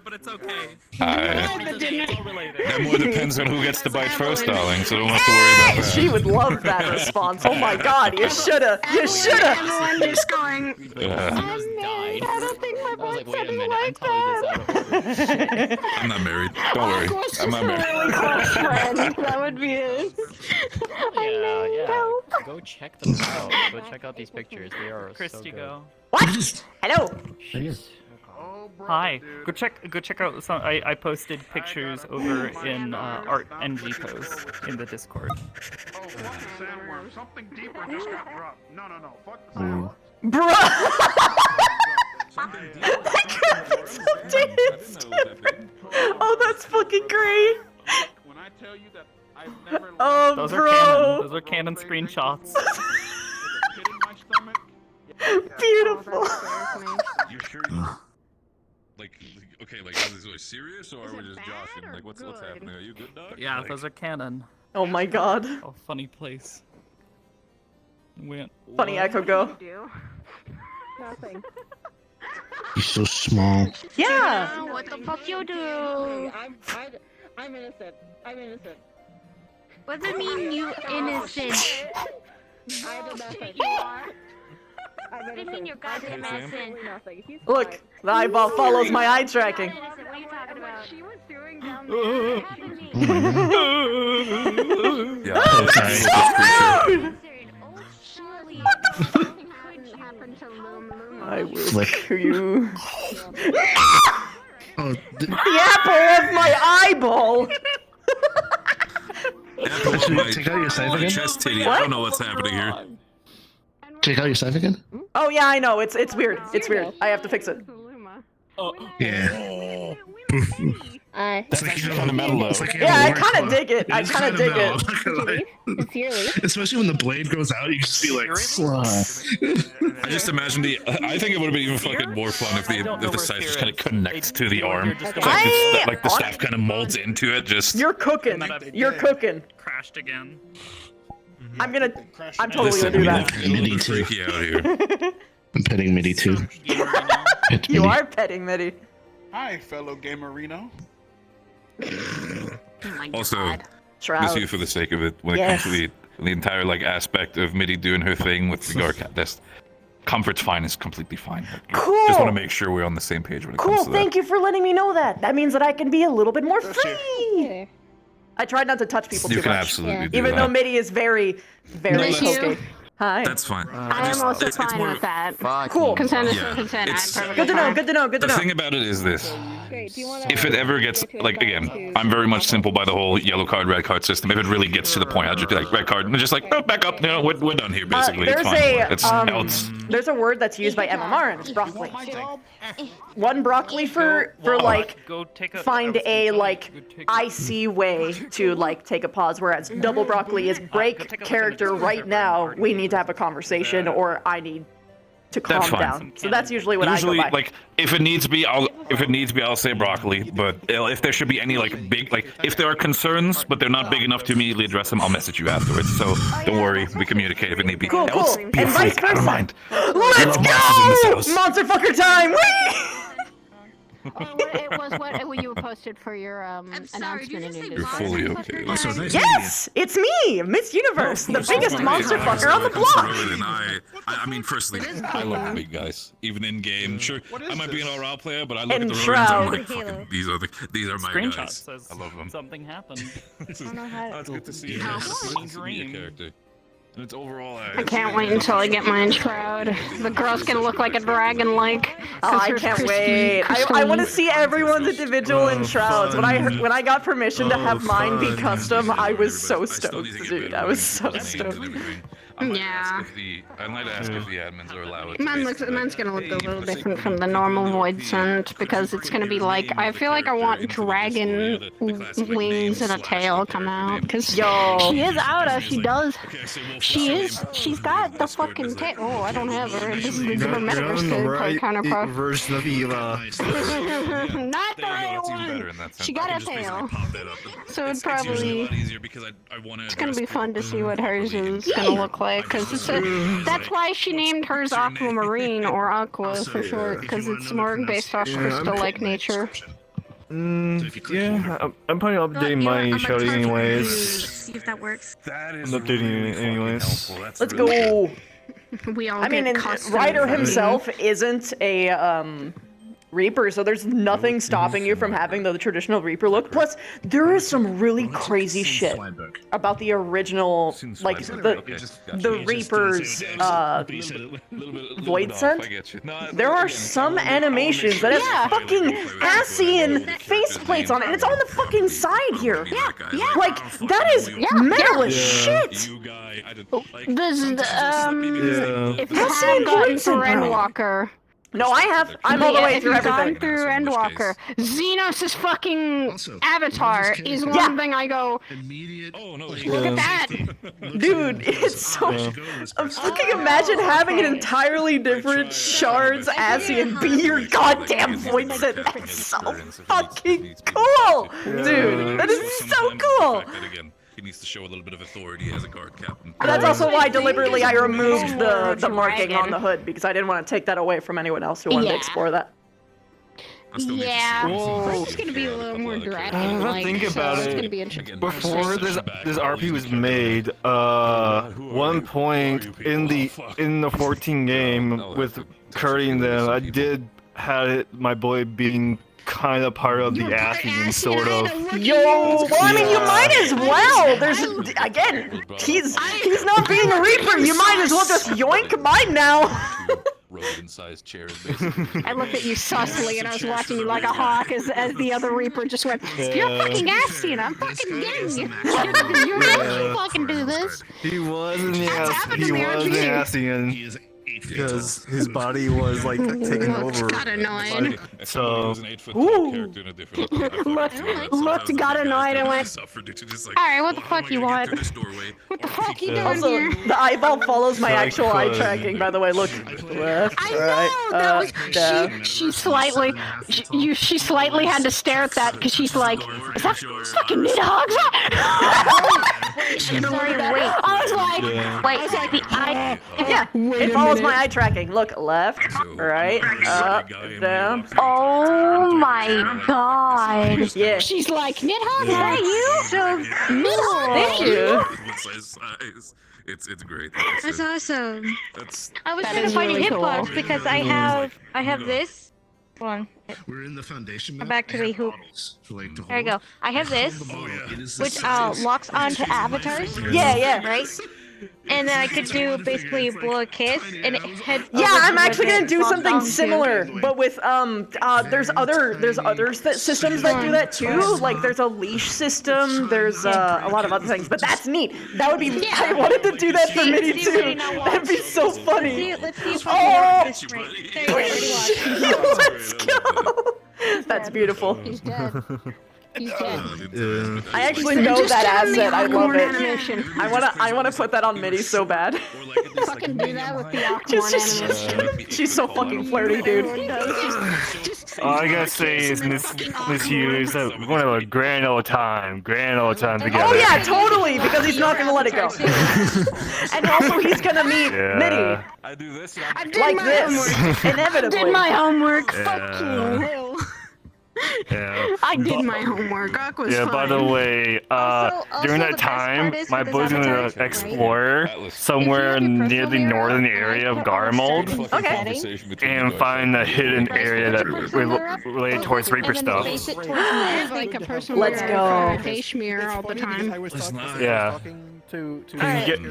but it's okay. That more depends on who gets the bite first, darling. So don't have to worry about that. She would love that response. Oh my god, you shoulda. You shoulda. Everyone just going, I don't think my was like, void wait a send minute, like I'm totally this out of order. I'm not married. Don't worry. I'm not really married. close friend. That would be it. Yeah. Go check them out. Go check out these pictures. They are Christy, so good. go. What? Hello. Hi. Go check out some. I posted pictures over in Art NG post in the Discord. Oh, fuck the sandworm. Something deeper just got dropped. No. Fuck the sandworm. Oh, that's fucking great. When I tell you that I've never Oh, Those bro. are canon. Those are canon screenshots. Beautiful. You sure? Like, okay, like, is this serious or are we just joshing? Like, what's happening? Are you good, dog? Yeah, Like, those are canon. Oh my god. Oh, funny place. Went. Funny Echo go. Nothing. He's so small. Yeah. What the fuck you do? I'm innocent. I'm innocent. What does it mean, you innocent? I did nothing. You are. I'm What do you mean you're goddamn innocent? Nothing. He's Look, the eyeball follows my eye tracking. What are you talking about? She was doing down there. Yeah, Oh, okay. so rude! I will Flick. kill you. Oh, The apple of my eyeball! Take out your scythe My again? chest titty. What? I don't know what's happening here. Take out your scythe again? Oh yeah, I know. It's weird. It's weird. I have to fix it. Yeah. That's actually kind of metal, though. Yeah, I kind of dig it. I kind of dig it. Sincerely. Especially when the blade goes out, you just be like, "Slut." I just imagine I think it would have been even fucking more fun if the scythe just kind of connects to the arm. So like the staff kind of molds into it. Just You're cooking. You're cooking. Crashed again. I'm totally listen, gonna do that. Midi too. freaky out here. I'm petting Midi too. Pet You Midi. are petting Midi. Hi, fellow gamerino. Also, Shroud. miss you for the sake of it. When it Yes. comes to the entire like aspect of Midi doing her thing with the Garcat, that's comfort's fine is completely fine. Cool. Just want to make sure we're on the same page when it comes Cool. to that. Thank you for letting me know that. That means that I can be a little bit more free. I tried not to touch people You too can much. absolutely do Even that. though Midi is very, very pokey. Hi. That's fine. I'm also fine with that. Cool. Consent is Yeah. consent. I'm It's- perfectly Good to know. fine. Good to know. Good to The know. thing about it is this. Great. Do you want If it ever gets, like, again, I'm very much simple by the whole yellow card, red card system. If it really gets to the point, I'll just be like, red card, and just like, oh, back up, we're done here, basically. It's There's fine. there's a word that's used by MMR and it's broccoli. One broccoli for like find a like icy way to like take a pause, whereas double broccoli is break character right now. We need to have a conversation, or I need to calm That's fine. down. So that's usually what Usually, I go by. like, if it needs to be, I'll say broccoli. But if there should be any like big, like, if there are concerns, but they're not big enough to immediately address them, I'll message you afterwards. So don't worry, we communicate if it need be. Cool, Now, let's cool. be a And vice freak, I don't versa. mind. Let's monsters in this go! house. Monster fucker time! Whee! It was what you posted for your announcement in your You're fully okay. Yes, it's me, Miss Universe, the biggest monster fucker on the block. And I mean, firstly, I love the big guys, even in game. Sure, I might be an all-round player, but I look at the ruins and I'm like, fucking, these are my Screenshot guys. says I love them. something happened. It's good to see you. It's good to be a character. And it's overall. I can't wait until I get my Enshroud. The girl's gonna look like a dragon, like. Oh, I can't wait. I want to see everyone's individual Enshrouds. When I got permission to have mine be custom, I was so stoked, dude. I was so stoked. Yeah. I might ask if the admins are allowed. Mine's gonna look a little different from the normal void scent because it's gonna be like I feel like I want dragon wings and a tail come out because she is Outa. She does. She's got the fucking tail. Oh, I don't have her. This is the different metaverse counterpart. Version of Eva. Not the right one. She got a tail. So it's probably. It's gonna be fun to see what hers is gonna look like because that's why she named hers Aquamarine or Aqua for short because it's more based off crystal-like nature. Yeah, I'm probably updating my shouting anyways. See if that works. I'm updating it anyways. Let's go. We all I mean, get and custom Ryder himself isn't a Reaper, so there's nothing stopping you from having the traditional Reaper look. Plus, there is some really crazy shit about the original, like the Reaper's void scent. There are some animations that have fucking Asian faceplates on it, and it's on the fucking side here. Yeah. Like that is metal as shit. This is if you Asian have gotten void scent, through bro. Endwalker. No, I have. I'm all the way through If you've everything. gone through Endwalker, Xenos' fucking avatar is one thing I go, look at that! Dude, it's so. I'm fucking imagine having an entirely different shards Asian be your goddamn voice set. That's so fucking cool! Dude, that is so cool! He needs to show a little bit of authority as a guard captain. But that's also why deliberately I removed the marking on the hood, because I didn't want to take that away from anyone else who wanted to explore that. Yeah, it's gonna be a little more dragon-like. Think about It's it. gonna be interesting. Before this RP was made, one point in the 14 game with Curry and them, I did had my boy being kind of part of the Asian, sort of. Yo, well, I mean, you might as well. There's again, he's not being a Reaper. You might as well just yoink mine now. Biden-sized chairs, basically. I looked at you sussly, and I was watching you like a hawk as the other Reaper just went, "You're fucking assy, and I'm fucking getting you. You're not fucking do this." He was in the That's ass. happened He to me, was RP. the Asian. Because his body was like taken over. Got annoyed. So. Looked, got annoyed, and went, "Alright, what the fuck you want? What the fuck you doing Also, here?" the eyeball follows my So I actual eye could. tracking, by the way. Look. Left, I right, know that was down. she slightly she slightly had to stare at that because she's like, "Is that fucking Nidhogg's?" Sorry, wait. I was like, Wait, I was like, Yeah, it follows my eye tracking. Look, left, right, up, down. Oh my god. Yeah. she's like, "Nidhogg, is that you?" So Nidhogg, Thank you. It's great. That's awesome. That's I was That trying to is find really a cool. hitbox because I have this. Hold on. We're in the foundation. Go back to the hoop. Like to There you go. hold. I have this, It is which the size. locks onto avatars. Yeah. Right? And then I could do basically blow a kiss and it heads. Yeah, over I'm to actually where gonna it do locks something onto. similar, but with there's other systems that do that too. Like there's a leash system. There's a lot of other things, but that's neat. That would be. I wanted to do that for Mini too. That'd be so funny. Let's see if I can work this right. There you go. Already watched. Let's go. That's beautiful. He's dead. He's dead. I actually know Just that give him the asset. I love awkward it. animation. I wanna put that on Mini so bad. Fucking do that with the Just- Aquaman animation. She's so fucking flirty, dude. All I gotta say is Miss Hughes that we're gonna have a grand old time together. Oh yeah, totally, because he's not gonna let it go. And also he's gonna meet Yeah. Mini I do this. I did like my this, homework. inevitably. Did my homework. Yeah. Fuck you. Yeah. I did my homework. Aqua's Yeah, by the fine. way, Also, during the that best time, part is my with boy's his gonna avatar, explore somewhere If you have your near the personal northern mirror, area of I put all the Garmold settings Okay. and find a hidden area that mirror, related towards Reaper and then stuff. face it towards I have me. like a personal Let's mirror go. for a face mirror all the time. Yeah. To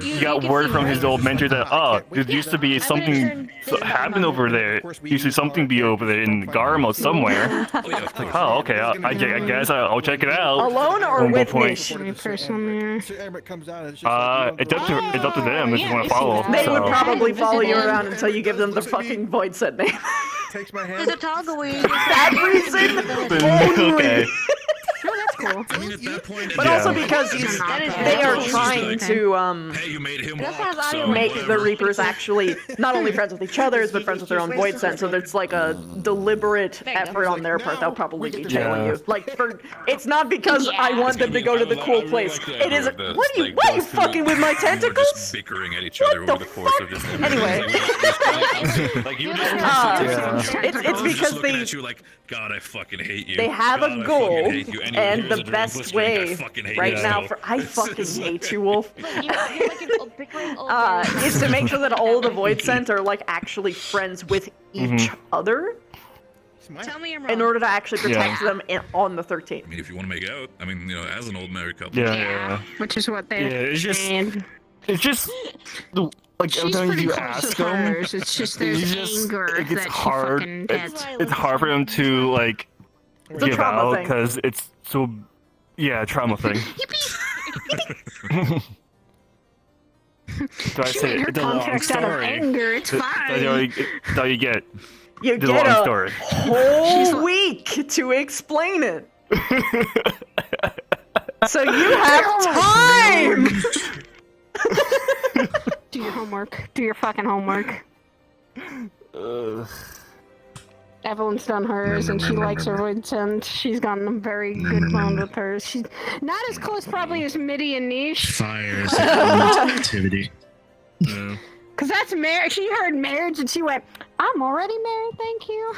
You got word from his old mentor that, oh, there used to be something happened over there. Used to something be over there in Garmo somewhere. Like, oh, okay, I guess I'll check it out. Alone or At one with point. Nish? My personal mirror. It's up to them if you want to follow. They would so. probably follow you around until you give them the fucking void set name. Takes my hand. There's a toggle where you That reason only. Okay. Oh, that's cool. I mean, at that point, But Yeah. also because they are trying to hey, you made him It also has walk, audio so make the whatever. Reapers actually not only friends with each other, but friends with their own void sense. So there's like a deliberate effort on their part. They'll probably be tailing you. Like it's not because I want them to go to the cool place. It is. What are you fucking with my We're just tentacles? bickering at each other over the course of just Anyway. like you just It's because looking they at you like, God, I fucking hate you. they have God, a I fucking goal, hate you. And, and you the use a best Blitzkrieg, I way fucking hate right you. now for I fucking hate you, Wolf. You're like an old bickering old man. Is to make sure that all of the void scent are like actually friends with each other Tell me I'm wrong. in order to actually protect them on the 13th. I mean, if you want to make out, I mean, you know, as an old married couple. Yeah. Which is what they. Yeah, it's just saying. like every She's time pretty you close ask to them, hers. It's just there's anger it gets that hard. she fucking gets. It's hard for them to like The give trauma out thing. because it's so trauma thing. So I She say made her it's a long contract out of story. anger. It's That's fine. all you get. You It's a get long a story. whole week to explain it. So you have time. Do your homework. Do your fucking homework. Evelyn's done hers, and she likes her void scent. She's gotten a very good bond with hers. She's not as close, probably, as Midi and Niche. Fire is an element of activity. Cause that's marriage. She heard marriage, and she went, "I'm already married, thank you."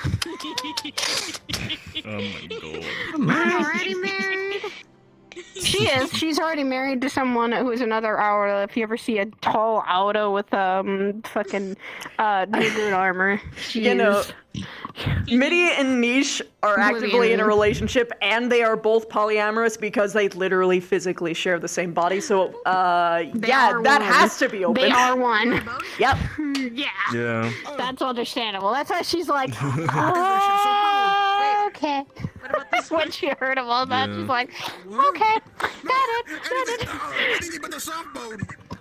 Oh my god. I'm already married. She She is. She's already married to someone who is another Aura. If you ever see a tall Aura with fucking Dragoon armor, she You know, is. Mitty and Niche are actively in a relationship, and they are both polyamorous because they literally physically share the same body. So, yeah, are that one. has to be open. They are one. Yep. Yeah. Yeah. That's understandable. That's why she's like, oh, okay. What about this When she heard of all that, Yeah. she's like, okay, got it.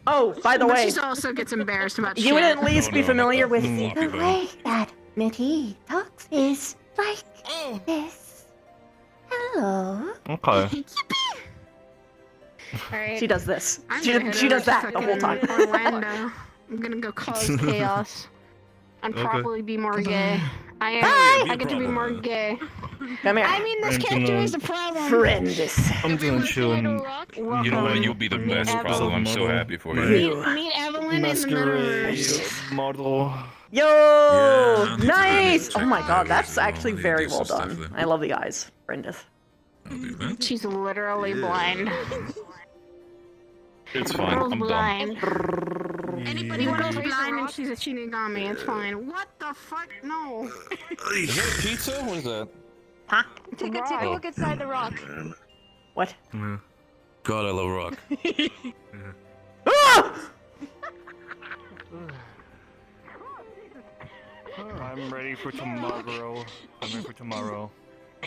Oh, by the But way, she also gets embarrassed about you would shit. at least be familiar with floppy the bone. way that Mitty talks is like this. Hello. Okay. Alright. She does this. I'm She, gonna head she over does to that the whole time. fucking Orlando. I'm gonna go cause chaos. And Okay. probably be more gay. I get to be more gay. Come here. I mean, this character is a problem. Friendus. I'm doing chilling. You know what? You'll be the best problem. I'm so happy for you. Meet Evelyn in the metaverse. Model. Yo, Yeah, nice. check Oh my it god, out. that's actually Yeah, very do well some stuff done. there. I love the eyes, Friendus. I'll do that. She's literally blind. It's fine. Girl's I'm done. blind. Anybody You want girl's to raise a blind and rock? she's a Shinigami. It's fine. What the fuck? No. Is that pizza? What is that? Huh? Take a look inside the rock. What? God, I love rock. Ah! I'm ready for tomorrow. I'm ready for tomorrow.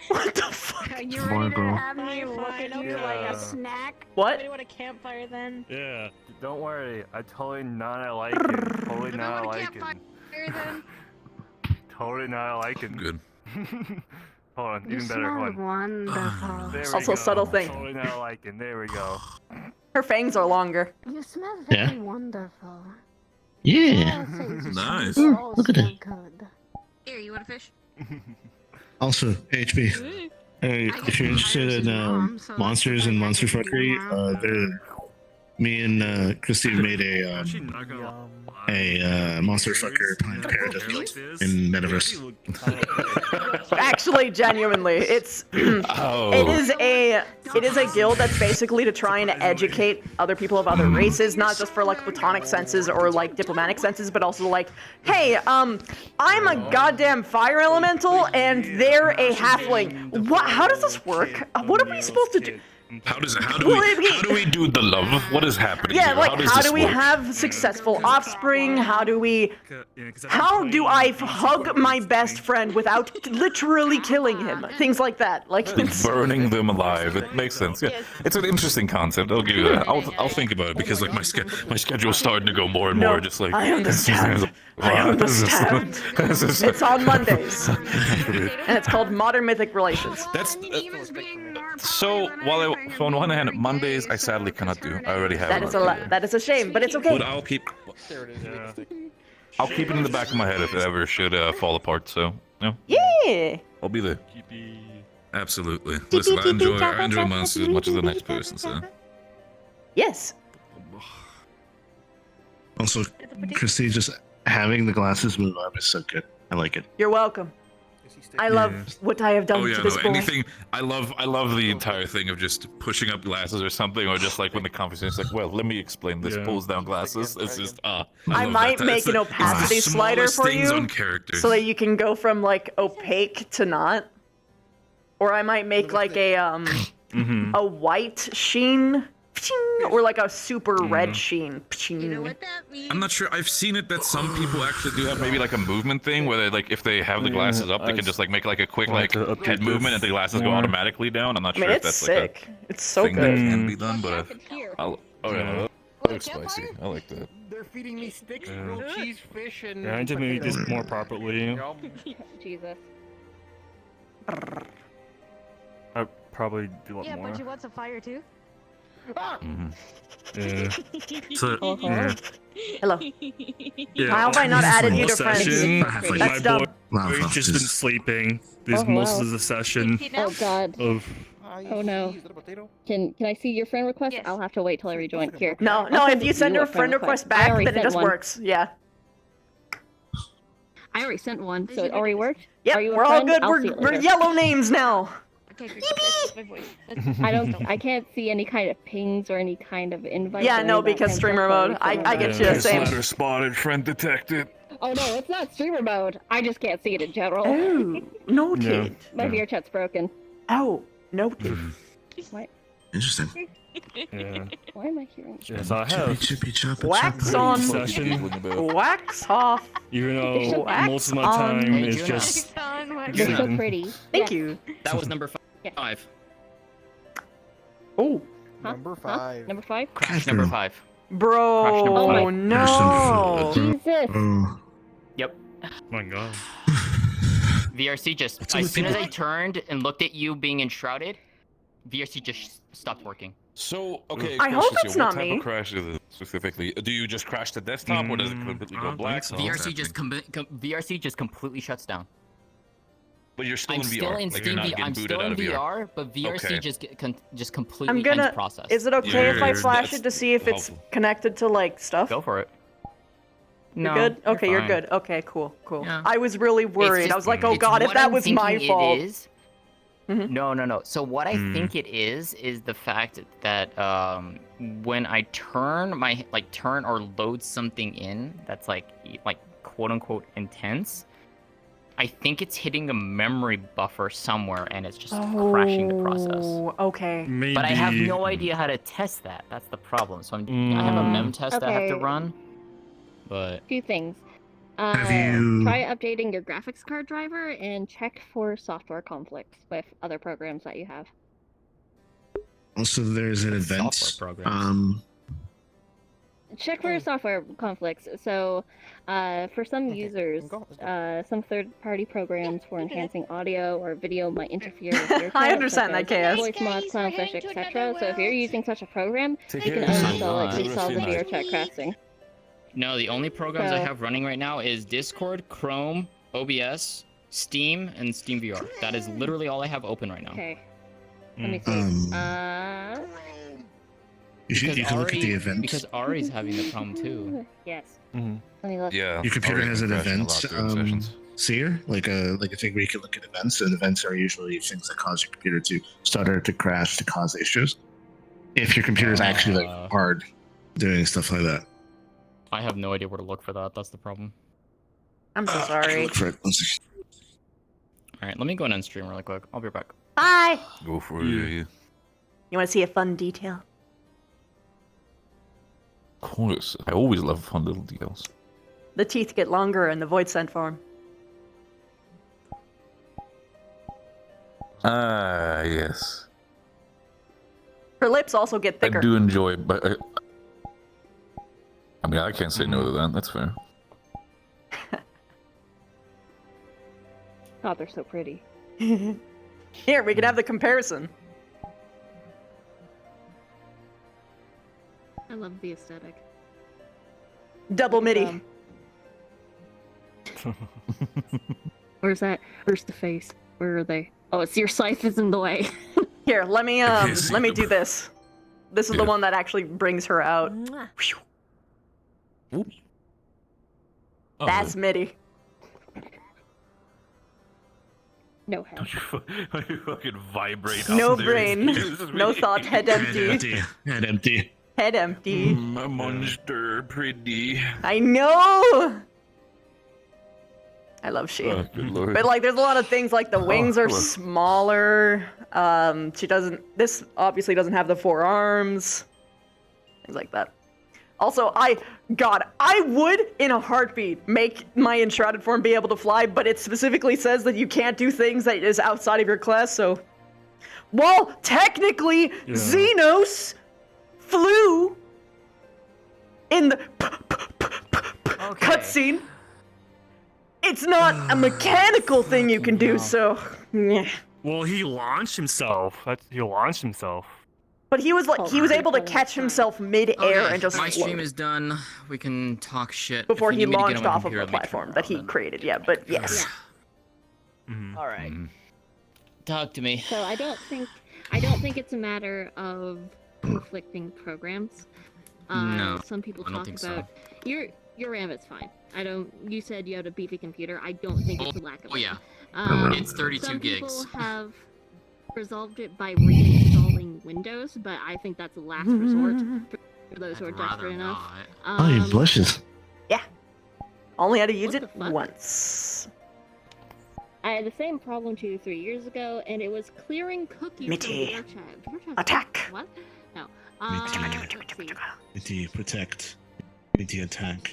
What the fuck? Are you ready to bro. have me look at you like Yeah. a snack? What? want a campfire then? Yeah. Don't worry. I totally not like it. Totally not like it. then? Totally not like it. Good. Hold on. You Even better. smell Hold on. wonderful. There we Also go. subtle thing. Totally not like it. There we go. Her fangs are longer. You smell Yeah. very wonderful. Yeah. Nice. Look at it. Good. Here, you want a fish? Also, HB, if you're interested in monsters and monster fuckery, me and Christy made a monster fucker planned paradise in metaverse. Actually, genuinely, it's it is a guild that's basically to try and educate other people of other races, not just for like platonic senses or like diplomatic senses, but also like, hey, I'm a goddamn fire elemental and they're a halfling. What? How does this work? What are we supposed to do? How do we do the love? What is happening Yeah, here? like does how this do we work? have successful offspring? How do I hug my best friend without literally killing him? Things like that. Like it's, Burning them alive. It makes sense. Yeah, it's an interesting concept. I'll give you that. I'll think about it because like my schedule's starting to go more and more just like. I understand. I understand. It's on Mondays, and it's called Modern Mythic Relations. That's so. So on one hand, Mondays I sadly cannot do. I already have. That is a shame, but it's okay. But I'll keep. I'll keep it in the back of my head if it ever should fall apart. So Yeah. I'll be there. Absolutely. Listen, I enjoy monsters as much as the next person. So. Yes. Also, Christy, just having the glasses move up is so good. I like it. You're welcome. I love what I have done Oh yeah, to this no, boy. anything. I love the entire thing of just pushing up glasses or something, or just like when the conversation is like, well, let me explain this. Pulls down glasses. It's just I love might that. make It's an the opacity slider smallest for things you, on characters. so that you can go from like opaque to not. Or I might make like a white sheen, or like a super red sheen. I'm not sure. I've seen it that some people actually do have maybe like a movement thing where they like if they have the glasses up, they can just like make like a quick like head movement and the glasses go automatically down. I'm not I mean, sure if it's that's sick. like a It's so thing good. that can be done, but oh yeah, that looks spicy. I like that. They're feeding me sticks, grilled cheese, fish, and. Yeah, I need to maybe this more properly. Jesus. I'd probably do a lot Yeah, more. but you want some fire too? Yeah. So, Oh, yeah. Hello. Yeah, How have I not added you to session, friends? my That's dumb. boy's just been sleeping. This Oh, most wow. of the session. Oh God. Of Oh no. Can I see your friend request? I'll have to wait till I rejoin. Here. No, I'll no. send If you to send her a friend request I back, already then it sent just one. works. Yeah. I already sent one, so it already worked. Yep. Are you a We're all friend? good. I'll see it We're later. yellow names now. Okay, good. That's my voice. I can't see any kind of pings or any kind of invite. Yeah, no, because streamer mode. I get you. Same. Ladder spotted, friend detected. Oh no, it's not streamer mode. I just can't see it in general. Oh, noted. My VR chat's broken. Oh, noted. What? Interesting. Yeah. Why am I hearing? Yes, I have. Wax on, Session. wax off. Even though Wax most of my on. time is just. You're so pretty. Thank you. That was number 5. Oh. Number 5. Number 5? Crash number 5. Bro, Crash number oh five. no. Jesus. Yep. Oh my god. VRC just, as soon as I turned and looked at you being enshrouded, VRC just stopped working. So, okay. I hope question, it's so not what type me. of crash is it specifically? Do you just crash the desktop, or does it completely go black? VRC just completely shuts down. But you're still I'm in VR. still in like, Steam. you're not getting I'm booted still out in of VR, but VRC Okay. just completely I'm gonna. ends process. Is it okay if I Yeah, flash that's it to see if it's connected to like stuff? Go for it. You're No, good? you're Okay, you're fine. good. Okay, cool. Yeah. I was really worried. It's I was like, oh it's god, if what that I'm was my thinking fault. It is. Mhm. No. So what I think it is the fact that when I turn or load something in that's like quote unquote intense, I think it's hitting a memory buffer somewhere and it's just crashing the process. Oh, okay. But I have no idea how to test that. That's the problem. So I have a mem test I have to Okay. run. But Two things. Have you- Try updating your graphics card driver and check for software conflicts with other programs that you have. Also, there's an event. Software programs. Check for software conflicts. So, for some users, some third-party programs for enhancing audio or video might interfere with your I chat, understand such that, as KS. voice mod, clownfish, etc. So if you're using such a program, you Take can care. uninstall it to solve the Nice. VR chat crashing. No, the only programs I So- have running right now is Discord, Chrome, OBS, Steam, and Steam VR. That is literally all I have open right now. Okay. Let me see. You can look at the event. Because Ari's having the problem too. Yes. Mm-hmm. Let me look. Yeah. Your computer already has an crashing a event lot during sessions. seer, like a thing where you can look at events, and events are usually things that cause your computer to stutter, to crash, to cause issues. If your computer is actually like hard doing stuff like that. I have no idea where to look for that. That's the problem. I'm so I can sorry. look for it. One second. All right, let me go and end stream really quick. I'll be back. Bye. Go for it. Yeah. You want to see a fun detail? Of course. I always love fun little details. The teeth get longer in the void scent form. Ah, yes. Her lips also get thicker. I do enjoy it, but I mean, I can't say no to that. That's fair. Oh, they're so pretty. Here, we can have the comparison. I love the aesthetic. Double MIDI. Where's that? Where's the face? Where are they? Oh, it's your scythe is in the way. Here, let me do this. This is the one that actually brings her out. Oh, That's MIDI. No head. Don't you fucking vibrate. No up there. brain. This is No really- thought. Head empty. Head empty. Head empty. A monster, pretty. I know. I love she. Oh, good lord. But like, there's a lot of things like the wings are hello. smaller. She doesn't. This obviously doesn't have the 4 arms. Things like that. Also, I would in a heartbeat make my enshrouded form be able to fly, but it specifically says that you can't do things that is outside of your class. So, well, technically, Xenos flew in the cutscene. It's not a mechanical thing you can do, so. Yeah. Well, he launched himself. He launched himself. But he was like, he was able to catch himself mid-air and just my float stream is done. We can talk shit. before If you he need me to get launched on my off of computer, the let me turn platform it that on he then. created. Yeah, but yes. All right. Talk to me. So I don't think it's a matter of conflicting programs. No, Some people I don't talk think so. about your RAM is fine. You said you had a beefy computer. I don't think it's a lack of Oh RAM. yeah. It's 32 some gigs. People have resolved it by reinstalling Windows, but I think that's a last resort for those who are desperate enough. Oh, he blushes. Yeah. Only had to use it once. I had the same problem 2 or 3 years ago, and it was clearing cookies Mitty. from their chat. Attack. What? No. Mitty, protect. Mitty, attack.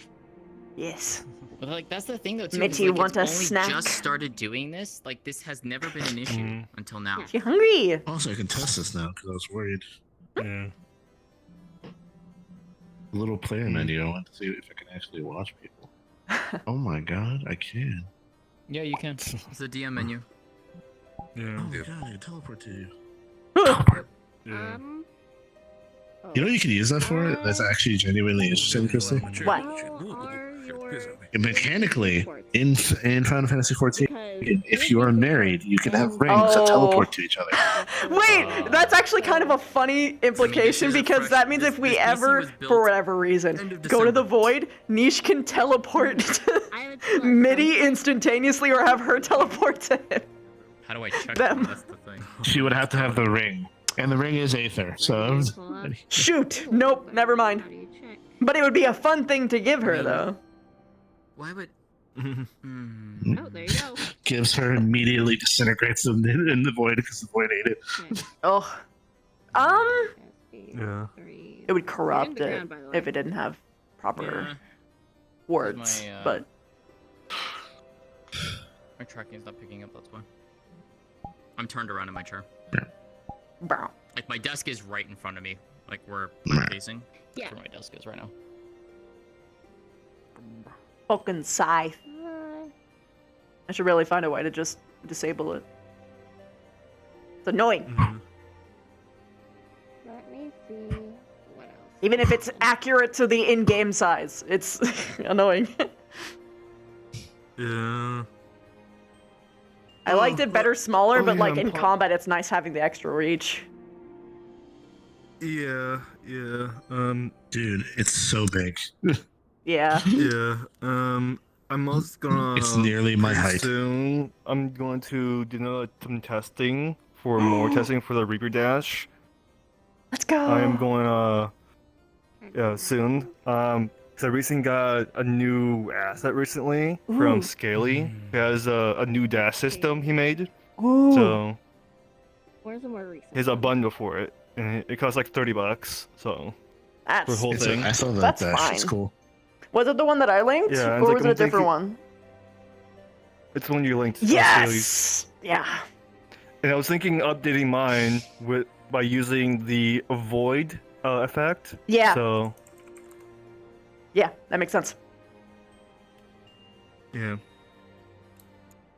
Yes. But like that's the thing though too. Mitty, is, like, want it's a only snack? just started doing this. Like this has never been an issue until now. You hungry? Also, I can test this now because I was worried. Yeah. A little player menu. I want to see if I can actually watch people. Oh my god, I can. Yeah, you can. It's a DM menu. Yeah. Oh my god, I can teleport to you. Yeah. You know what you could use that for? That's actually genuinely interesting, Christy. What? Mechanically, in Final Fantasy XIV, if you are married, you can have rings that teleport to each other. Wait, that's actually kind of a funny implication because that means if we ever, for whatever reason, go to the void, Niche can teleport to Mitty instantaneously or have her teleport to him. How do I check them? That's the thing. She would have to have the ring. And the ring is Aether, so... Shoot! Nope, never mind. But it would be a fun thing to give her, though. Why would? Oh, there you go. Gives her, immediately disintegrates in the void because the void ate it. Oh. Yeah. It would corrupt it if it didn't have proper words, but... My tracking's not picking up, that's why. I'm turned around in my chair. Bro. Like my desk is right in front of me, like where I'm facing. Yeah. That's where my desk is right now. Fucking scythe. I should really find a way to just disable it. It's annoying. Let me see what else. Even if it's accurate to the in-game size, it's annoying. Yeah. I liked it better smaller, but yeah, like in combat, it's nice having the extra reach. Yeah, yeah. Dude, it's so big. Yeah. Yeah. I'm also gonna. It's nearly my height. Soon, I'm going to do some testing for more testing for the Reaper Dash. Let's go. I am going soon. Because I recently got a new asset recently from Scaly. He has a new dash system he made. Ooh. So Where's the more recent? here's a bundle for it, and it costs like $30. So for the whole thing. I saw that That's dash. fine. It's cool. Was it the one that I linked, Yeah, or it's was like it a I'm different one? It's the one you linked. Yes. Yeah. And I was thinking updating mine by using the avoid effect. Yeah. So Yeah, that makes sense. Yeah.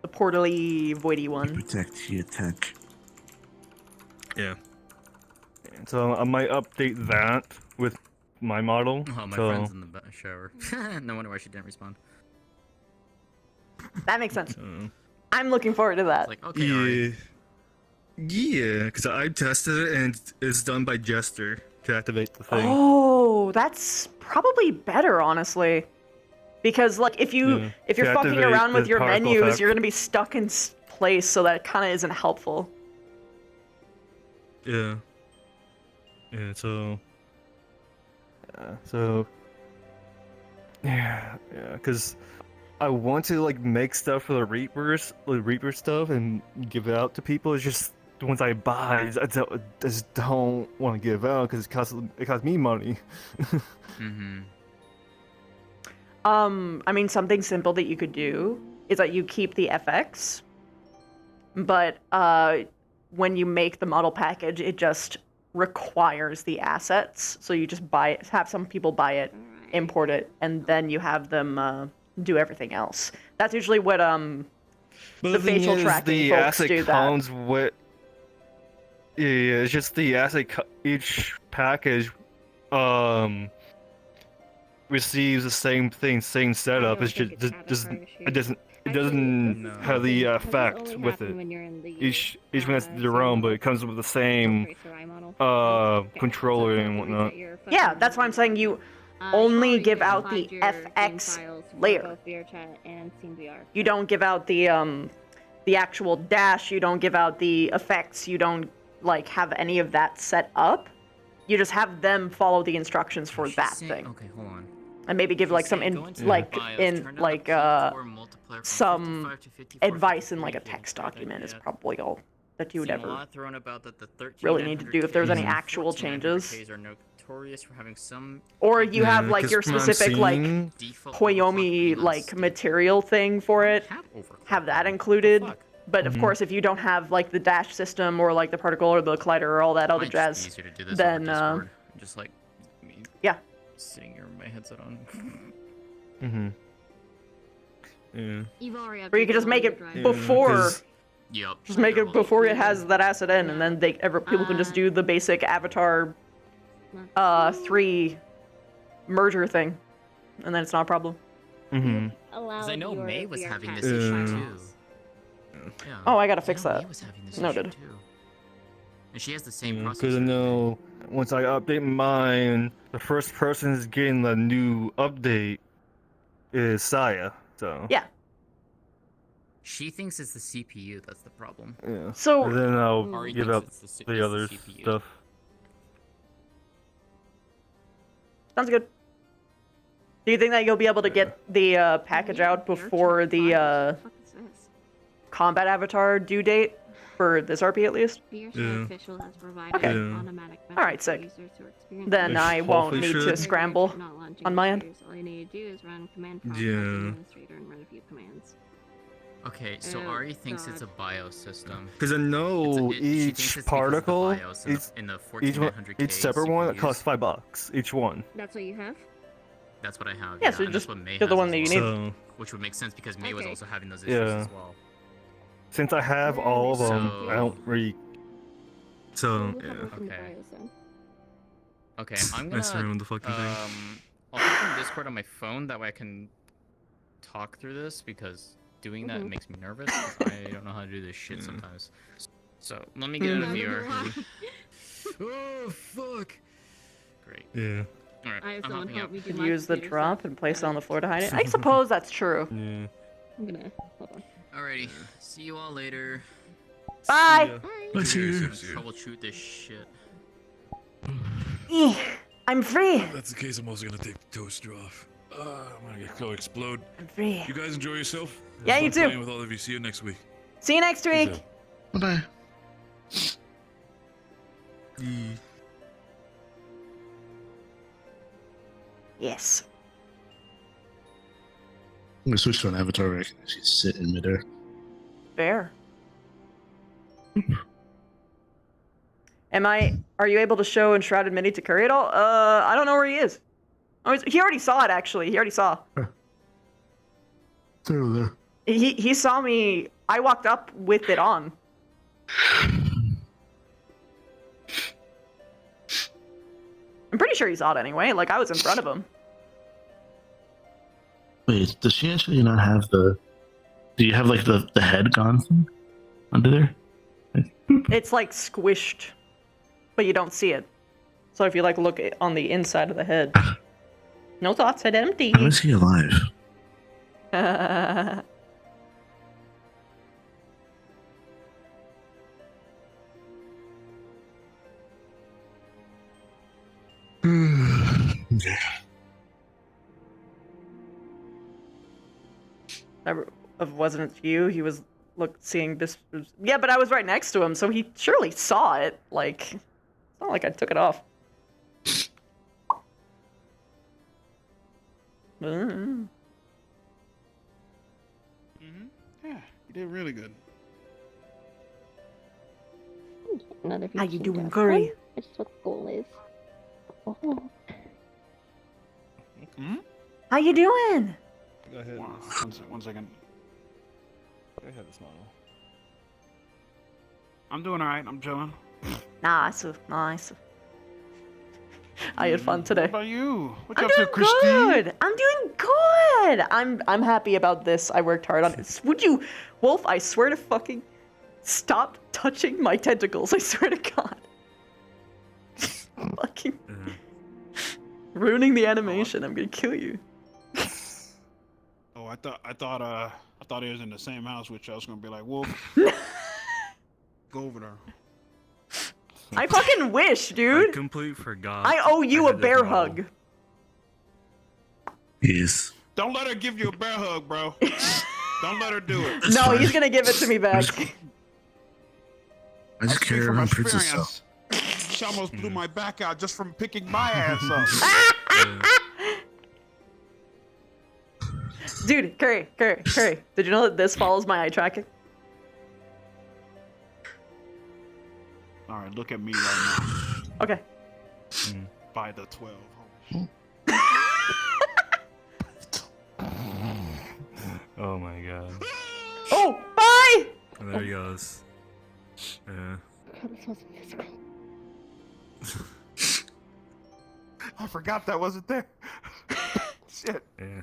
The portally voidy one. Protect, you attack. Yeah. And so I might update that with my model. Oh, my so, friend's in the shower. No wonder why she didn't respond. That makes sense. I'm looking forward to that. Like, okay, Ari. Yeah, because I tested it and it's done by Jester to activate the thing. Oh, that's probably better, honestly. Because like if you're fucking activate around with the your particle menus, effect. you're gonna be stuck in place, so that kind of isn't helpful. Yeah. Yeah, so... yeah, because I want to like make stuff for the Reaper stuff and give it out to people. It's just the ones I buy, I just don't want to give out because it costs me money. I mean, something simple that you could do is that you keep the FX, but when you make the model package, it just requires the assets. So you just buy it, have some people buy it, import it, and then you have them do everything else. That's usually what the facial tracking folks do that. Comes with yeah, it's just the asset. Each package receives the same thing, same setup. It's just it doesn't have the effect with it. Each one has their own, but it comes with the same controller and whatnot. Yeah, that's why I'm saying you only give out the FX layer. You don't give out the the actual dash, you don't give out the effects, you don't like have any of that set up. You just have them follow the instructions for that thing. Okay, hold on. And maybe give like some some advice in like a text document is probably all that you would Seen a ever lot thrown about that the really need to do if there's any 13900Ks actual and changes. 14900Ks are notorious for having some Or you have like your specific like default Koyomi like material thing for it. Have that included. But of course, if you don't have like the dash system or like the particle or the collider or all that other Might just be jazz, easier to do this then over Discord. Just like me yeah. sitting here with my headset on. Mm-hmm. Yeah. Or you could just make it before. Yep. Just make it before it has that asset in, and then people can just do the basic Avatar 3 merger thing, and then it's not a problem. Mm-hmm. Because I know May was having this issue too. Yeah. Oh, I gotta fix May that. was having this Noted. issue too. And she has the same process. Because I know once I update mine, the first person who's getting the new update is Saya. So yeah. She thinks it's the CPU that's the problem. Yeah. So and then I'll Ari give thinks out it's the other CPU. stuff. Sounds good. Do you think that you'll be able to get the package out before the combat avatar due date for this RP at least? Official has provided Okay. automatic All right, sick. users who are experiencing Then I won't hopefully need to should. scramble not launching on my end. features. All you need to do is run command prompt Yeah. as the administrator and run a few commands. Okay, so Oh, Ari thinks it's a God. BIOS system. Because I know She thinks each it's because of the particle, BIOS in the- in the each 14900K each separate one, it CPUs. costs $5 each one. That's what you have? That's what I have. Yeah, so and just that's what May get the has one as that you well. need. Which would make sense because May was Okay. also having those issues Yeah. as well. Since I have all of them, So- I don't really. So We'll yeah. have it from the Okay. BIOS then. Okay, I'm Mess gonna around with the fucking thing. I'll put from Discord on my phone, that way I can talk through this, because doing that Mhm. makes me nervous, 'cause I don't know how to do this shit sometimes. So, let me get out of here. Oh, fuck! Great. Yeah. Alright, I have I'm someone hopping help up. me do Could my use the computer drop stuff. and place it on the floor to hide it. I suppose that's true. Yeah. I'm gonna hold on. Alrighty, see you all later. Bye. Let's see you. Troubleshoot this shit. I'm free. If that's the case, I'm also gonna take the toaster off. I'm gonna go explode. I'm free. You guys enjoy yourself? Yeah, Fun you too. Playing with all of you. See you next week. See you next week. Peace Bye. Yes. I'm gonna switch to an avatar where I can actually sit in midair. Fair. Are you able to show Enshrouded Mini to Curry at all? I don't know where he is. Oh, he already saw it, actually. He already saw. It's over there. He saw me. I walked up with it on. I'm pretty sure he saw it anyway. Like, I was in front of him. Wait, does she actually not have the... Do you have, like, the head gone thing under there? It's, like, squished. But you don't see it. So if you, like, look on the inside of the head. No thoughts, head empty. How is he alive? Okay. If it wasn't you, he was seeing this. Yeah, but I was right next to him, so he surely saw it. Like, it's not like I took it off. Yeah, you did really good. Another How you feature doing, does. Curry? That's just what the goal is. Oh. How you doing? Go ahead. One second. Go ahead, smile. I'm doing alright. I'm chilling. Nice. I had fun today. What about you? What you I'm up to, doing Christine? good. I'm doing good. I'm happy about this. I worked hard on it. Would you, Wolf? I swear to fucking stop touching my tentacles. I swear to God. Fucking ruining the animation. I'm gonna kill you. Oh, I thought I thought he was in the same house with you. I was gonna be like, Wolf, go over there. I fucking wish, dude. I completely forgot. I owe you I a had this bear model. hug. Yes. Don't let her give you a bear hug, bro. Don't let her do it. No, he's gonna give it to me back. I just carry around Princess stuff. She almost blew my back out just from picking my ass up. Dude, Curry. Did you know that this follows my eye tracking? All right, look at me right now. Okay. By the 12. Oh my god. Oh, bye! And there he goes. Yeah. This wasn't physical. I forgot that wasn't there. Shit. Yeah.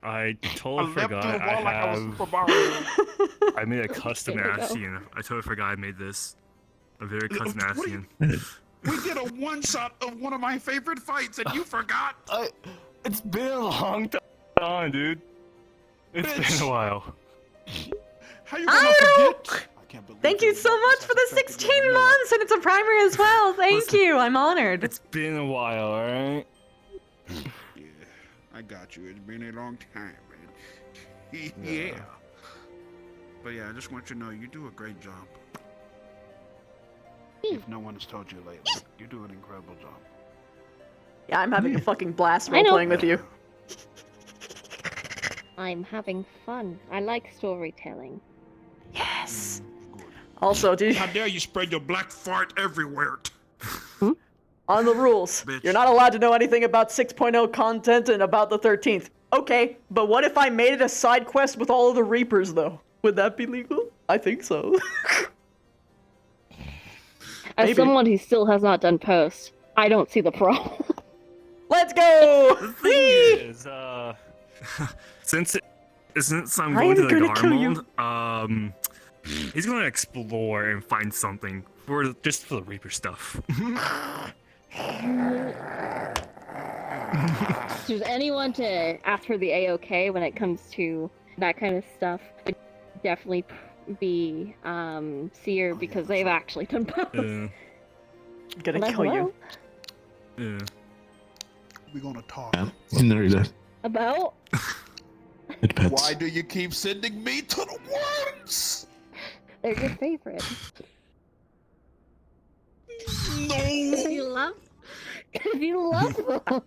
I totally I leapt forgot through the wall like I was have. Super Mario. I made a custom There we go. Ascian. I totally forgot I made this. A very custom What do Ascian. We did a one-shot of one of my favorite fights, and you forgot. It's been a long time, dude. It's Bitch. been a while. How you gonna forget? Thank you so much for the 16 months, and it's a primary as well. Thank you. I'm honored. It's been a while, alright? Yeah, I got you. It's been a long time, man. Yeah. But yeah, I just want you to know you do a great job. If no one has told you lately, you do an incredible job. Yeah, I'm having a fucking blast I know. role-playing with you. I'm having fun. I like storytelling. Yes. Also, dude, How dare you spread your black fart everywhere? on the rules, you're not allowed to know anything about 6.0 content and about the 13th. Okay, but what if I made it a side quest with all of the Reapers, though? Would that be legal? I think so. As Maybe. someone who still has not done post, I don't see the problem. Let's go! The thing is, since I'm I going to am the gonna kill you. Garmond, he's gonna explore and find something just for the Reaper stuff. If there's anyone to ask for the AOK when it comes to that kind of stuff, would definitely be Seer, because they've actually done post. Gonna Hello, kill you. Yeah. We're gonna talk. About? It pets. Why do you keep sending me to the worms? They're your favorite. No! If you love them.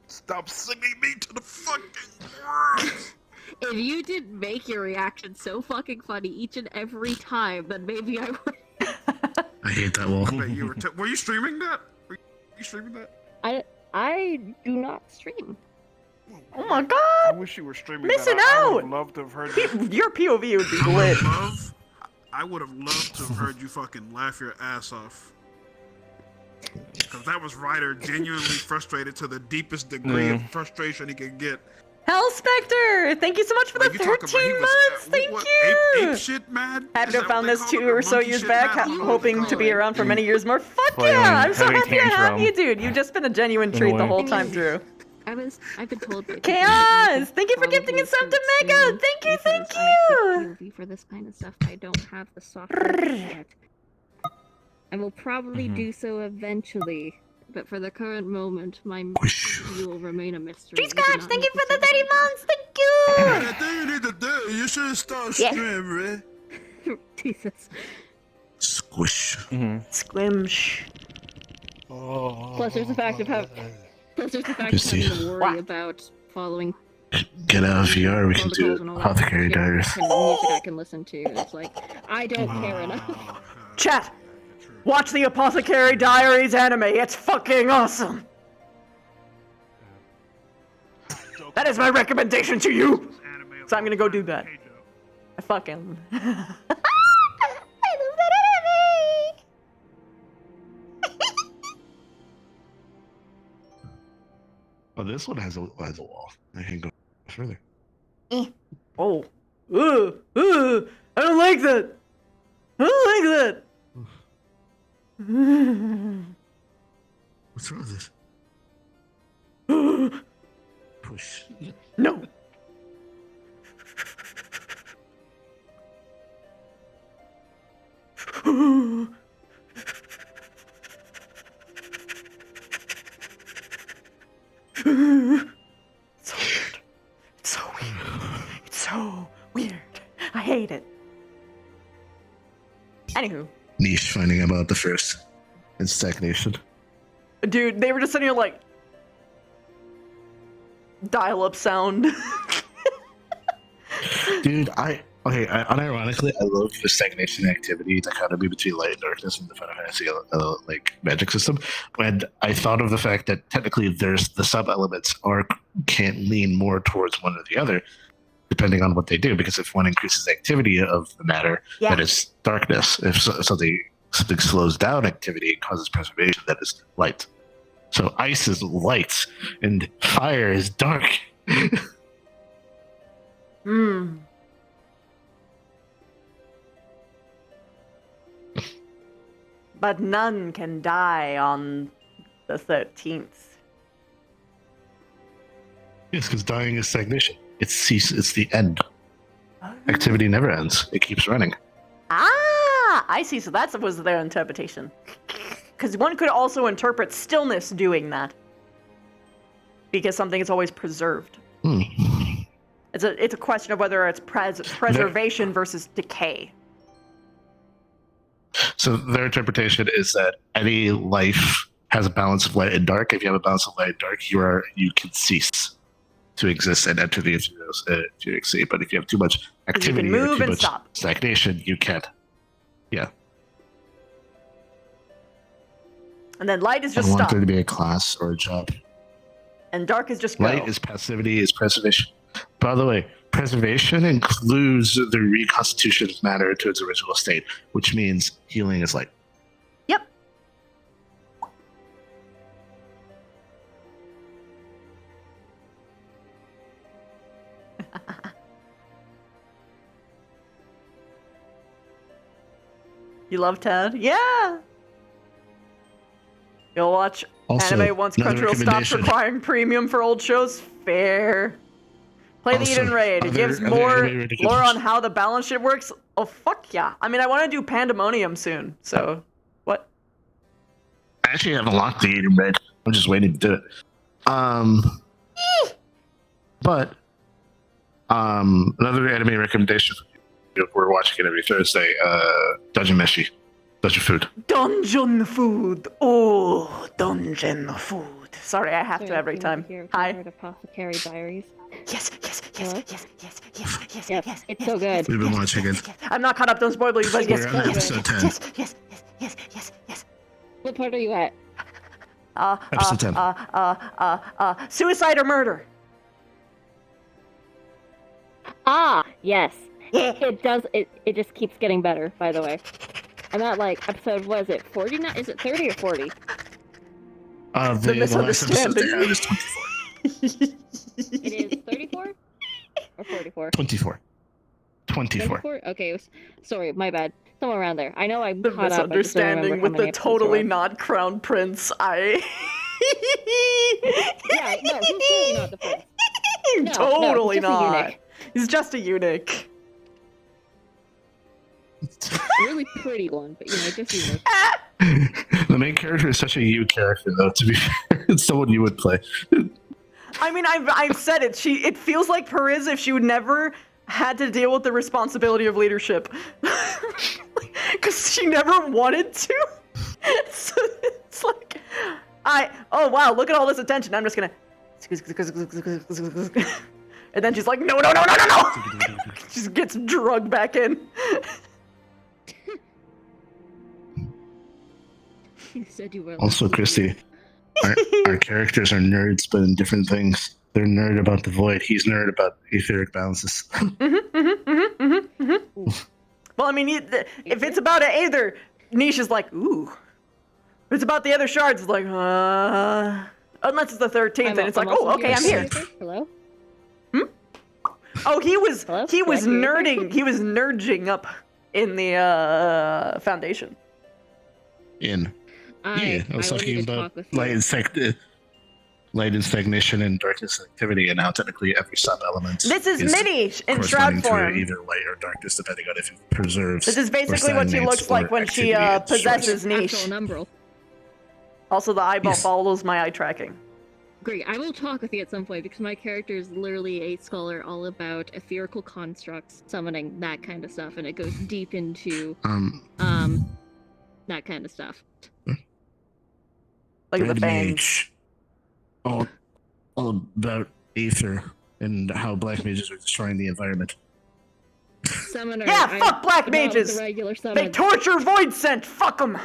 Stop sending me to the fucking worms! If you didn't make your reaction so fucking funny each and every time, then maybe I would. I hate that wall. Wait, were you streaming that? Were you streaming that? I do not stream. Oh my I god! wish you were streaming Missing that. I out! would have loved to have heard that. Your POV would be lit. I would have loved to have heard you fucking laugh your ass off. Because that was Ryder genuinely frustrated to the deepest degree of frustration he could get. Hell Spectre! Thank you so much for the 13 months! Thank you! Ape shit mad? Happy to have found this 2 or so years back, hoping to be around for many years more. Fuck Playing yeah! I'm so heavy happy I have tantrum. you, dude. You've just been a genuine In a treat the way. whole time through. I've been told by Chaos! Thank you for gifting a sub to Mega! Thank you! POV for this kind of stuff. I don't have the software yet. I will probably do so eventually, but for the current moment, my POV will remain a mystery. Tree Scotch, thank you for the 30 months! Thank you! I think you need to do. You should start streaming. Jesus. Squish. Squimsh. Plus, there's the fact of how. Plus, there's the fact of Just having to worry about following Get out of VR, we can protocols do and all that Apothecary shit, Diaries. and music I can listen to. It's like I don't care enough. Chat! Watch the Apothecary Diaries anime, it's fucking awesome! That is my recommendation to you! So I'm gonna go do that. I fucking... I love that anime! Oh, this one has a wall. I can go further. Oh. I don't like that! I don't like that! What's wrong with this? Push. No. Anywho. Niche finding about the first in stagnation. Dude, they were just sitting here like dial-up sound. Dude, unironically, I love the stagnation activity dichotomy between light and darkness in the Final Fantasy like magic system. And I thought of the fact that technically there's the sub-elements can't lean more towards one or the other, depending on what they do. Because if one increases activity of the matter, that is darkness. If something slows down activity and causes preservation, that is light. So ice is light, and fire is dark. Hmm. But none can die on the 13th. Yes, because dying is stagnation. It's the end. Activity never ends. It keeps running. Ah, I see. So that was their interpretation. Because one could also interpret stillness doing that. Because something is always preserved. It's a question of whether it's preservation versus decay. So their interpretation is that any life has a balance of light and dark. If you have a balance of light and dark, you can cease to exist and enter the infinite sea. But if you have too much activity or too much stagnation, you can't. Yeah. And then light is I just want stop. there to be a class or a job. And dark is just go. Light is passivity, is preservation. By the way, preservation includes the reconstitution of matter to its original state, which means healing is light. Yep. You love Ted? Yeah. You'll watch Also, anime once another Crunchyroll stops recommendation. requiring premium for old shows? Fair. Play the Also, Eden Raid. It gives other more anime recommendations. lore on how the balance shit works. Oh, fuck yeah. I mean, I want to do Pandemonium soon, so... What? I actually have a lot to eat in bed. I'm just waiting to do it. Another anime recommendation. We're watching it every Thursday. Dungeon Meshi. Dungeon Food. Dungeon food. Oh, dungeon food. Sorry, I have to every time. Hi. Apothecary Diaries. Yes. It's so good. We've been watching it. I'm not caught up. Don't spoil you, but yes. We're on episode 10. Yes. What part are you at? Episode 10. Suicide or murder? Ah, yes. It does. It just keeps getting better. By the way, I'm at like episode. What is it? 49? Is it 30 or 40? The last episode they have is 24. It is 34 or 44. 24. 24. Okay. Sorry, my bad. Somewhere around there. I know I'm The caught up. I just don't remember misunderstanding how with many the episodes totally there not crowned prince. Yeah, no, he's really not the prince. No, Totally he's just a not. eunuch. He's just a eunuch. A really pretty one, but just eunuch. The main character is such a you character, though. To be fair, it's someone you would play. I mean, I've said it. It feels like Periz if she would never had to deal with the responsibility of leadership, because she never wanted to. So it's like, oh wow, look at all this attention. I'm just gonna, and then she's like, no. She just gets drugged back in. You said you were. Also, Christy, our characters are nerds, but in different things. They're nerd about the void. He's nerd about etheric balances. Well, I mean, if it's about Aether, Niche is like, ooh. If it's about the other shards, it's like, unless it's the 13th, and it's like, oh, okay, I'm here. Hello? Oh, he was nerding. He was nerdging up in the foundation. I was talking about light and stagnation and darkness activity, and how technically every sub-element. This is Minnie in Shroud form. Either light or darkness, depending on if it preserves. This is basically what she looks like when she possesses Niche. Also, the eyeball follows my eye tracking. Great, I will talk with you at some point because my character is literally a scholar all about etherical constructs, summoning, that kind of stuff, and it goes deep into that kind of stuff. Look at the Red fangs. Mage. All about Aether and how black mages are destroying the environment. Summoner. Yeah, fuck black not with mages! the regular They summons. torture void scent. Fuck them.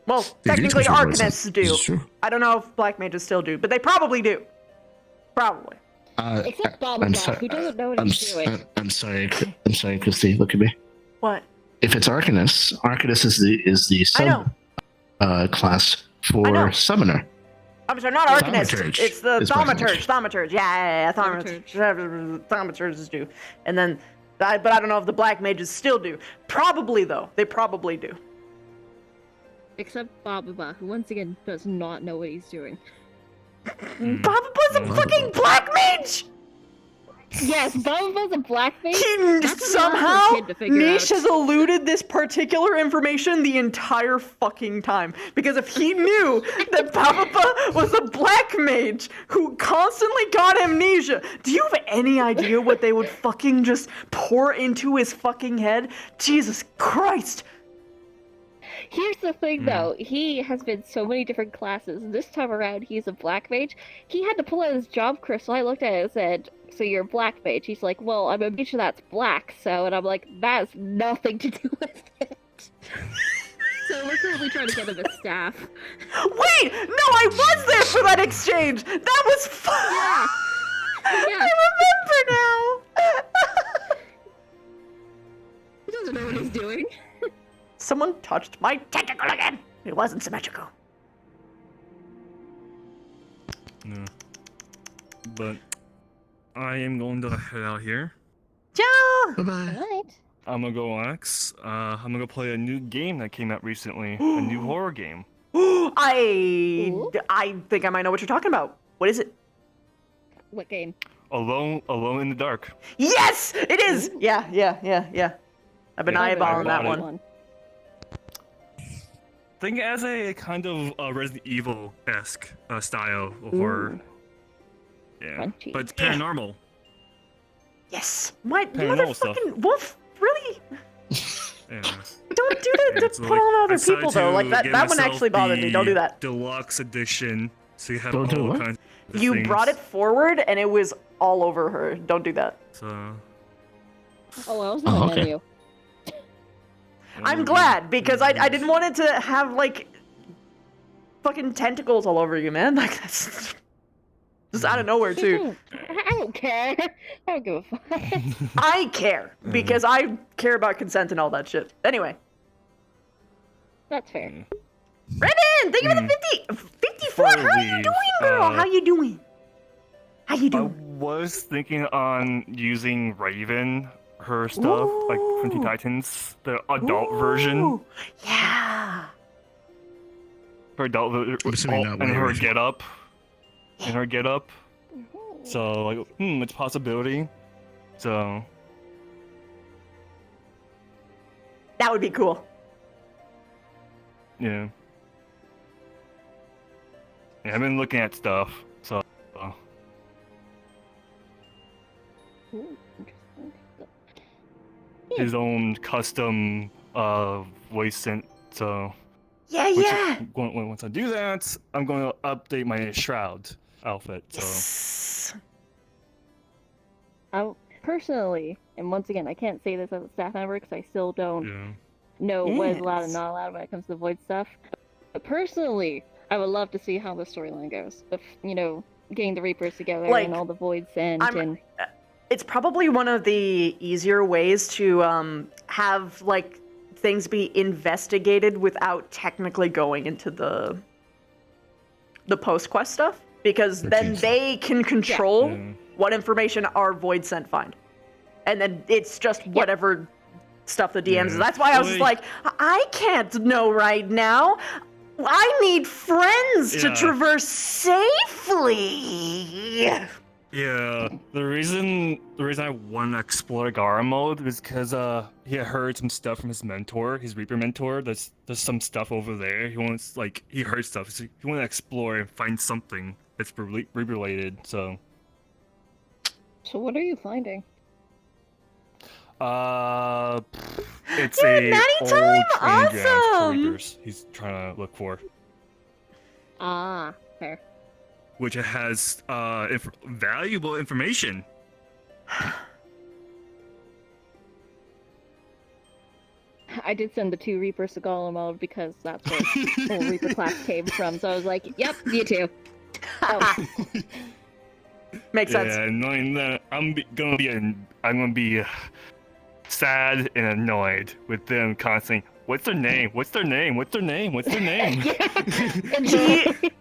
Well, They do technically torture void scent. arcanists This do. is true. I don't know if black mages still do, but they probably do. Probably. Except Bob I'm Bob, sorry. who doesn't know what he's doing. I'm sorry, Christy. Look at me. What? If it's Arcanist, Arcanist is the sub class for Summoner. I'm sorry, not arcanist. Thaumaturge It's the is black mage. thaumaturge. Yeah, thaumaturges do. And then, but I don't know if the black mages still do. Probably though. They probably do. Except Baba, who once again does not know what he's doing. Baba's a fucking black mage! Yes, Baba's a black mage. Somehow, Niche has has eluded this particular information the entire fucking time. Because if he knew that Baba was a black mage who constantly got amnesia, do you have any idea what they would fucking just pour into his fucking head? Jesus Christ! Here's the thing, though. He has been so many different classes. This time around, he's a black mage. He had to pull out his job crystal. I looked at it and said, so you're a black mage. He's like, well, I'm a mage that's black, so... And I'm like, that has nothing to do with it. So we're currently trying to get him a staff. Wait! No, I was there for that exchange! That was fun! Yeah. I remember now! He doesn't know what he's doing. Someone touched my tentacle again! It wasn't symmetrical. No. But I am going to head out here. Ciao! Bye-bye. I'm gonna go relax. I'm gonna go play a new game that came out recently. A new horror game. I think I might know what you're talking about. What is it? What game? Alone in the Dark. Yes! It is! Yeah. I've been eyeballing that one. Think as a kind of Resident Evil-esque style of horror. Yeah, but it's paranormal. Yes! My Paranormal stuff. motherfucking wolf, really? Yeah. Don't do that to put on other people, though. Like, that one actually bothered me. Don't do that. Deluxe edition, so you have Don't do all what? kinds of You things. brought it forward, and it was all over her. Don't do that. So, Oh, I was in the okay. menu. I'm glad, because I didn't want it to have, like, fucking tentacles all over you, man. Like, that's just out of nowhere, too. I don't care. I don't give a fuck. I care, because I care about consent and all that shit. Anyway. That's fair. Renan, thank you for the 54. How are you doing, girl? How you doing? How you I doing? was thinking on using Raven, her stuff, like from Teen Titans, the adult version. Yeah. Her adult assuming not and her Raven. get up. And her get up. So, like, it's a possibility. So, That would be cool. yeah. Yeah, I've been looking at stuff, so. His own custom voice synth, so. Yeah. Once I do that, I'm going to update my Enshroud outfit, so. Personally, and once again, I can't say this as a staff member because I still don't Yeah. know what is allowed and not allowed when it comes to void stuff. But personally, I would love to see how the storyline goes. With, getting the Reapers together Like, and all the void sent and... It's probably one of the easier ways to have, like, things be investigated without technically going into the post-quest stuff. Because then they can control what information our void sent find. And then it's just whatever stuff the DMs. That's why I was just like, I can't know right now. I need friends to Yeah. traverse safely. Yeah, the reason I want to explore Gara mode is because he had heard some stuff from his mentor, his Reaper mentor. There's some stuff over there. He wants he heard stuff. So he want to explore and find something that's Reaper related. So. So what are you finding? It's Dude, a Natty old time? training ground for Awesome! Reapers. He's trying to look for, Ah, fair. which has valuable information. I did send the 2 Reapers to Golem mode because that's where the whole Reaper class came from. So I was like, "Yep, you too." Oh. Makes sense. Yeah, knowing that I'm gonna be sad and annoyed with them constantly. What's their name? What's their name? What's their name? What's their name?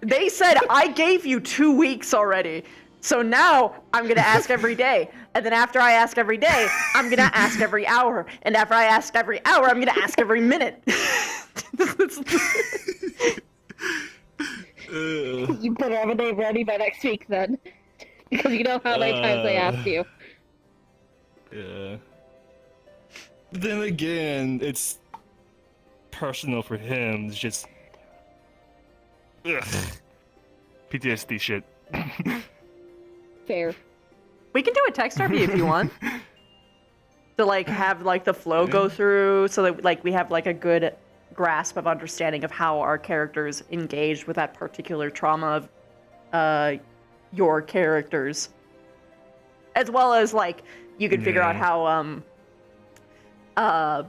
They said, I gave you 2 weeks already. So now I'm going to ask every day. And then after I ask every day, I'm going to ask every hour. And after I ask every hour, I'm going to ask every minute. You better have a name ready by next week then. Because you know how many times they asked you. Yeah. But then again, it's personal for him. It's just PTSD shit. Fair. We can do a text RP if you want. To have the flow go through so that we have a good grasp of understanding of how our characters engaged with that particular trauma of your characters. As well as you could figure out how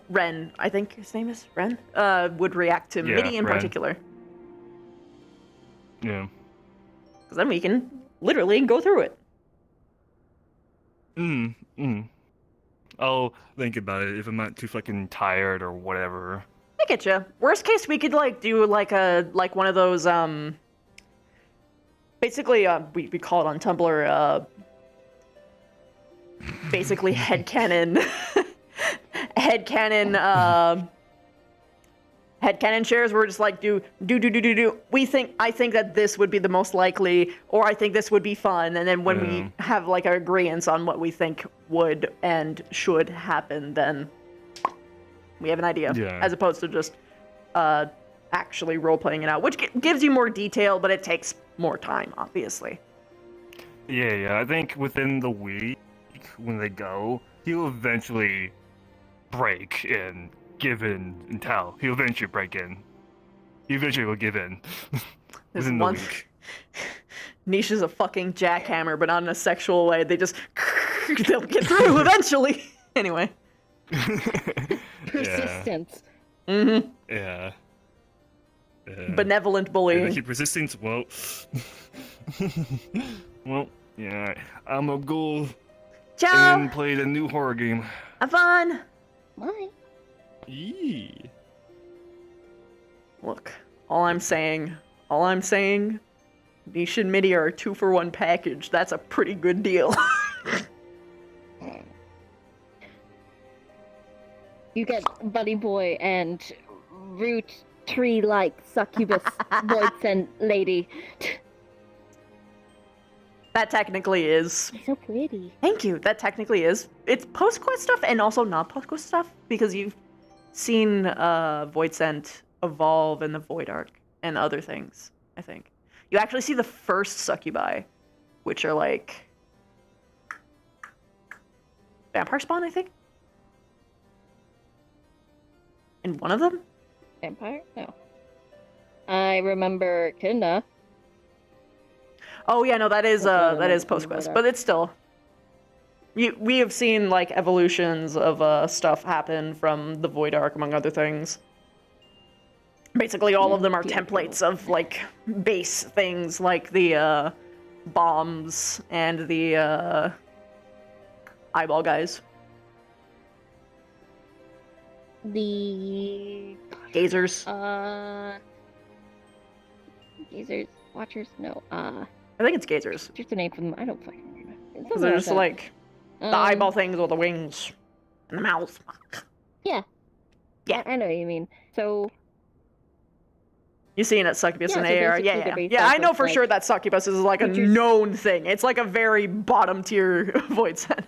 Ren, I think his name is Ren, would react to MIDI in particular. Yeah. Because then we can literally go through it. I'll think about it if I'm not too fucking tired or whatever. I get you. Worst case, we could do one of those basically we call it on Tumblr basically headcanon shares. We're just do. I think that this would be the most likely, or I think this would be fun, and then when we have an agreement on what we think would and should happen, then we have an idea, as opposed to just actually role-playing it out, which gives you more detail, but it takes more time, obviously. Yeah, I think within the week, when they go, he'll eventually break and give in and tell. He'll eventually break in. He eventually will give in. Within the week. Nisha's a fucking jackhammer, but not in a sexual way. They'll get through eventually. Anyway. Persistence. Mm-hmm. Yeah. Benevolent bullying. They keep resistance. Well. Well, yeah. I'm a ghoul. Ciao. And played a new horror game. Have fun. Bye. Yee. Look, all I'm saying, Nisha and MIDI are a 2-for-1 package. That's a pretty good deal. You get Buddy Boy and Root Tree-like Succubus Voidsent Lady. That technically is. So pretty. Thank you. That technically is. It's post-quest stuff and also not post-quest stuff, because you've seen Voidsent evolve in the Void Arc and other things, I think. You actually see the first succubi, which are vampire spawn, I think? In one of them? Vampire? No. I remember Kinda. Oh yeah, no, that is post-quest, but it's still. We have seen evolutions of stuff happen from the Void Arc, among other things. Basically, all of them are templates of base things like the bombs and the eyeball guys. The Gazers. Gazers, Watchers. No. I think it's Gazers. Just a name for them. I don't fucking remember. Because they're just the eyeball things or the wings and the mouth. Yeah. Yeah. I know what you mean. So. You've seen it, succubus Yeah, and so AR. basically Yeah, they're yeah. based Yeah, I off know of, for like, sure that succubus is like a creatures- known thing. It's like a very bottom tier void scent.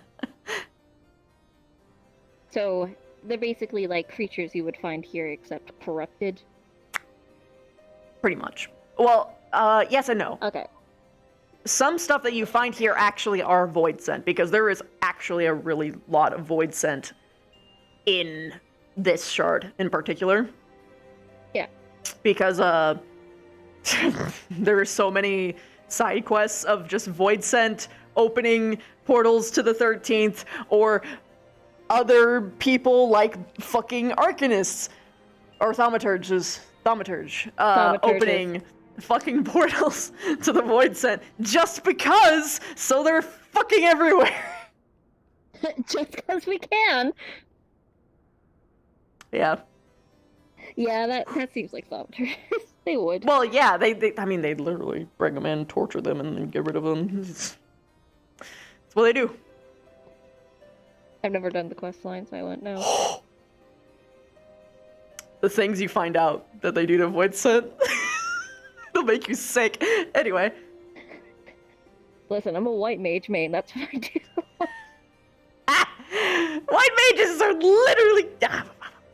So they're basically like creatures you would find here, except corrupted. Pretty much. Well, yes and no. Okay. Some stuff that you find here actually are void scent, because there is actually a really lot of void scent in this shard in particular. Yeah. Because there are so many side quests of just void scent opening portals to the 13th, or other people like fucking arcanists or thaumaturges, opening fucking portals to the void scent just because, so they're fucking everywhere. Just because we can. Yeah. Yeah, that seems like thaumaturges. They would. Well, yeah, I mean, they'd literally bring them in, torture them, and then get rid of them. That's what they do. I've never done the quest line, so I wouldn't know. The things you find out that they do to void scent, they'll make you sick. Anyway. Listen, I'm a white mage main, that's what I do. White mages are literally...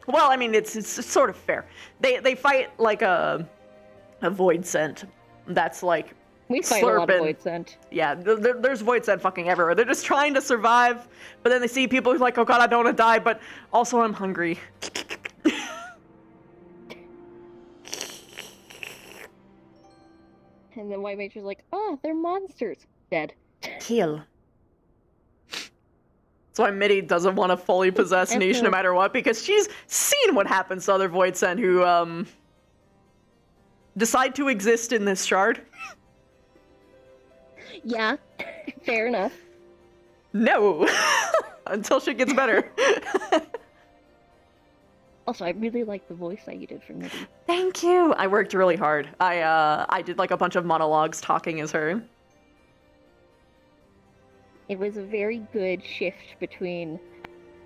Well, I mean, it's sort of fair. They fight like a void scent that's like We fight a lot of slurping. void scent. Yeah, there's void scent fucking everywhere. They're just trying to survive, but then they see people who's like, oh god, I don't want to die, but also I'm hungry. And then white mage is like, oh, they're monsters. Dead. Kill. That's why Mitty doesn't want to fully possess Niche no matter what, because she's seen what happens to other void scent who decide to exist in this shard. Yeah, fair enough. No, until she gets better. Also, I really like the voice that you did for Mitty. Thank you. I worked really hard. I did like a bunch of monologues talking as her. It was a very good shift between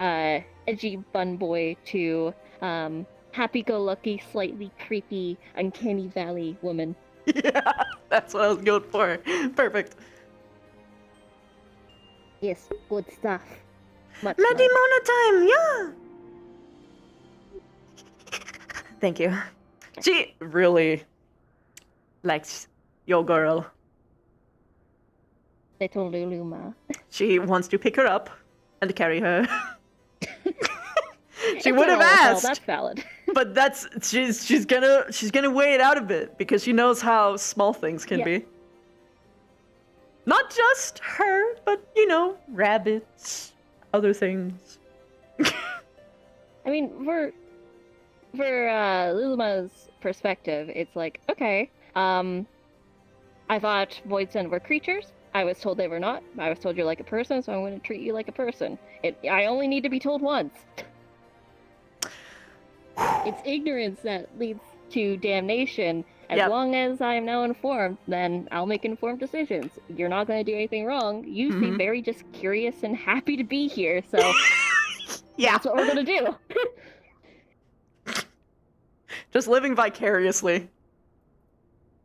edgy bun boy to happy-go-lucky, slightly creepy, uncanny valley woman. Yeah, that's what I was going for. Perfect. Yes, good stuff. Much Lady love. Mona time, yeah. Thank you. She really likes your girl. Little Luluma. She wants to pick her up and carry her. She It's would have not all hell, asked, that's valid. but she's gonna weigh it out a bit because she knows how small things can Yeah. be. Not just her, but you know, rabbits, other things. I mean, for Luluma's perspective, it's like, okay, I thought void scent were creatures. I was told they were not. I was told you're like a person, so I'm going to treat you like a person. I only need to be told once. It's ignorance that leads to damnation. As Yep. long as I am now informed, then I'll make informed decisions. You're not going to do anything wrong. You seem very just curious and happy to be here, so Yeah. that's what we're going to do. Just living vicariously.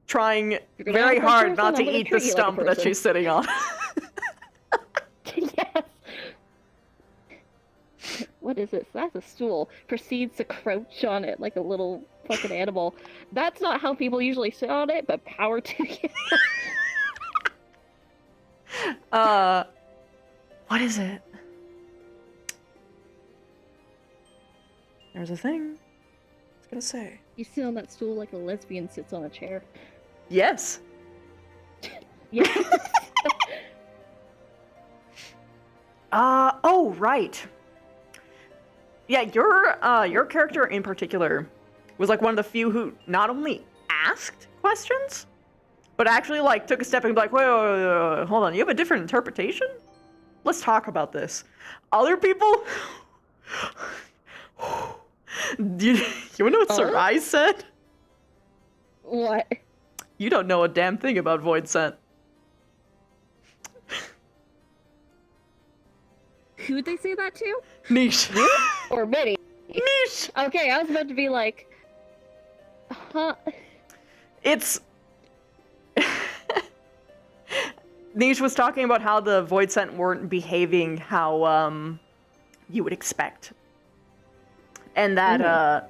Trying gonna very ask for a hard person, not to I'm gonna eat the treat you like a stump that person. she's sitting on. Yes. What is it? That's a stool. Proceeds to crouch on it like a little fucking animal. That's not how people usually sit on it, but power to you. What is it? There's a thing. I was gonna say. You sit on that stool like a lesbian sits on a chair. Yes. Yeah. Oh, right. Yeah, your character in particular was like one of the few who not only asked questions, but actually like took a step and be like, wait, hold on, you have a different interpretation? Let's talk about this. Other people, you wanna know what Sarai said? What? You don't know a damn thing about void scent. Who'd they say that to? Niche. Or Mitty? Niche! Okay, I was about to be like, huh? It's... Nish was talking about how the Void Sent weren't behaving how, you would expect. And that,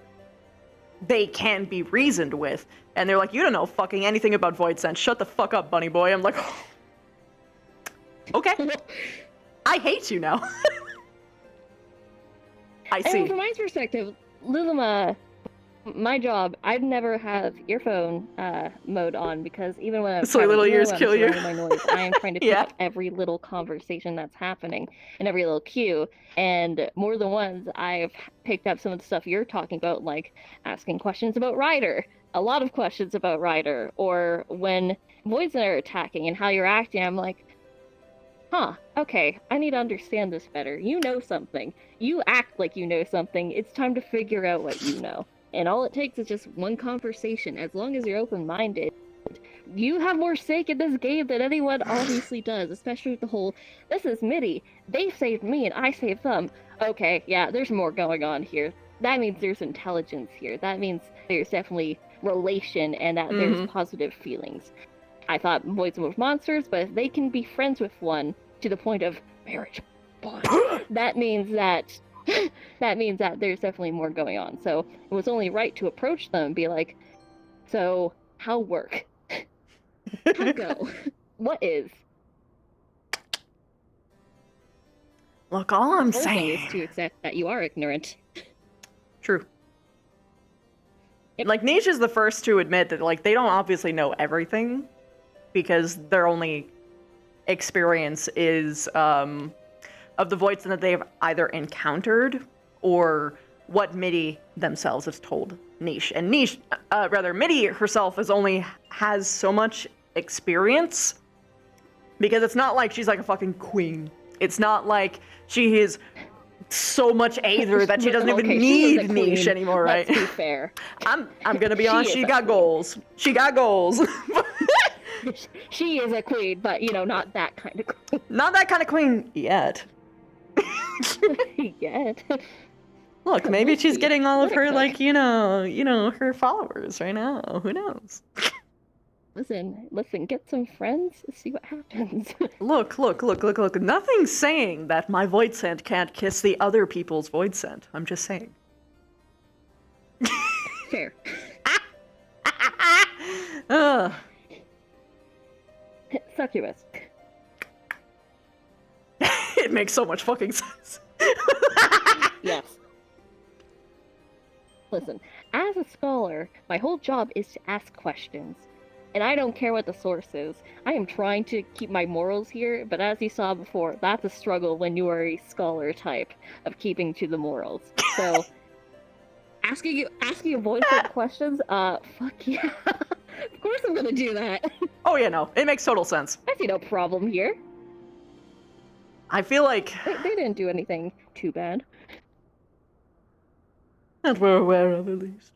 they can be reasoned with. And they're like, you don't know fucking anything about Void Sent. Shut the fuck up, bunny boy. I'm like, okay. I hate you now. I see. And from my perspective, Luluma, my job, I'd never have earphone mode on because even when I'm So little ears kill you. My noise, I am trying to pick up every little conversation that's happening and every little cue. And more than once, I've picked up some of the stuff you're talking about, like asking questions about Ryder, a lot of questions about Ryder, or when Voids are attacking and how you're acting. I'm like, huh, okay, I need to understand this better. You know something. You act like you know something. It's time to figure out what you know. And all it takes is just one conversation. As long as you're open-minded, you have more stake in this game than anyone obviously does, especially with the whole, this is MIDI. They saved me and I saved them. Okay, yeah, there's more going on here. That means there's intelligence here. That means there's definitely relation and that there's positive feelings. I thought Voids were monsters, but if they can be friends with one to the point of marriage bond, that means that there's definitely more going on. So it was only right to approach them and be like, so how work? How go? What is? Look, all I'm The whole thing saying is to accept that you are ignorant. True. Like, Niche is the first to admit that, like, they don't obviously know everything because their only experience is of the Voids that they've either encountered or what MIDI themselves have told Niche. And Niche, MIDI herself has so much experience because it's not like she's like a fucking queen. It's not like she is so much Aether that she doesn't even need Niche anymore, right? Let's be fair. I'm gonna be honest, she got goals. She got goals. She is a queen, but, you know, not that kind of queen. Not that kind of queen yet. Yet. Look, maybe she's getting all of her, like, you know, her followers right now. Who knows? Listen, get some friends, see what happens. Look. Nothing's saying that my Void Scent can't kiss the other people's Void Scent. I'm just saying. Fair. Succubus. It makes so much fucking sense. Yes. Listen, as a scholar, my whole job is to ask questions. And I don't care what the source is. I am trying to keep my morals here, but as you saw before, that's a struggle when you are a scholar type of keeping to the morals. So, asking a voice questions, fuck yeah. Of course I'm gonna do that. Oh yeah, no, it makes total sense. I see no problem here. I feel like they didn't do anything too bad. That we're aware of, at least.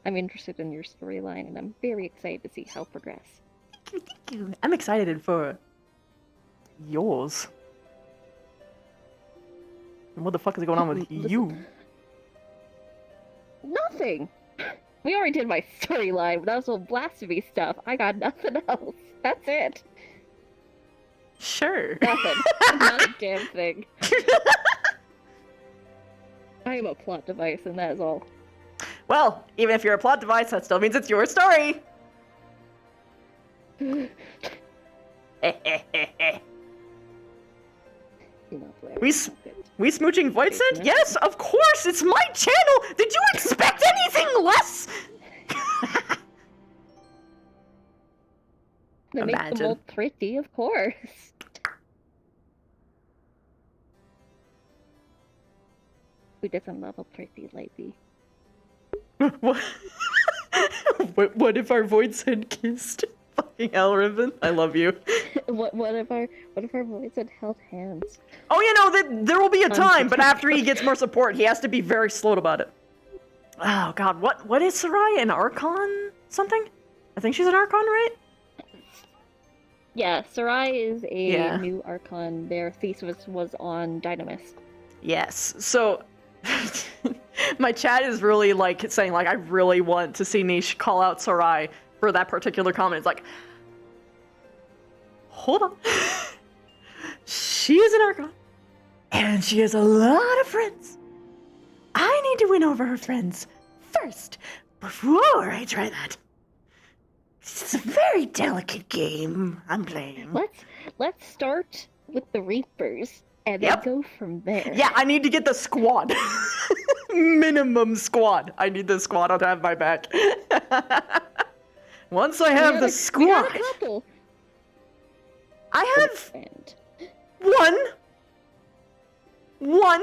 I'm interested in your storyline, and I'm very excited to see how it progress. Thank you. I'm excited for yours. And what the fuck is going on with you? Nothing! We already did my storyline, that was all blasphemy stuff. I got nothing else. That's it. Sure. Nothing. Not a damn thing. I am a plot device, and that is all. Well, even if you're a plot device, that still means it's your story. We smooching Void Scent? Yes, of course, it's my channel! Did you expect anything less? That makes them all pretty, of course. We did some level pretty lately. What if our Void Scent kissed? Fucking hell, Riven. I love you. What if our Voids had held hands? Oh, you know, there will be a time, but after he gets more support, he has to be very slow about it. Oh god, what is Sarai? An Archon something? I think she's an Archon, right? Yeah, Sarai is a new Archon. Their thesis was on Dynamis. Yes, so My chat is really like saying like I really want to see Nish call out Sarai for that particular comment. It's like, hold on. She is an Archon, and she has a lot of friends. I need to win over her friends first before I try that. It's a very delicate game I'm playing. Let's start with the Reapers and then go from there. Yeah, I need to get the squad. Minimum squad. I need the squad to have my back. Once I have the squad. We got a couple. I have one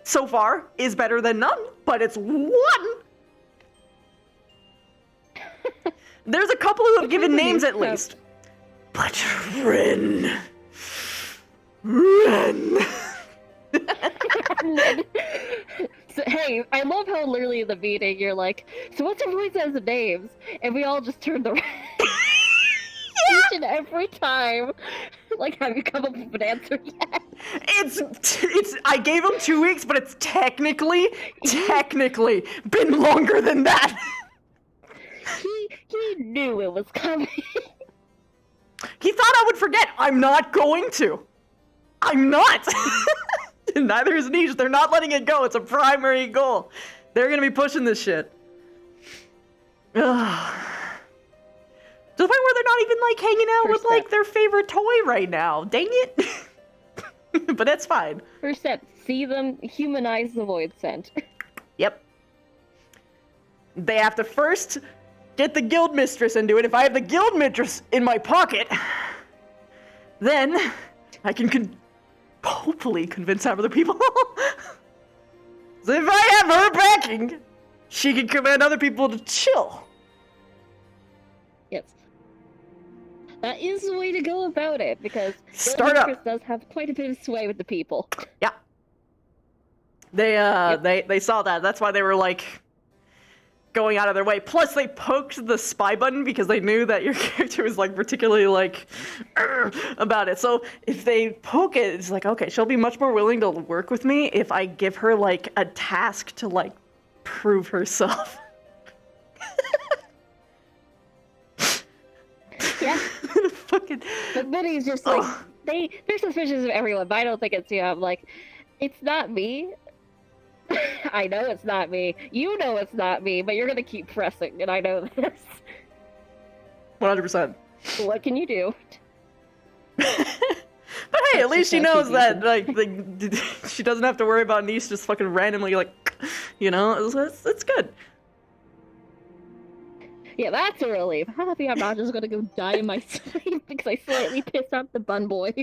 so far is better than none, but it's one. There's a couple who have given names at least. But Ren. So, hey, I love how literally in the meeting you're like, so what's everyone says names? And we all just turned around. Each and every time. Like, have you come up with an answer yet? It's I gave him 2 weeks, but it's technically been longer than that. He knew it was coming. He thought I would forget. I'm not going to. I'm not. Neither is Niche. They're not letting it go. It's a primary goal. They're gonna be pushing this shit. Ugh. To the point where they're not even like hanging out with like their favorite toy right now. Dang it. But that's fine. First step, see them humanize the void scent. Yep. They have to first get the guild mistress into it. If I have the guild mistress in my pocket, then I can hopefully convince other people. So if I have her backing, she can command other people to chill. Yes. That is the way to go about it, because Start up. Mistress does have quite a bit of sway with the people. Yeah. They saw that. That's why they were like going out of their way. Plus, they poked the spy button because they knew that your character was like particularly like about it. So if they poke it, it's like, okay, she'll be much more willing to work with me if I give her like a task to like prove herself. Yeah. Fucking. But Minnie's just like they're suspicious of everyone, but I don't think it's you. I'm like, it's not me. I know it's not me. You know it's not me, but you're gonna keep pressing, and I know this. 100%. What can you do? But hey, at least she knows that like she doesn't have to worry about Niche just fucking randomly like, you know, it's good. Yeah, that's a relief. Happy I'm not just gonna go die in my sleep because I slightly pissed off the bun boy.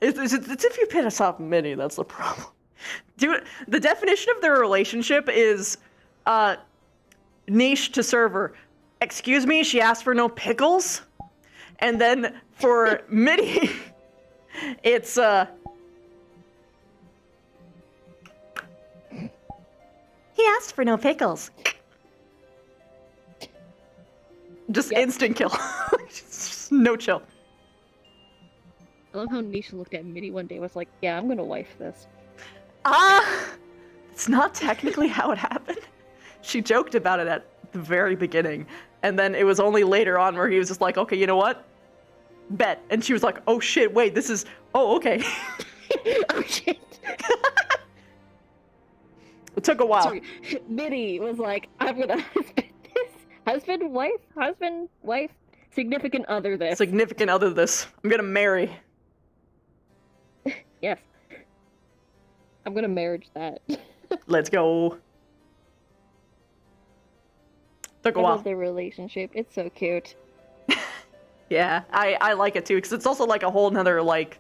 It's if you piss off Minnie, that's the problem. Dude, the definition of their relationship is niche to server. Excuse me, she asked for no pickles. And then for Minnie, it's he asked for no pickles. Just instant kill. Just no chill. I love how Nisha looked at Minnie one day and was like, yeah, I'm gonna wife this. It's not technically how it happened. She joked about it at the very beginning, and then it was only later on where he was just like, okay, you know what? Bet. And she was like, oh shit, wait, this is, oh, okay. Oh shit. It took a while. Sorry. Minnie was like, I'm gonna husband, wife, significant other this. Significant other this. I'm gonna marry. Yes. I'm gonna marriage that. Let's go. Took a I while. love their relationship. It's so cute. Yeah, I like it too, because it's also like a whole nother, like,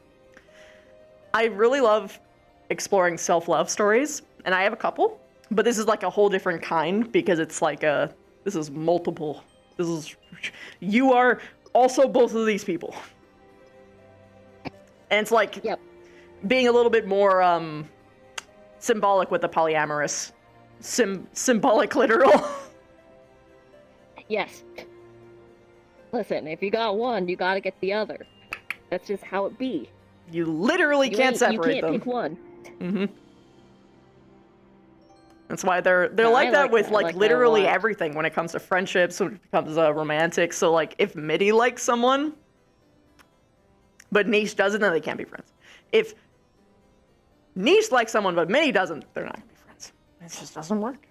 I really love exploring self-love stories, and I have a couple, but this is like a whole different kind, because it's like this is multiple. This is, you are also both of these people. And it's like, being a little bit more, symbolic with the polyamorous. Symbolic literal. Yes. Listen, if you got one, you gotta get the other. That's just how it be. You literally can't separate them. You can't pick one. Mm-hmm. That's why they're No, like I that like with that. I like that a literally lot. everything when it comes to friendships, when it comes to romantic. So like if Mitty likes someone, but Niche doesn't, then they can't be friends. If Niche likes someone but Mitty doesn't, they're not gonna be friends. It just doesn't work.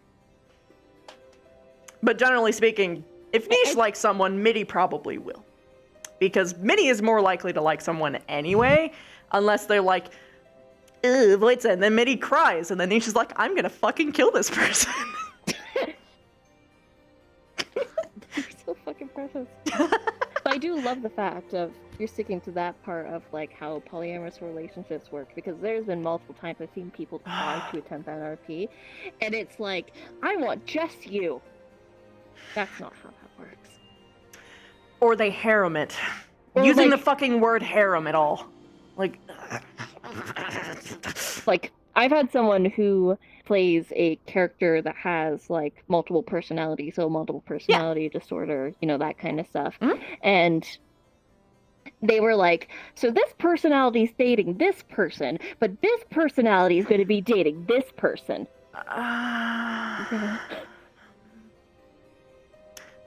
But generally speaking, if Niche likes someone, Mitty probably will. Because Mitty is more likely to like someone anyway, unless they're like, ugh, Voitza, and then Mitty cries, and then Niche is like, I'm gonna fucking kill this person. You're so fucking precious. But I do love the fact of you're sticking to that part of like how polyamorous relationships work, because there's been multiple times I've seen people try to attempt that RP, and it's like, I want just you. That's not how that works. Or they harem it. Or Using like- the fucking word harem at all. Like, Like, I've had someone who plays a character that has like multiple personalities, so multiple personality disorder, you know, that kind of stuff. And they were like, so this personality is dating this person, but this personality is going to be dating this person.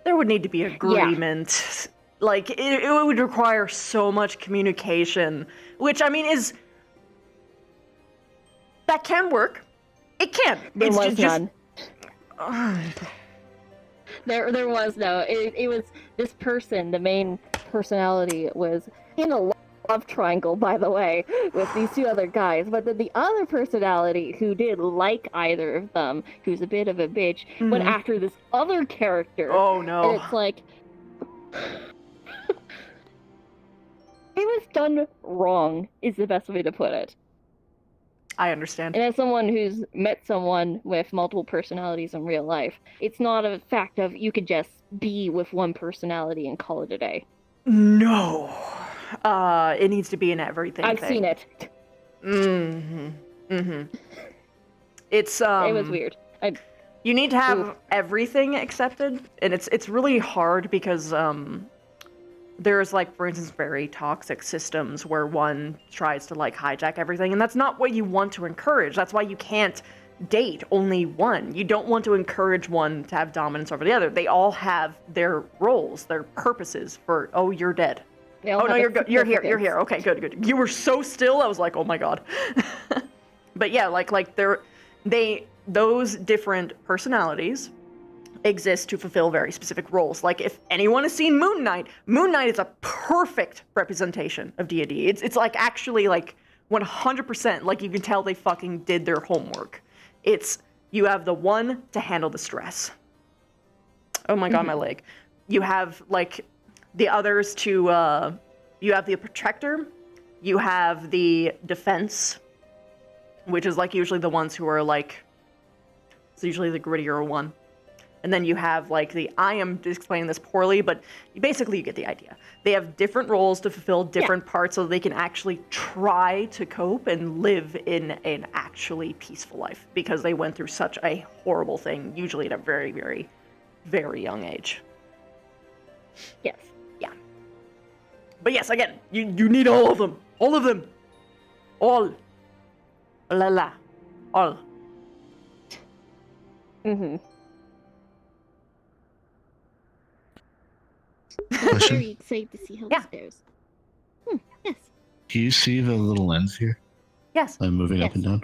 there would need to be agreement. Like, it would require so much communication, which, I mean, is... That can work. It can. There It's was just... none. There was no. It was this person, the main personality, was in a love triangle, by the way, with these two other guys. But then the other personality, who did like either of them, who's a bit of a bitch, went Mhm. after this other character. Oh, no. And it's like... it was done wrong, is the best way to put it. I understand. And as someone who's met someone with multiple personalities in real life, it's not a fact of you could just be with one personality and call it a day. No. It needs to be an everything I've thing. seen it. It's, It was weird. You need to have everything accepted, and it's really hard because, there's, like, for instance, very toxic systems where one tries to, like, hijack everything, and that's not what you want to encourage. That's why you can't date only one. You don't want to encourage one to have dominance over the other. They all have their roles, their purposes for, oh, you're dead. Oh, no, you're good. You're here. You're here. Okay, good, good. You were so still, I was like, oh my god. But yeah, like those different personalities exist to fulfill very specific roles. Like, if anyone has seen Moon Knight is a perfect representation of D&D. It's like actually like 100%, like you can tell they fucking did their homework. It's, you have the one to handle the stress. Oh my god, my leg. You have like the others to, you have the protector, you have the defense, which is like usually the ones who are like, it's usually the grittier one. And then you have like the, I am explaining this poorly, but basically you get the idea. They have different roles to fulfill different parts so they can actually try to cope and live in an actually peaceful life because they went through such a horrible thing, usually at a very, very, very young age. Yes. Yeah. But yes, again, you need all of them. All of them. All. La la. All. I'm very excited to see how this goes. Yes. Do you see the little lens here? Yes. I'm moving up and down.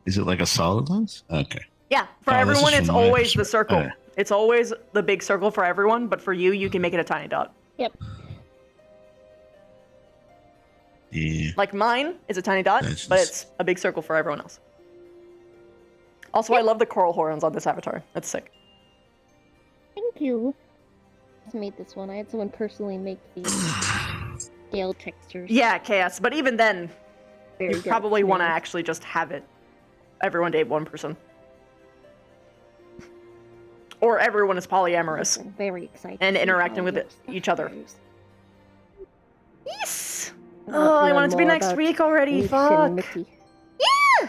Is it like a solid lens? Okay. Yeah, for Oh, this is everyone, it's from my always the perspective. circle. Okay. It's always the big circle for everyone, but for you can make it a tiny dot. Yep. Yeah. Like mine is a tiny dot, but it's a big circle for everyone else. Also, I love the coral horns on this avatar. That's sick. Thank you. Just made this one. I had someone personally make the scale textures. Yeah, chaos. But even then, Very you good probably want to snails. actually just have it. Everyone date one person. Or everyone is polyamorous. I'm very excited. And to see interacting how with your each other. goes. Yes! I'll Oh, I learn want it to be more next about week already. Niche Fuck. and Mickey. Yeah!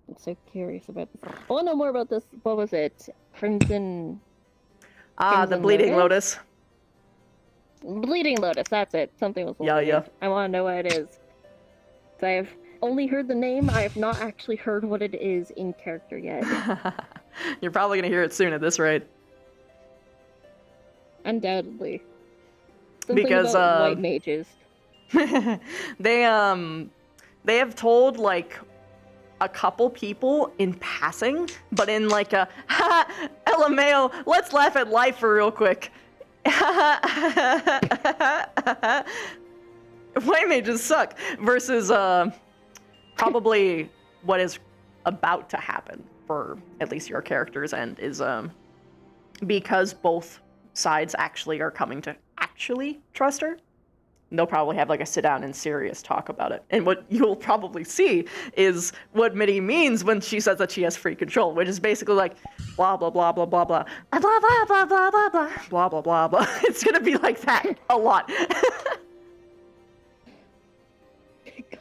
I'm so curious about this. I want to know more about this. What was it? Crimson. Ah, the Bleeding Lotus. Bleeding Lotus, that's it. Something was Yeah, yeah. I want to know what it is. So I've only heard the name, I have not actually heard what it is in character yet. You're probably gonna hear it soon at this rate. Undoubtedly. Something Because, about white mages. they have told, like, a couple people in passing, but in, like, a, ha, LMAO, let's laugh at life for real quick. White mages suck, versus, probably what is about to happen for at least your character's end is, because both sides actually are coming to actually trust her, they'll probably have like a sit down and serious talk about it. And what you'll probably see is what Mitty means when she says that she has free control, which is basically like blah blah blah blah blah blah blah blah blah blah blah blah blah blah blah blah blah. It's gonna be like that a lot.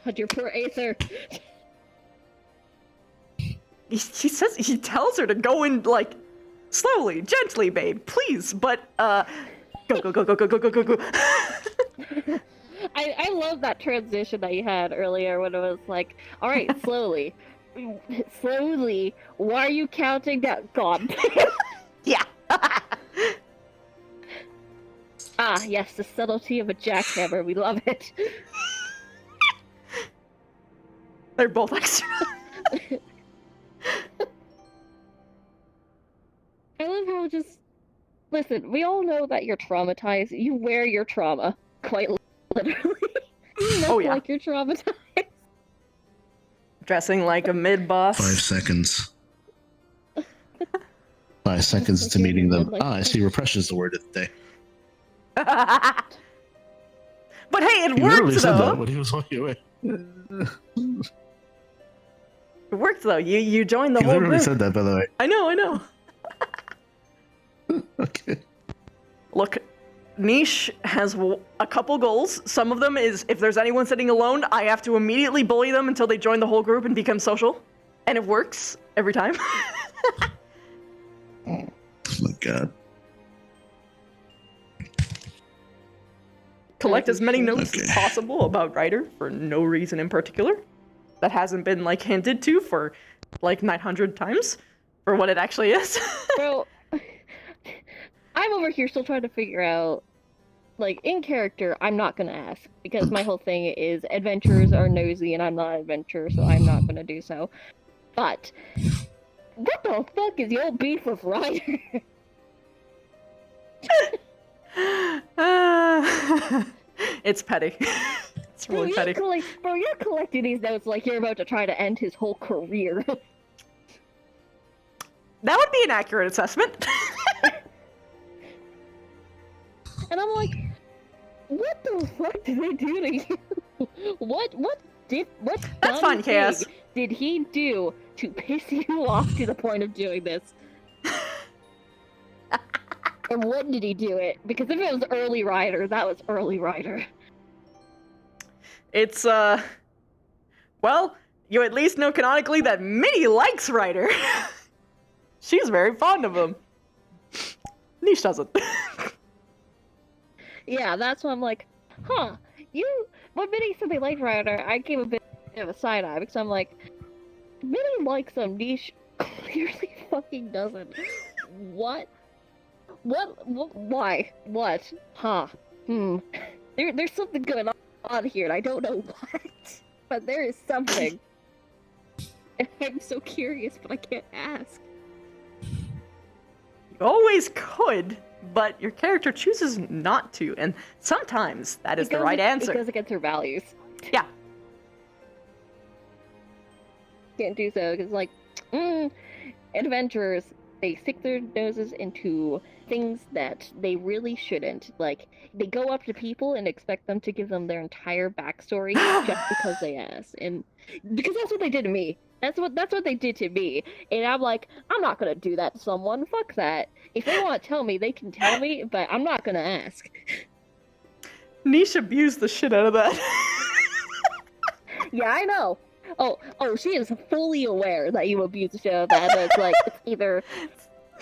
God, your poor Aether. He says, he tells her to go in like slowly, gently, babe, please, but go go go go go go go go go. I love that transition that you had earlier when it was like, all right, slowly, slowly. Why are you counting down? God. Yeah. Ah, yes, the subtlety of a jackhammer. We love it. They're both extra. I love how just... Listen, we all know that you're traumatized. You wear your trauma, quite literally. You look like you're traumatized. Dressing like a mid-boss. 5 seconds. 5 seconds to meeting them. I see repression is the word of the day. But hey, it He worked literally said though. that when he was on your way. It worked though. You joined the He whole literally group. said that, by the way. I know. Okay. Look, Niche has a couple goals. Some of them is if there's anyone sitting alone, I have to immediately bully them until they join the whole group and become social. And it works every time. Oh my god. Collect as many notes as possible about Ryder for no reason in particular. That hasn't been like hinted to for like 900 times for what it actually is. Bro, I'm over here still trying to figure out, like, in character, I'm not gonna ask, because my whole thing is adventurers are nosy and I'm not an adventurer, so I'm not gonna do so. But, what the fuck is your beef with Ryder? It's petty. It's really petty. Bro, you're collecting these notes like you're about to try to end his whole career. That would be an accurate assessment. And I'm like, what the fuck did they do to you? What That's fine, Chaos. Did he do to piss you off to the point of doing this? And when did he do it? Because if it was early Ryder, that was early Ryder. It's, well, you at least know canonically that Minnie likes Ryder. She's very fond of him. Niche doesn't. Yeah, that's why I'm like, huh, when Minnie said they liked Ryder, I gave a bit of a side eye, because I'm like, Minnie likes him, Niche clearly fucking doesn't. What? Why? What? Huh? There's something going on here, and I don't know what, but there is something. And I'm so curious, but I can't ask. You always could, but your character chooses not to, and sometimes that is the right answer. It goes against her values. Yeah. Can't do so, because, like, adventurers, they stick their noses into things that they really shouldn't. Like, they go up to people and expect them to give them their entire backstory just because they ask. And because that's what they did to me. That's what they did to me. And I'm like, I'm not gonna do that to someone. Fuck that. If they want to tell me, they can tell me, but I'm not gonna ask. Niche abused the shit out of that. Yeah, I know. Oh, she is fully aware that you abuse the shit out of that. But it's like, it's either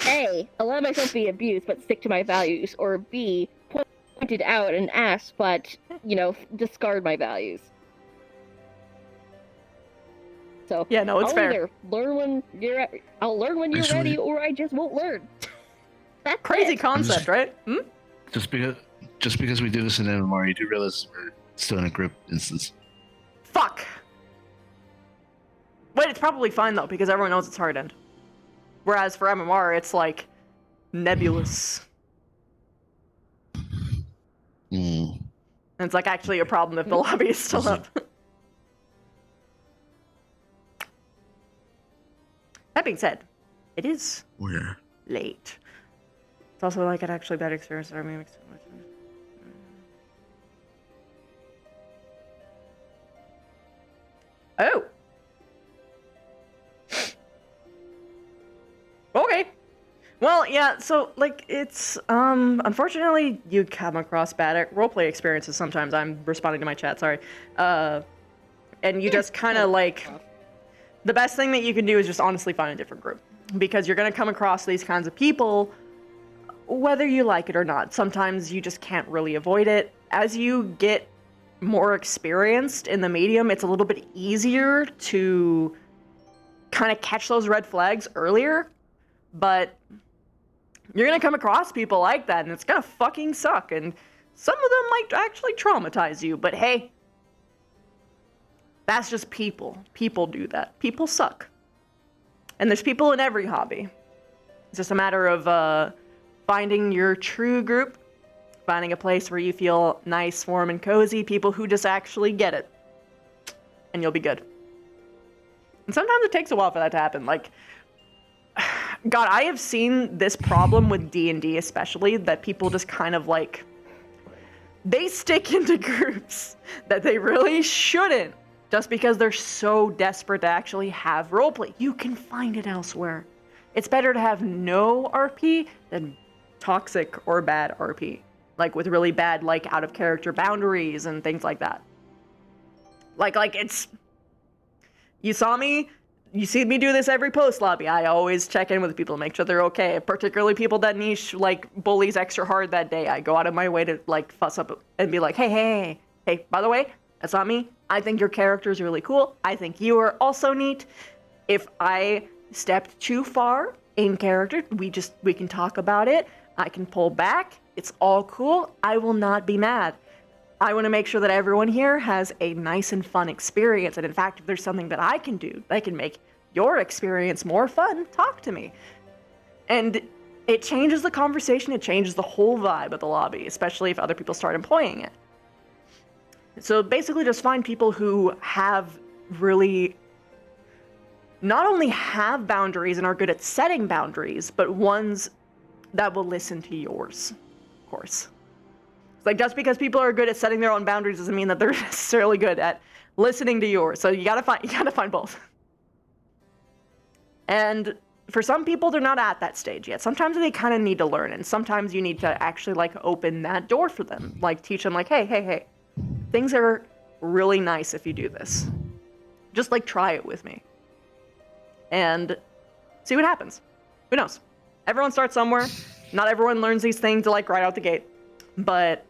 A, I let myself be abused but stick to my values, or B, point pointed out and asked, but, discard my values. So yeah, no, it's I'll fair. either learn when you're ready, or I just won't learn. That's crazy it. concept, right? Just because we do this in MMR, you do realize we're still in a group instance. Fuck. Wait, it's probably fine though because everyone knows it's hard end. Whereas for MMR, it's like nebulous. And it's like actually a problem if the lobby is still up. That being said, it is late. It's also like an actually bad experience. I mean, oh. Okay. Well, yeah, so, like, it's, unfortunately, you come across bad roleplay experiences sometimes. I'm responding to my chat, sorry. And you just kind of, like, the best thing that you can do is just honestly find a different group. Because you're going to come across these kinds of people, whether you like it or not. Sometimes you just can't really avoid it. As you get more experienced in the medium, it's a little bit easier to kind of catch those red flags earlier. But you're gonna come across people like that, and it's gonna fucking suck, and some of them might actually traumatize you, but hey, that's just people. People do that. People suck. And there's people in every hobby. It's just a matter of finding your true group, finding a place where you feel nice, warm, and cozy, people who just actually get it, and you'll be good. And sometimes it takes a while for that to happen, like, God, I have seen this problem with D&D especially, that people just kind of like, they stick into groups that they really shouldn't, just because they're so desperate to actually have roleplay. You can find it elsewhere. It's better to have no RP than toxic or bad RP, like with really bad, like, out of character boundaries and things like that. Like it's, you see me do this every post lobby. I always check in with people, make sure they're okay. Particularly people that niche, like, bullies extra hard that day. I go out of my way to, like, fuss up and be like, hey, by the way, that's not me. I think your character is really cool. I think you are also neat. If I stepped too far in character, we can talk about it. I can pull back. It's all cool. I will not be mad. I want to make sure that everyone here has a nice and fun experience. And in fact, if there's something that I can do that can make your experience more fun, talk to me. And it changes the conversation. It changes the whole vibe of the lobby, especially if other people start employing it. So basically just find people who have really not only have boundaries and are good at setting boundaries, but ones that will listen to yours, of course. Like, just because people are good at setting their own boundaries doesn't mean that they're necessarily good at listening to yours. So you gotta find both. And for some people, they're not at that stage yet. Sometimes they kind of need to learn, and sometimes you need to actually, like, open that door for them. Like, teach them, like, hey, things are really nice if you do this. Just, like, try it with me. And see what happens. Who knows? Everyone starts somewhere. Not everyone learns these things, like, right out the gate. But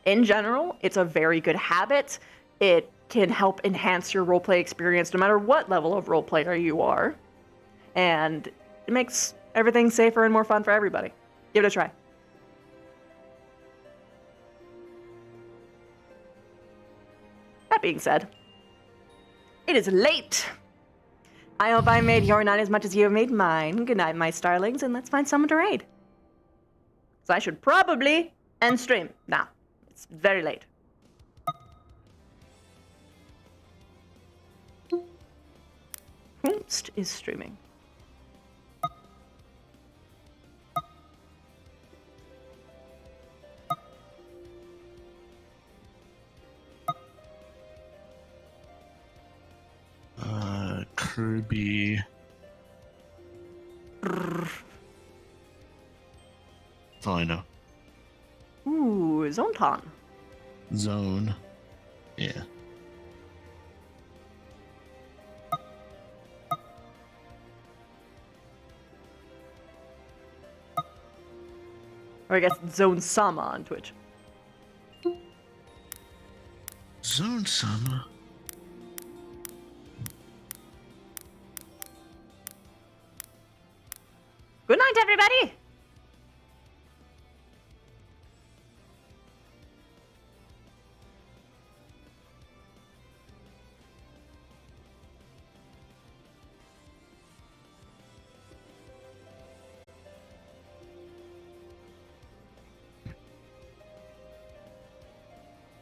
in general, it's a very good habit. It can help enhance your roleplay experience no matter what level of roleplayer you are. And it makes everything safer and more fun for everybody. Give it a try. That being said, it is late. I hope I made your night as much as you have made mine. Good night, my starlings, and let's find someone to raid. So I should probably end stream now. It's very late. Whomst is streaming. Kirby. That's all I know. Ooh, Zontan. Zone. Yeah. Or I guess Zone Sama on Twitch. Zone Sama? Good night, everybody!